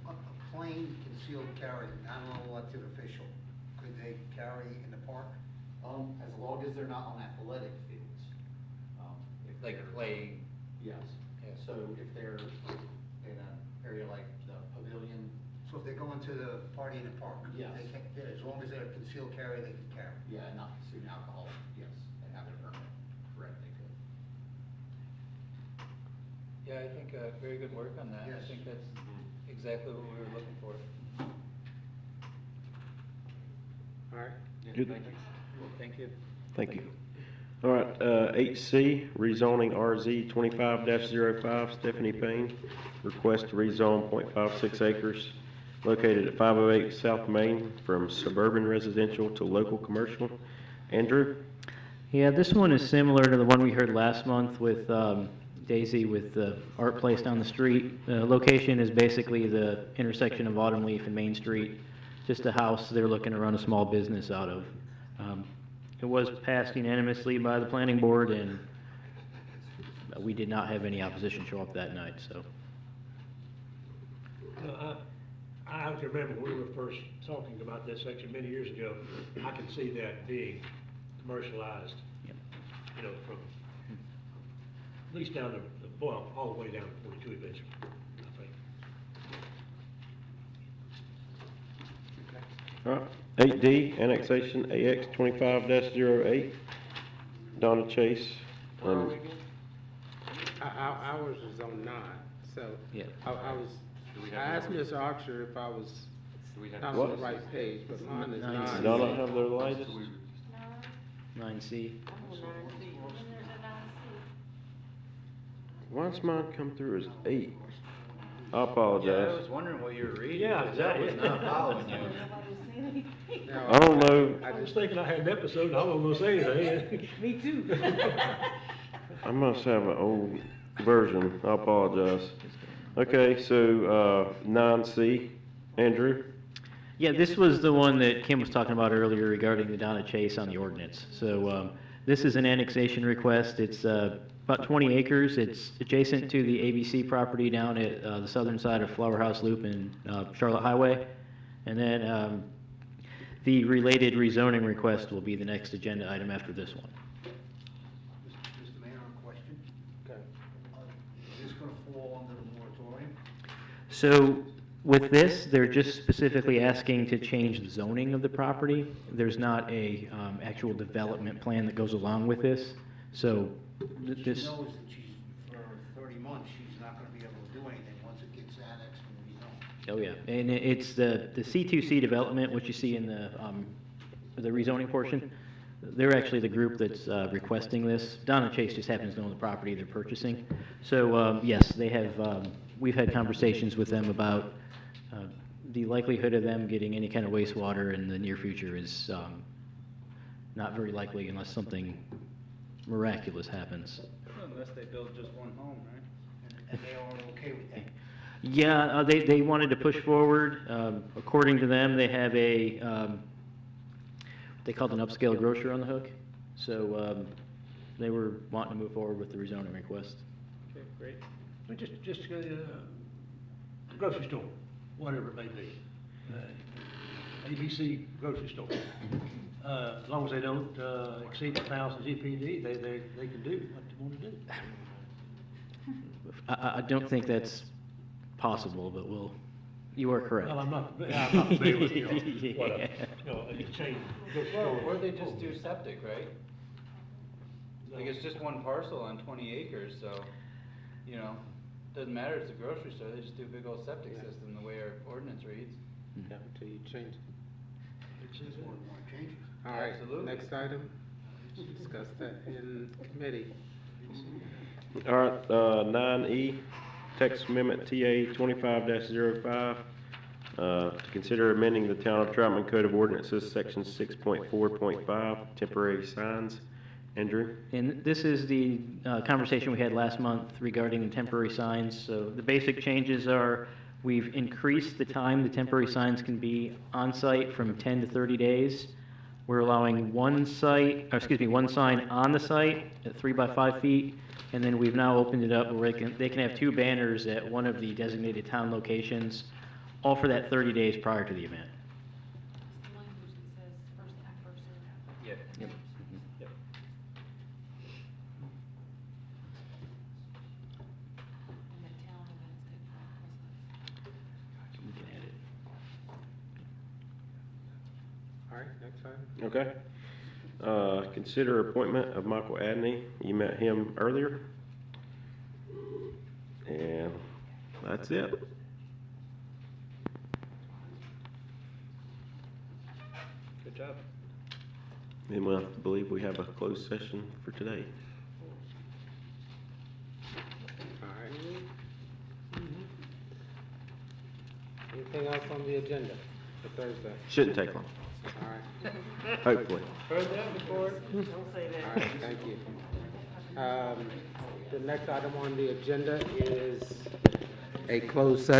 Speaker 5: A plain concealed carry, not an elected official, could they carry in the park?
Speaker 6: As long as they're not on athletic fields. If
Speaker 4: Like
Speaker 6: they're-
Speaker 4: playing.
Speaker 6: Yes. So if they're in an area like the pavilion.
Speaker 5: So if they're going to the party in the park?
Speaker 6: Yes.
Speaker 5: They can, yeah, as long as they're concealed carry, they can carry.
Speaker 6: Yeah, and not consuming alcohol, yes, and have their permit, correct, they could.
Speaker 4: Yeah, I think, very good work on that.
Speaker 5: Yes.
Speaker 4: I think that's exactly what we were looking for.
Speaker 3: All right.
Speaker 8: Good.
Speaker 4: Thank you.
Speaker 8: Thank you. All right, 8C, rezoning RZ 25-05, Stephanie Payne. Request to rezone .56 acres located at 508 South Main from suburban residential to local commercial. Andrew?
Speaker 9: Yeah, this one is similar to the one we heard last month with Daisy with the art place down the street. The location is basically the intersection of Autumn Leaf and Main Street, just a house they're looking to run a small business out of. It was passed unanimously by the planning board, and we did not have any opposition show up that night, so.
Speaker 7: I can remember when we were first talking about this section many years ago, I can see that being commercialized,
Speaker 9: Yep.
Speaker 7: you know, from at least down to, well, all the way down to 42 eventually, I think.
Speaker 8: All right, 8D, annexation AX 25-08, Donna Chase.
Speaker 3: Ours is on 9, so
Speaker 9: Yeah.
Speaker 3: I asked Ms. Archer if I was Not on the right page, but mine is
Speaker 9: Nine.
Speaker 3: nine.
Speaker 8: Y'all don't have their latest?
Speaker 9: 9C.
Speaker 15: And there's a 9C.
Speaker 8: Why's mine come through as 8? I
Speaker 4: Yeah, I
Speaker 8: apologize.
Speaker 4: was wondering what you were reading.
Speaker 7: Yeah,
Speaker 4: 'cause I was
Speaker 7: exactly.
Speaker 4: not following you.
Speaker 3: Now,
Speaker 8: I don't know,
Speaker 7: I was thinking I had an episode, and I wasn't gonna say anything.
Speaker 1: Me too.
Speaker 8: I must have an old version, I apologize. Okay, so, 9C, Andrew?
Speaker 9: Yeah, this was the one that Kim was talking about earlier regarding the Donna Chase on the ordinance. So, this is an annexation request. It's, about 20 acres. It's adjacent to the ABC property down at, the southern side of Flower House Loop and, Charlotte Highway. And then, the related rezoning request will be the next agenda item after this one.
Speaker 5: Mr. Mayor, a question.
Speaker 3: Okay.
Speaker 5: Is this gonna fall under the moratorium?
Speaker 9: So with this, they're just specifically asking to change the zoning of the property. There's not a actual development plan that goes along with this. So this,
Speaker 5: She knows that she's, for 30 months, she's not gonna be able to do anything once it gets annexed and rezoned.
Speaker 9: oh yeah, and it's the C2C development, which you see in the rezoning portion. They're actually the group that's requesting this. Donna Chase just happens to own the property they're purchasing. So yes, they have, we've had conversations with them about the likelihood of them getting any kind of wastewater in the near future is not very likely unless something miraculous happens.
Speaker 4: Unless they build just one home, right?
Speaker 5: And they are okay with that.
Speaker 9: Yeah, they wanted to push forward. According to them, they have they called an upscale grocer on the hook. So they were wanting to move forward with the rezoning request.
Speaker 7: Okay, great. But just grocery store, whatever it may be. ABC grocery store. As long as they don't exceed the 1,000 GPD, they can do what they want to do.
Speaker 9: I don't think that's possible, but you are correct.
Speaker 7: Well, I'm not familiar with, what a, a chain grocery store.
Speaker 4: Or they just do septic, right? Like, it's just one parcel on 20 acres, so, doesn't matter if it's a grocery store, they just do a big old septic system, the way our ordinance reads.
Speaker 3: Yeah, until you change it.
Speaker 5: Just want to change it.
Speaker 3: All right,
Speaker 4: Absolutely.
Speaker 3: next item, discuss that in committee.
Speaker 8: All right, 9E, text amendment TA 25-05, to consider amending the Town of Troutman Code of Ordinances, section 6.4.5, temporary signs. Andrew?
Speaker 9: And this is the conversation we had last month regarding the temporary signs. So the basic changes are we've increased the time the temporary signs can be on site from 10 to 30 days. We're allowing one sign on the site at 3 by 5 feet, and then we've now opened it up where they can have 2 banners at one of the designated town locations, all for that 30 days prior to the event.
Speaker 12: It's the language that says first come, first served.
Speaker 4: Yep.
Speaker 9: Yep.
Speaker 4: Yep.
Speaker 12: And that town events could
Speaker 9: Looking at it.
Speaker 3: All right, next item.
Speaker 8: Okay. Consider appointment of Michael Adney. You met him earlier. And that's it.
Speaker 4: Good job.
Speaker 8: And we'll have to believe we have a closed session for today.
Speaker 3: All right. Anything else on the agenda for Thursday?
Speaker 8: Shouldn't take long,
Speaker 3: All right,
Speaker 8: hopefully.
Speaker 4: Heard that before?
Speaker 1: Don't say that.
Speaker 3: all right, thank you. The next item on the agenda is a closed session.